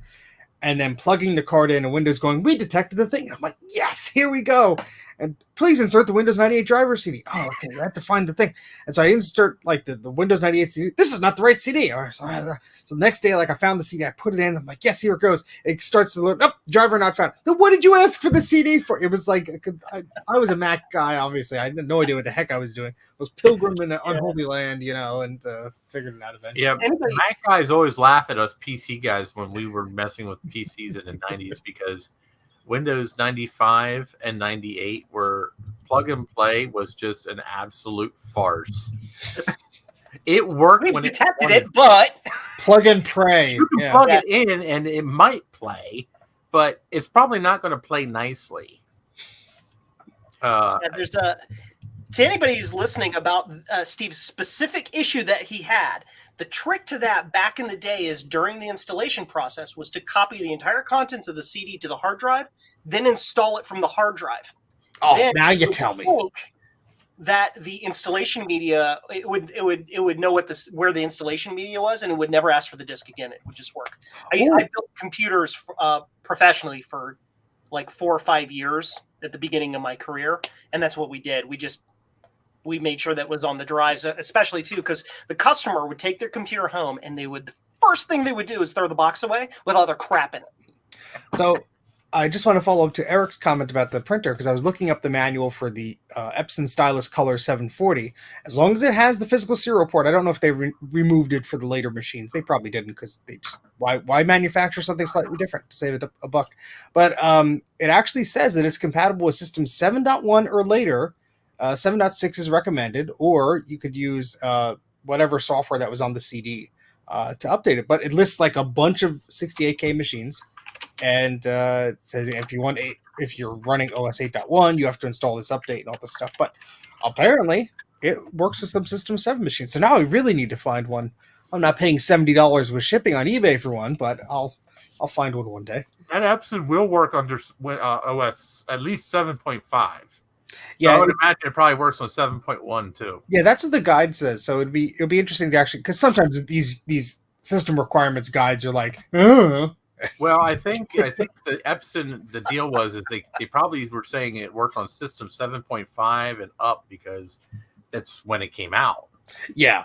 and then plugging the card in and Windows going, "We detected the thing." And I'm like, "Yes, here we go." And please insert the Windows 98 driver CD. Oh, okay, I have to find the thing. And so I insert like the Windows 98 CD. This is not the right CD. So the next day, like I found the CD, I put it in. I'm like, yes, here it goes. It starts to load. Oh, driver not found. Then what did you ask for the CD for? It was like, I was a Mac guy, obviously. I had no idea what the heck I was doing. I was pilgrim in an unholy land, and figured it out eventually. Yeah, Mac guys always laugh at us PC guys when we were messing with PCs in the 90s because Windows 95 and 98 were plug and play was just an absolute farce. It worked We when detected it, but plug and pray. You can plug it in and it might play, but it's probably not going to play nicely. There's to anybody who's listening about Steve's specific issue that he had. The trick to that back in the day is during the installation process was to copy the entire contents of the CD to the hard drive, then install it from the hard drive. Oh, then now you tell me that the installation media it would know where the installation media was, and it would never ask for the disk again. It would just work. I built computers professionally for like 4 or 5 years at the beginning of my career, and that's what we did. We made sure that was on the drives, especially too, because the customer would take their computer home and the first thing they would do is throw the box away with all their crap in it. So I just want to follow up to Eric's comment about the printer because I was looking up the manual for the Epson Stylus Color 740. As long as it has the physical serial port, I don't know if they removed it for the later machines. They probably didn't because they just why manufacture something slightly different to save it a buck. But it actually says that it's compatible with System 7.1 or later. 7.6 is recommended, or you could use whatever software that was on the CD to update it. But it lists like a bunch of 68K machines, and it says if you're running OS 8.1, you have to install this update and all this stuff. But apparently, it works with some System 7 machines. So now we really need to find one. I'm not paying $70 with shipping on eBay for one, but I'll find one day. That Epson will work under OS at least 7.5. Yeah, so I would imagine it probably works on 7.1 too. Yeah, that's what the guide says. So it'll be interesting to actually, because sometimes these system requirements guides are like, oh. Well, I think the Epson, the deal was is they probably were saying it works on system 7.5 and up because that's when it came out. Yeah.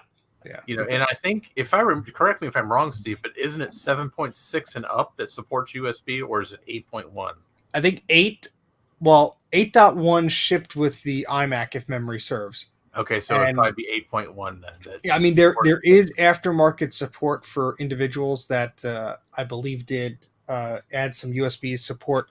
And I think correct me if I'm wrong, Steve, but isn't it 7.6 and up that supports USB, or is it 8.1? I think 8.1 shipped with the iMac, if memory serves. Okay, so it'd probably be 8.1 then. Yeah, I mean, there is aftermarket support for individuals that I believe did add some USB support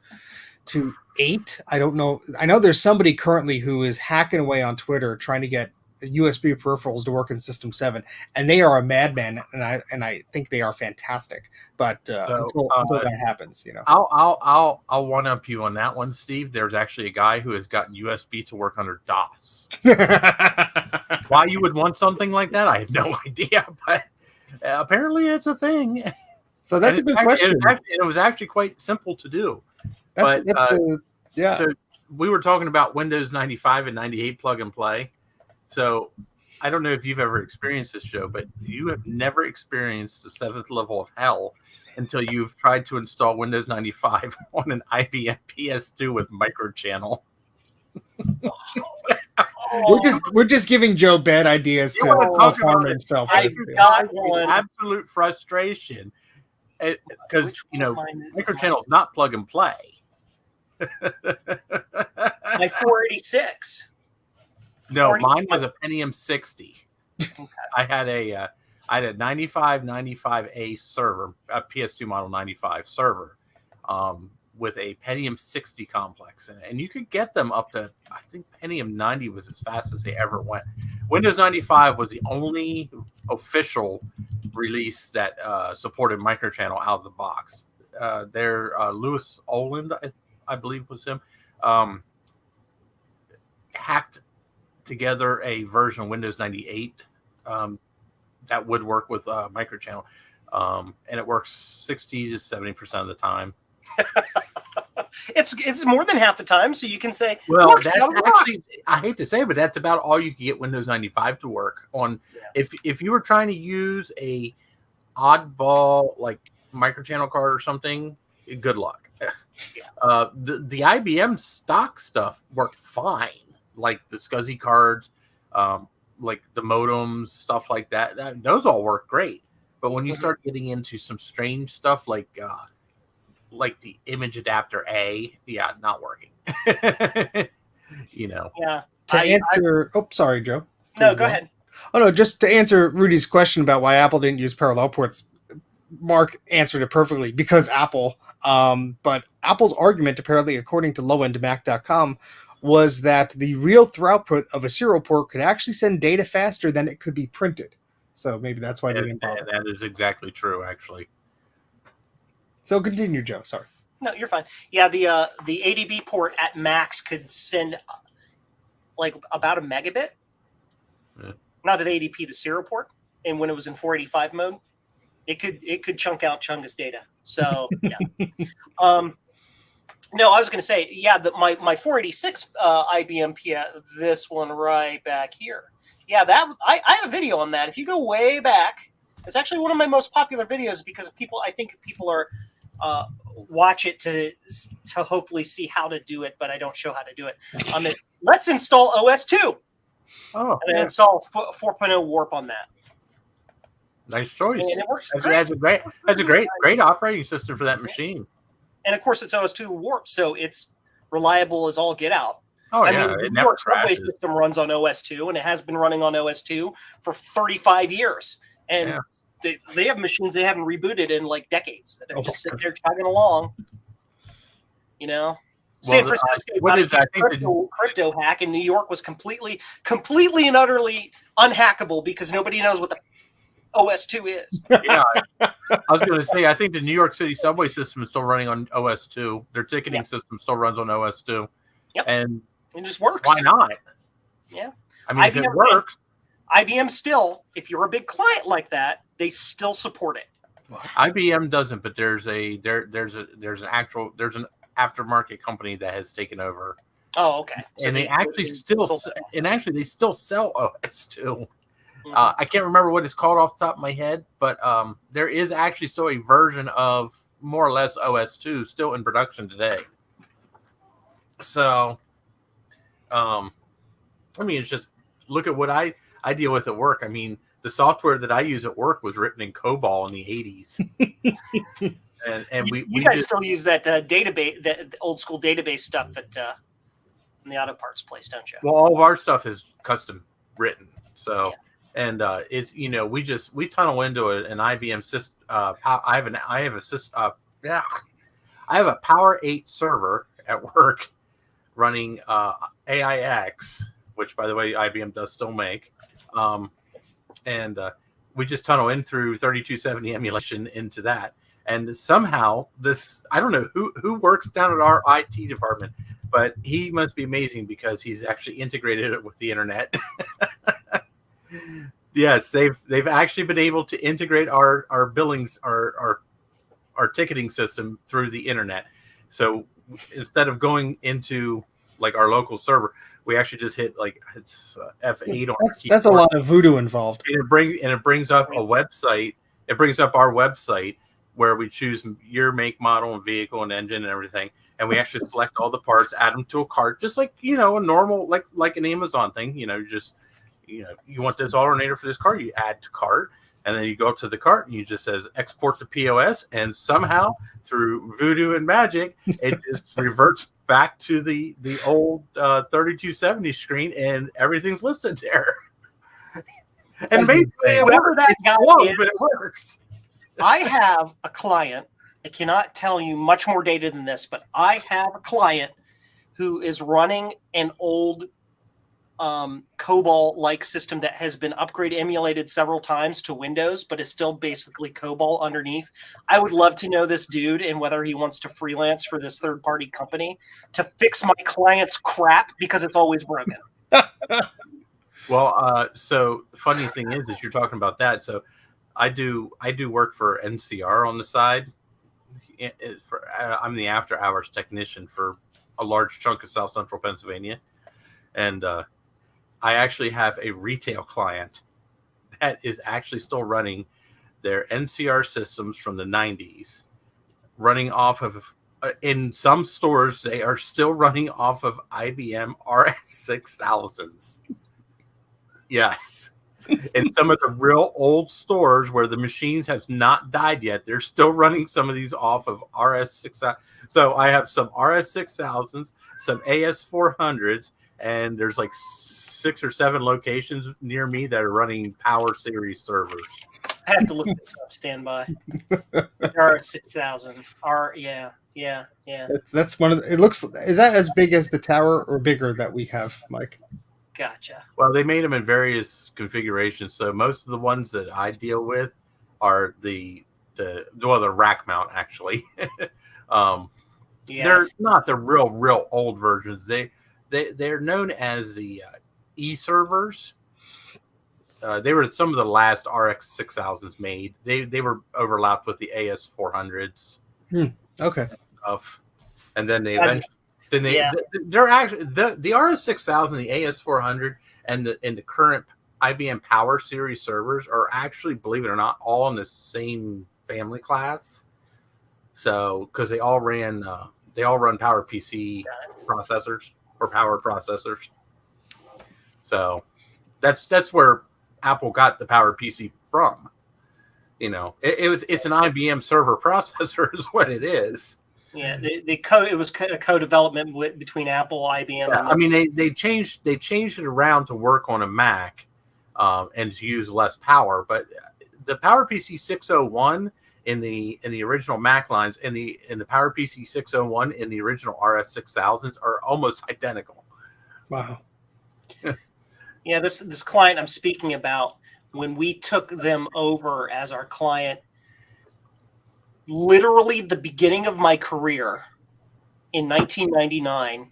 to 8. I don't know. I know there's somebody currently who is hacking away on Twitter trying to get USB peripherals to work in System 7, and they are a madman, and I think they are fantastic. But until that happens, I'll one up you on that one, Steve. There's actually a guy who has gotten USB to work under DOS. Why you would want something like that, I have no idea, but apparently it's a thing. So that's a good question. It was actually quite simple to do. Yeah. So we were talking about Windows 95 and 98 plug and play. So I don't know if you've ever experienced this, Joe, but you have never experienced the 7th level of hell until you've tried to install Windows 95 on an IBM PS2 with microchannel. We're just giving Joe bad ideas to harm himself. I got one. Absolute frustration. because Which you know one is microchannel is not plug and play. my 486. No, 40 mine was a Pentium 60. Okay. I had a 9595A server, a PS2 model 95 server, with a Pentium 60 complex in it, and you could get them up to, I think Pentium 90 was as fast as they ever went. Windows 95 was the only official release that supported microchannel out of the box. Louis Oland, I believe was him, hacked together a version of Windows 98 that would work with microchannel, and it works 60 to 70% of the time. It's more than half the time, so you can say, well, works that's out of the actually, box. I hate to say it, but that's about all you can get Windows 95 to work on. Yeah. If you were trying to use a oddball like microchannel card or something, good luck. Yeah. The IBM stock stuff worked fine, like the SCSI cards, like the modems, stuff like that. Those all work great. But when you start getting into some strange stuff like the image adapter A, not working. Yeah. To answer, sorry, Joe. No, go ahead. Oh no, just to answer Rudy's question about why Apple didn't use parallel ports. Mark answered it perfectly, because Apple. But Apple's argument, apparently, according to lowendmac.com, was that the real throughput of a serial port could actually send data faster than it could be printed. So maybe that's why they didn't bother. That is exactly true, actually. So continue, Joe. Sorry. No, you're fine. Yeah, the ADB port at max could send like about a megabit. Yeah. Not the ADP, the serial port, and when it was in 485 mode, it could chunk out Chungus data. So yeah. No, I was going to say, yeah, my 486 IBM this one right back here. Yeah, I have a video on that. If you go way back, it's actually one of my most popular videos because I think people are watch it to hopefully see how to do it, but I don't show how to do it. Let's install OS2. Oh, and install 4.0 Warp on that. Nice choice. And it works That's a great operating system for that machine. And of course, it's OS2 Warp, so it's reliable as all get out. Oh, I yeah. mean, the New York subway system runs on OS2, and it has been running on OS2 for 35 years. And they have machines they haven't rebooted in like decades that are just sitting there chugging along. San Francisco crypto hack, and New York was completely and utterly unhackable because nobody knows what the OS2 is. Yeah, I was going to say, I think the New York City subway system is still running on OS2. Their ticketing system still runs on OS2. Yep. And it just works. Why not? Yeah. I mean, if it works. IBM still, if you're a big client like that, they still support it. IBM doesn't, but there's an aftermarket company that has taken over. Oh, okay. So and they still sell OS2. I can't remember what it's called off the top of my head, but there is actually still a version of more or less OS2 still in production today. So, I mean, it's just look at what I deal with at work. I mean, the software that I use at work was written in COBOL in the 80s. and you guys still use that database, that old school database stuff at in the auto parts place, don't you? Well, all of our stuff is custom written. So. Yeah. And it's we tunnel into an IBM system. I have a Power 8 server at work running AIX, which by the way IBM does still make, and we just tunnel in through 3270 emulation into that. And somehow I don't know who works down at our IT department, but he must be amazing because he's actually integrated it with the internet. Yes, they've actually been able to integrate our billings, our ticketing system through the internet. So instead of going into like our local server, we actually just hit like it's F8 on our keyboard. That's a lot of voodoo involved. And it brings up a website. It brings up our website where we choose your make, model, and vehicle and engine and everything, and we actually select all the parts, add them to a cart, just like a normal like an Amazon thing. You want this alternator for this car, you add to cart, and then you go up to the cart and you just says export to POS, and somehow through voodoo and magic, it just reverts back to the old 3270 screen, and everything's listed there. And maybe whoever that guy is, but it works. I have a client. I cannot tell you much more data than this, but I have a client who is running an old COBOL-like system that has been upgraded, emulated several times to Windows, but is still basically COBOL underneath. I would love to know this dude and whether he wants to freelance for this third-party company to fix my client's crap because it's always broken. Well, so the funny thing is you're talking about that. So I do work for NCR on the side. I'm the after hours technician for a large chunk of South Central Pennsylvania. And I actually have a retail client that is actually still running their NCR systems from the 90s, running off of, in some stores, they are still running off of IBM RS6000s. Yes. In some of the real old stores where the machines have not died yet, they're still running some of these off of RS6000. So I have some RS6000s, some AS400s, and there's like 6 or 7 locations near me that are running Power Series servers. I have to look this up. Stand by. RS6000. Yeah. That's one of the, it looks. Is that as big as the tower or bigger that we have, Mike? Gotcha. Well, they made them in various configurations. So most of the ones that I deal with are the rack mount actually. They're not the real old versions. They're known as the e-servers. They were some of the last RX 6000s made. They were overlapped with the AS400s. Okay. Stuff. And then they eventually they're actually the RS6000, the AS400, and the current IBM Power Series servers are actually, believe it or not, all in the same family class. So because they all run Power PC processors or Power processors. So that's where Apple got the Power PC from. You know, it's an IBM server processor is what it is. Yeah, the code, it was a co-development between Apple, IBM. Yeah, I mean they changed it around to work on a Mac and to use less power, but the Power PC 601 in the original Mac lines and the Power PC 601 in the original RS6000s are almost identical. Wow. Yeah, this client I'm speaking about, when we took them over as our client, literally the beginning of my career in 1999,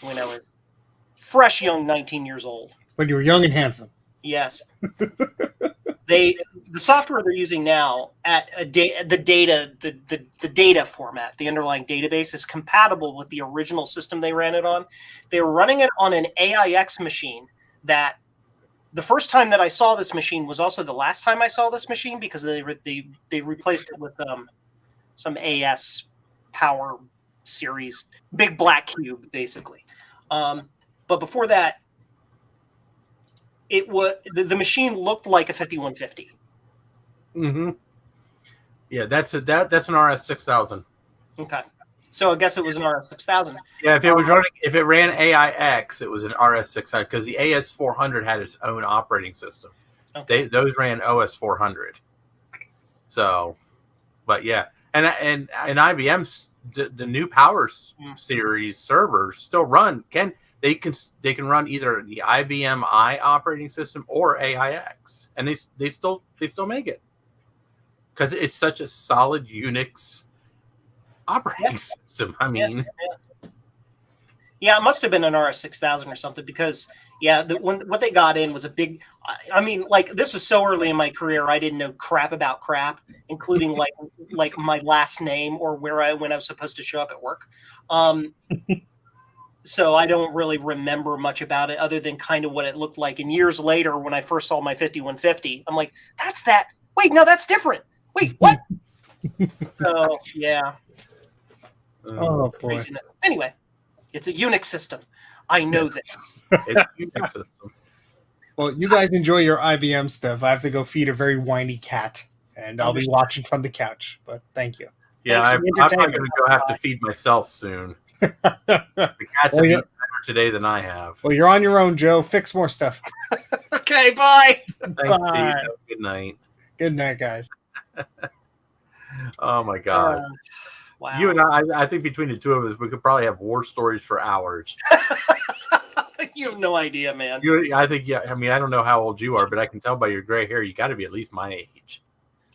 when I was fresh, young, 19 years old. When you were young and handsome. Yes. The software they're using now at the data format, the underlying database, is compatible with the original system they ran it on. They were running it on an AIX machine that the first time that I saw this machine was also the last time I saw this machine, because they replaced it with some AS Power Series, big black cube, basically. But before that, it was the machine looked like a 5150. Mm-hmm. Yeah, that's an RS6000. Okay, so I guess it was an RS6000. Yeah, if it ran AIX, it was an RS6000 because the AS400 had its own operating system. Okay. Those ran OS400. So, but yeah. And IBM's the new Power Series servers still run. They can run either the IBM I operating system or AIX, and they still make it because it's such a solid Unix operating system. I mean, yeah, it must have been an RS6000 or something, because what they got in was a big. I mean, like, this was so early in my career, I didn't know crap about crap, including like my last name or when I was supposed to show up at work. So I don't really remember much about it other than kind of what it looked like. And years later, when I first saw my 5150, I'm like, that's that. Wait, no, that's different. Wait, what? So yeah. Oh boy. Craziness. Anyway, it's a Unix system. I know this. It's a Unix system. Well, you guys enjoy your IBM stuff. I have to go feed a very whiny cat, and I'll be watching from the couch. But thank you. Yeah, Thanks I'm for the probably entertainment. going to go have to feed myself soon. The cats have eaten better today than I have. Well, you're on your own, Joe. Fix more stuff. Okay, bye. Thanks, Bye. Steve. Have a good night. Good night, guys. Oh my God. Wow. You and I think between the two of us, we could probably have war stories for hours. You have no idea, man. I think, yeah. I mean, I don't know how old you are, but I can tell by your gray hair, you got to be at least my age.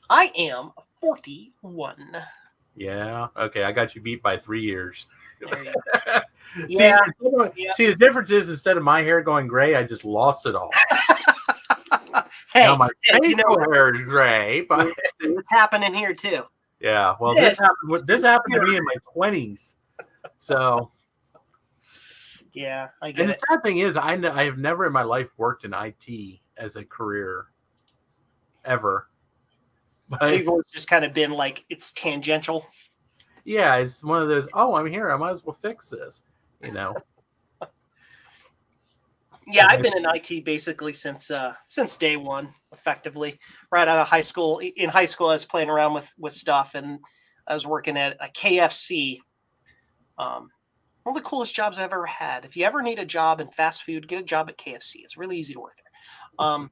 I am 41. Yeah. Okay. I got you beat by 3 years. There you go. See, Yeah. see, the difference is instead of my hair going gray, I just lost it all. Hey, Now my you know facial hair is gray, but it's happening here too. yeah. Well, Yes. this happened to me in my 20s. So, Yeah, I and get the it. sad thing is, I have never in my life worked in IT as a career, ever. But So you've always just kind of been like, it's tangential. yeah, it's one of those. Oh, I'm here. I might as well fix this. You know. Yeah, I've been in IT basically since day one, effectively. Right out of high school. In high school, I was playing around with stuff, and I was working at a KFC. One of the coolest jobs I've ever had. If you ever need a job in fast food, get a job at KFC. It's really easy to work there.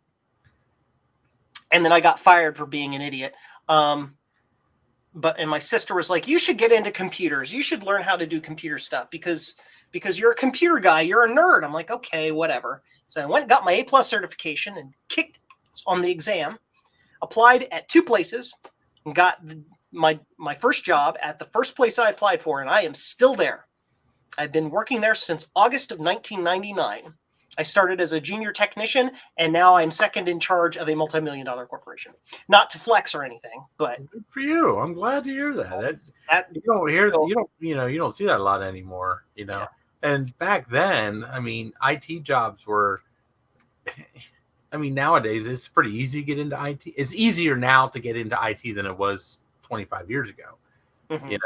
And then I got fired for being an idiot. And my sister was like, "You should get into computers. You should learn how to do computer stuff because you're a computer guy. You're a nerd." I'm like, "Okay, whatever." So I went and got my A+ certification and kicked ass on the exam. Applied at 2 places and got my first job at the first place I applied for, and I am still there. I've been working there since August of 1999. I started as a junior technician, and now I'm second in charge of a multi-million-dollar corporation. Not to flex or anything, but Good for you. I'm glad to hear that. that You don't hear, you don't see that a lot anymore. Yeah. And back then, I mean, IT jobs were. I mean, nowadays it's pretty easy to get into IT. It's easier now to get into IT than it was 25 years ago. Mhm.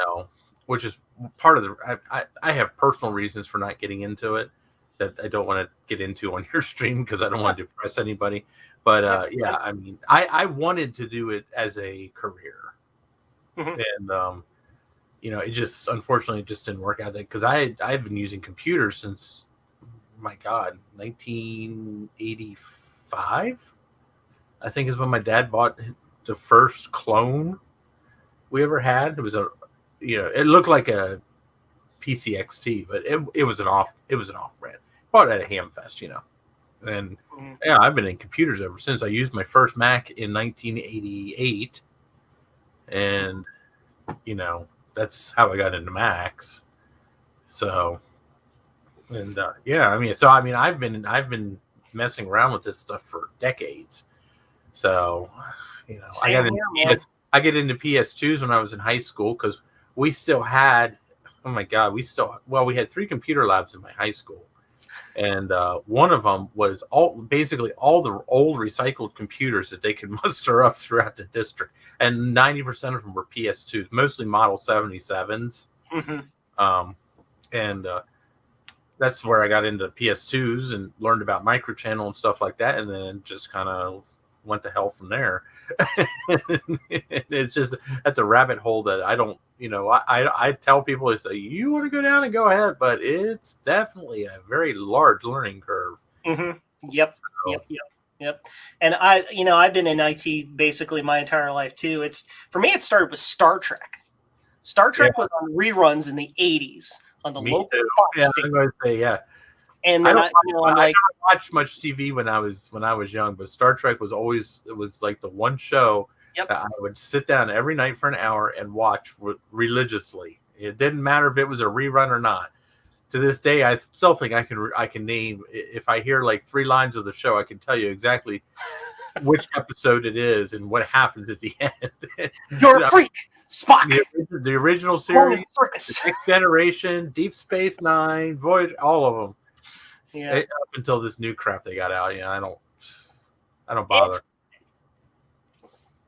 Which is part of the. I have personal reasons for not getting into it that I don't want to get into on your stream because I don't want to depress anybody. But yeah, I mean, I wanted to do it as a career, Mhm. and it just unfortunately just didn't work out there because I've been using computers since, my God, 1985. I think is when my dad bought the first clone we ever had. It was it looked like a PCXT, but it was an off brand. Bought it at a Hamfest, and Mhm. yeah, I've been in computers ever since. I used my first Mac in 1988, and that's how I got into Macs. So, and yeah, I mean, I've been messing around with this stuff for decades. So, I got I get into PS2s when I was in high school because we still had, oh my God, we had 3 computer labs in my high school. And one of them was basically all the old recycled computers that they could muster up throughout the district. And 90% of them were PS2s, mostly Model 77s. Mhm. And that's where I got into PS2s and learned about microchannel and stuff like that. And then just kind of went to hell from there. It's just, that's a rabbit hole that I don't, I tell people, I say, you want to go down and go ahead, but it's definitely a very large learning curve. Mhm. Yep. So, Yep. And I've been in IT basically my entire life too. For me, it started with Star Trek. Star Trek was on reruns in the 80s on the me local too. Fox Yeah, station. I'm going to say, yeah. And I then don't I'm like, never watched much TV when I was young, but Star Trek was like the one show Yep. that I would sit down every night for an hour and watch religiously. It didn't matter if it was a rerun or not. To this day, I still think I can name, if I hear like 3 lines of the show, I can tell you exactly which episode it is and what happens at the end. you're a freak, Spock. The original series, Circus. Next Generation, Deep Space Nine, Voyage, all of them. Yeah. Up until this new crap they got out, I don't bother.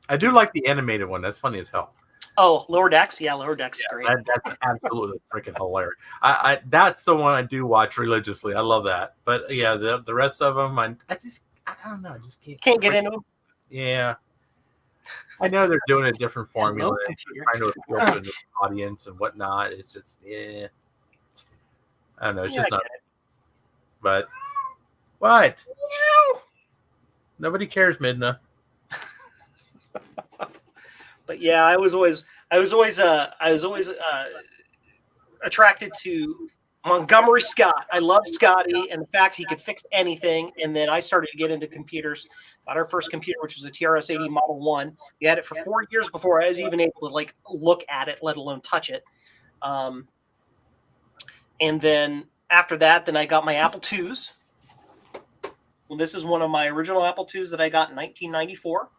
I do like the animated one. That's funny as hell. Oh, Lower Decks? Yeah, Lower Decks is great. That's absolutely freaking hilarious. I that's the one I do watch religiously. I love that. But yeah, the rest of them, I I don't know. I just Can't get into them. Yeah. I know they're doing a different formula, Hello, computer. trying to appeal to the audience and whatnot. It's just, I don't know. It's just I not. get it. But what? Meow. Nobody cares, Midna. But yeah, I was always attracted to Montgomery Scott. I love Scotty and the fact he could fix anything. And then I started to get into computers. Got our first computer, which was a TRS-80 Model 1. We had it for 4 years before I was even able to like look at it, let alone touch it. And then after that, then I got my Apple IIs. Well, this is one of my original Apple IIs that I got in 1994.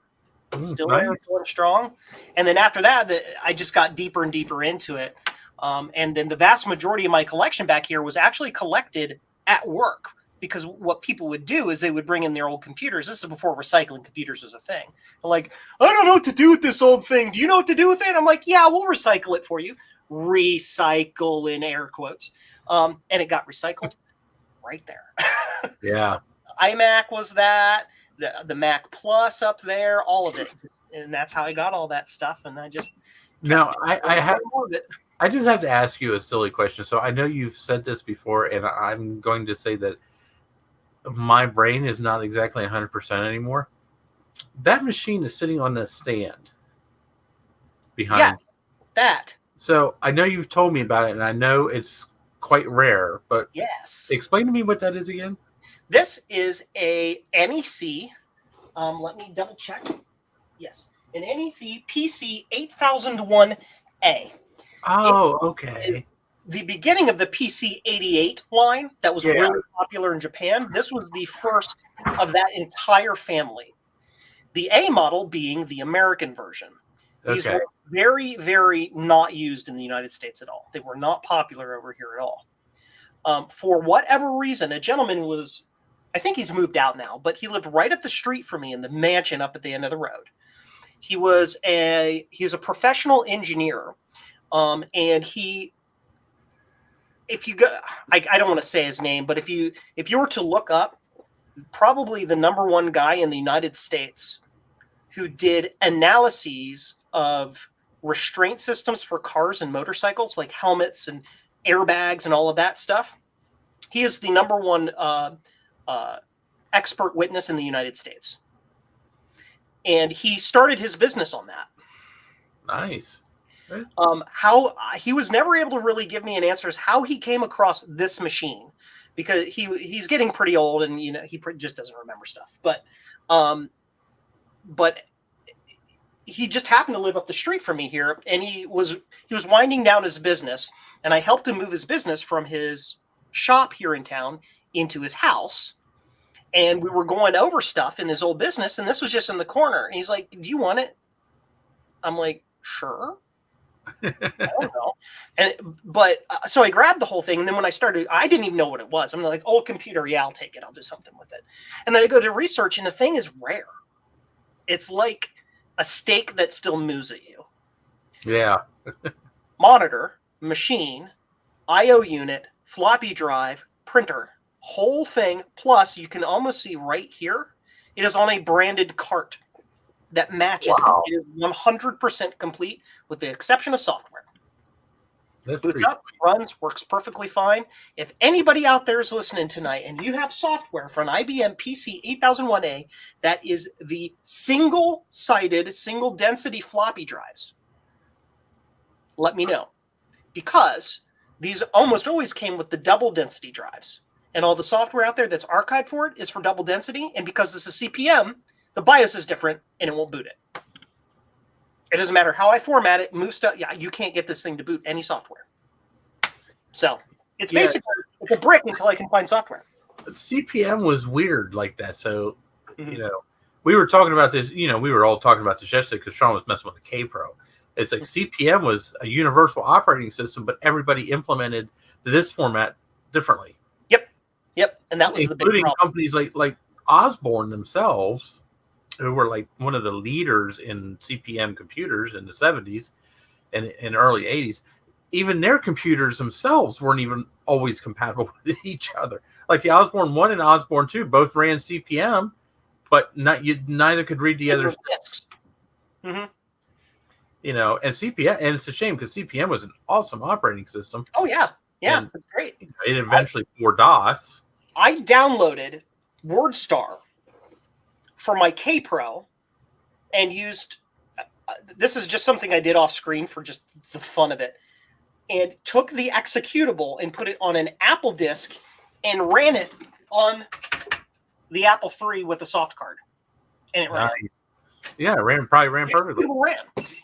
Still there, going strong. And then after that, I just got deeper and deeper into it. And then the vast majority of my collection back here was actually collected at work, because what people would do is they would bring in their old computers. This is before recycling computers was a thing. They're like, I don't know what to do with this old thing. Do you know what to do with it? I'm like, yeah, we'll recycle it for you. Recycle in air quotes. And it got recycled right there. Yeah. iMac was that. The Mac Plus up there, all of it. And that's how I got all that stuff. And I just... Now, I have... more of it. I just have to ask you a silly question. So I know you've said this before, and I'm going to say that my brain is not exactly 100% anymore. That machine is sitting on a stand behind. Yes, that. So I know you've told me about it, and I know it's quite rare, but yes. Explain to me what that is again. This is a NEC. Let me double check. Yes, an NEC PC 8001A. Oh, okay. The beginning of the PC 88 line that was really popular in Japan. This was the first of that entire family. The A model being the American version. These were very, very not used in the United States at all. They were not popular over here at all. For whatever reason, a gentleman was, I think he's moved out now, but he lived right up the street from me in the mansion up at the end of the road. He was a professional engineer. And he, if you go, I don't want to say his name, but if you were to look up, probably the #1 guy in the United States who did analyses of restraint systems for cars and motorcycles, like helmets and airbags and all of that stuff. He is the #1 expert witness in the United States. And he started his business on that. Nice. How he was never able to really give me an answer as how he came across this machine, because he's getting pretty old and he just doesn't remember stuff. But he just happened to live up the street from me here, and he was winding down his business, and I helped him move his business from his shop here in town into his house. And we were going over stuff in his old business, and this was just in the corner. And he's like, "Do you want it?" I'm like, "Sure." I don't know. So I grabbed the whole thing. And then when I started, I didn't even know what it was. I'm like, old computer. Yeah, I'll take it. I'll do something with it. And then I go to research, and the thing is rare. It's like a steak that still moves at you. Yeah. Monitor, machine, IO unit, floppy drive, printer, whole thing. Plus you can almost see right here, it is on a branded cart that matches. Wow. It is 100% complete with the exception of software. That's Boots up, runs, works perfectly fine. If anybody out there is listening tonight and you have software for an IBM PC 8001A that is the single-sided, single-density floppy drives, let me know. Because these almost always came with the double-density drives. And all the software out there that's archived for it is for double density. And because this is CPM, the BIOS is different, and it won't boot it. It doesn't matter how I format it, move stuff. Yeah, you can't get this thing to boot any software. So it's basically it's a brick until I can find software. CPM was weird like that. So, we were talking about this. We were all talking about this yesterday because Sean was messing with the K Pro. It's like CPM was a universal operating system, but everybody implemented this format differently. Yep, and that was the big including problem. Companies like Osborne themselves, who were like one of the leaders in CPM computers in the 70s and early 80s. Even their computers themselves weren't even always compatible with each other. Like the Osborne 1 and Osborne 2 both ran CPM, but neither could read the other. Discs. Mm-hmm. You know, and CPM, and it's a shame because CPM was an awesome operating system. Oh yeah, yeah, And that's great. it eventually bore DOS. I downloaded WordStar for my K Pro and used. This is just something I did off screen for just the fun of it, and took the executable and put it on an Apple disk and ran it on the Apple III with a soft card, and it ran. Nice. Yeah, it probably ran perfectly.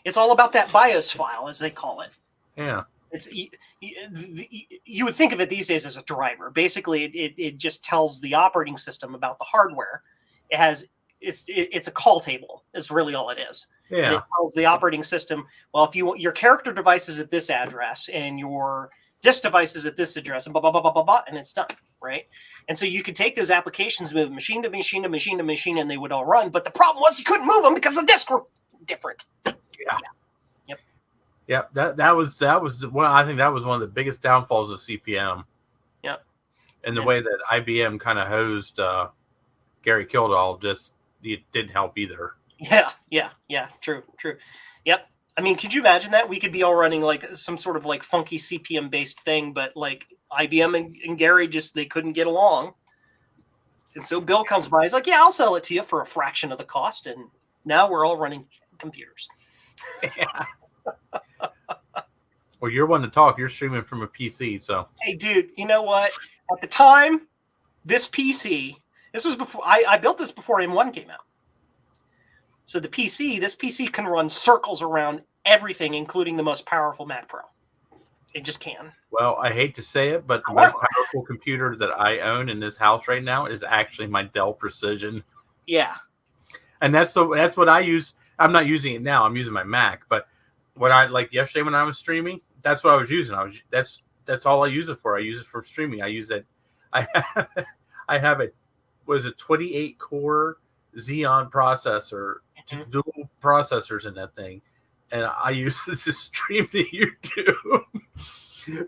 It's all about that BIOS file, as they call it. Yeah. It's you would think of it these days as a driver. Basically, it just tells the operating system about the hardware. It's a call table. Is really all it is. Yeah. And it tells the operating system, well, if your character device is at this address and your disk device is at this address, and blah blah blah blah blah blah, and it's done, right? And so you could take those applications, move machine to machine to machine to machine, and they would all run. But the problem was you couldn't move them because the disks were different. Yeah. Yep. Yep. That was one. I think that was one of the biggest downfalls of CPM. Yep. And the way that IBM kind of hosed Gary Kildall it didn't help either. Yeah. True. Yep. I mean, could you imagine that? We could be all running like some sort of like funky CPM based thing, but like IBM and Gary they couldn't get along. And so Bill comes by, he's like, yeah, I'll sell it to you for a fraction of the cost. And now we're all running computers. Yeah. Well, you're one to talk. You're streaming from a PC, so. Hey, dude, you know what? At the time, this was before I built this before M1 came out. So this PC can run circles around everything, including the most powerful Mac Pro. It just can. Well, I hate to say it, but the most powerful computer that I own in this house right now is actually my Dell Precision. Yeah. And that's what I use. I'm not using it now. I'm using my Mac. But what I like yesterday when I was streaming, that's what I was using. That's all I use it for. I use it for streaming. I use it. I have a 28 core Xeon processor, dual processors in that thing, and I use it to stream to YouTube.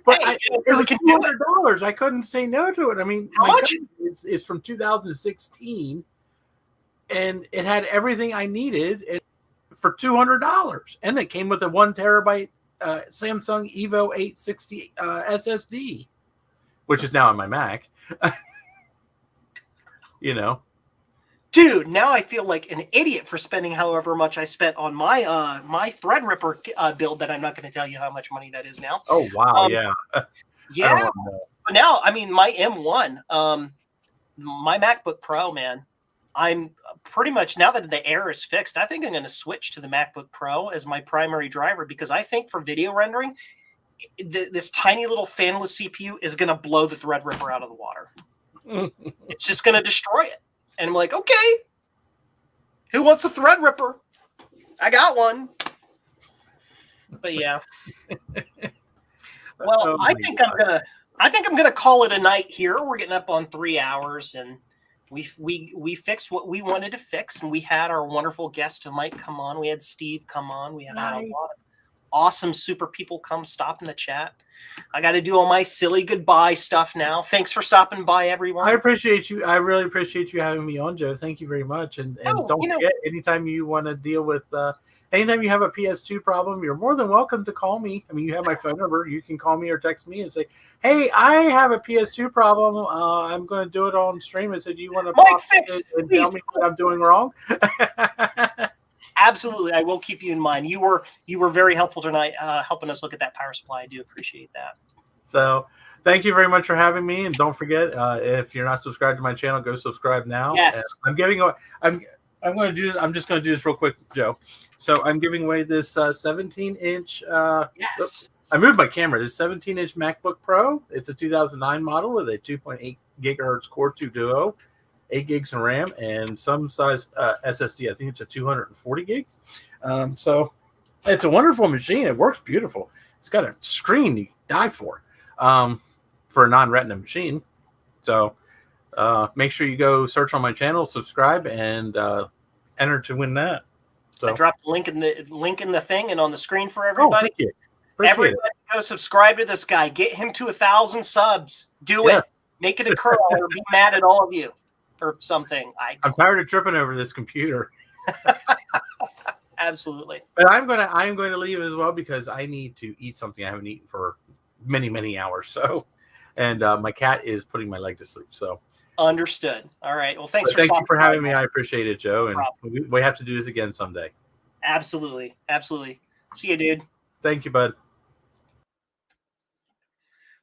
But it was $200. I couldn't say no to it. I mean, how much? It's from 2016, and it had everything I needed for $200, and it came with a 1 terabyte Samsung Evo 860 SSD, which is now on my Mac. You know. Dude, now I feel like an idiot for spending however much I spent on my my Threadripper build that I'm not going to tell you how much money that is now. Oh, wow, yeah. Yeah. But now, I mean, my M1, my MacBook Pro, man, I'm pretty much, now that the Air is fixed, I think I'm going to switch to the MacBook Pro as my primary driver because I think for video rendering, this tiny little fanless CPU is going to blow the Threadripper out of the water. It's just going to destroy it. And I'm like, okay, who wants a Threadripper? I got one. But yeah. Well, I think I'm gonna call it a night here. We're getting up on 3 hours, and we fixed what we wanted to fix, and we had our wonderful guest who might come on. We had Steve come on. We had a lot of awesome super people come stop in the chat. I got to do all my silly goodbye stuff now. Thanks for stopping by, everyone. I appreciate you. I really appreciate you having me on, Joe. Thank you very much. And don't forget, anytime you want to deal with, anytime you have a PS2 problem, you're more than welcome to call me. I mean, you have my phone number. You can call me or text me and say, hey, I have a PS2 problem. I'm going to do it on stream. I said, do you want to Mike, fix it, and tell me what I'm doing wrong? Absolutely, I will keep you in mind. You were very helpful tonight, helping us look at that power supply. I do appreciate that. So, thank you very much for having me, and don't forget, if you're not subscribed to my channel, go subscribe now. Yes, I'm giving away. I'm going to do this. I'm just going to do this real quick, Joe. So, I'm giving away this 17-inch. Yes. I moved my camera. This 17-inch MacBook Pro. It's a 2009 model with a 2.8 gigahertz Core 2 Duo. 8 gigs of RAM and some size SSD. I think it's a 240 gig. So it's a wonderful machine. It works beautiful. It's got a screen you die for a non-retina machine. So make sure you go search on my channel, subscribe, and enter to win that. So I dropped the link in the thing and on the screen for everybody. Thank you. Everybody go subscribe to this guy. Get him to 1,000 subs. Do it. Make it occur or be mad at all of you. or something. I'm tired of tripping over this computer. Absolutely. But I'm going to leave as well because I need to eat something I haven't eaten for many hours. So, and my cat is putting my leg to sleep. So Understood. All right. Well, thanks thank you for having me. by. I appreciate it, Joe. And we have to do this again someday. Absolutely. Absolutely. See you, dude. Thank you, bud.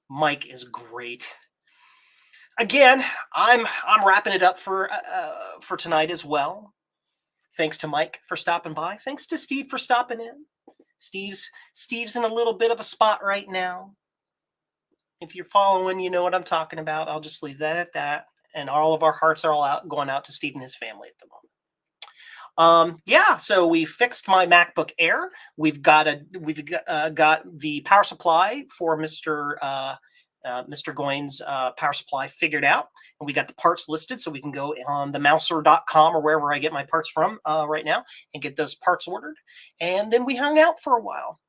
Mike is great. Again, I'm wrapping it up for tonight as well. Thanks to Mike for stopping by. Thanks to Steve for stopping in. Steve's in a little bit of a spot right now. If you're following, you know what I'm talking about. I'll just leave that at that. And all of our hearts are all going out to Steve and his family at the moment. Yeah, so we fixed my MacBook Air. We've got the power supply for Mr. Goins' power supply figured out, and we got the parts listed, so we can go on the mouser.com or wherever I get my parts from right now and get those parts ordered. And then we hung out for a while.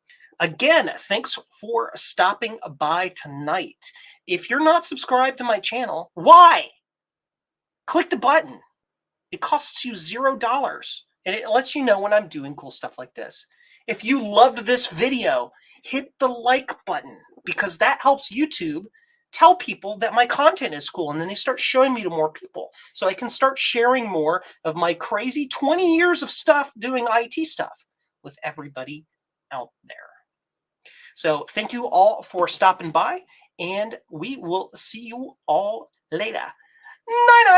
Again, thanks for stopping by tonight. If you're not subscribed to my channel, why? Click the button. It costs you $0, and it lets you know when I'm doing cool stuff like this. If you loved this video, hit the like button, because that helps YouTube tell people that my content is cool, and then they start showing me to more people, so I can start sharing more of my crazy 20 years of stuff doing IT stuff with everybody out there. So thank you all for stopping by, and we will see you all later. Night-night.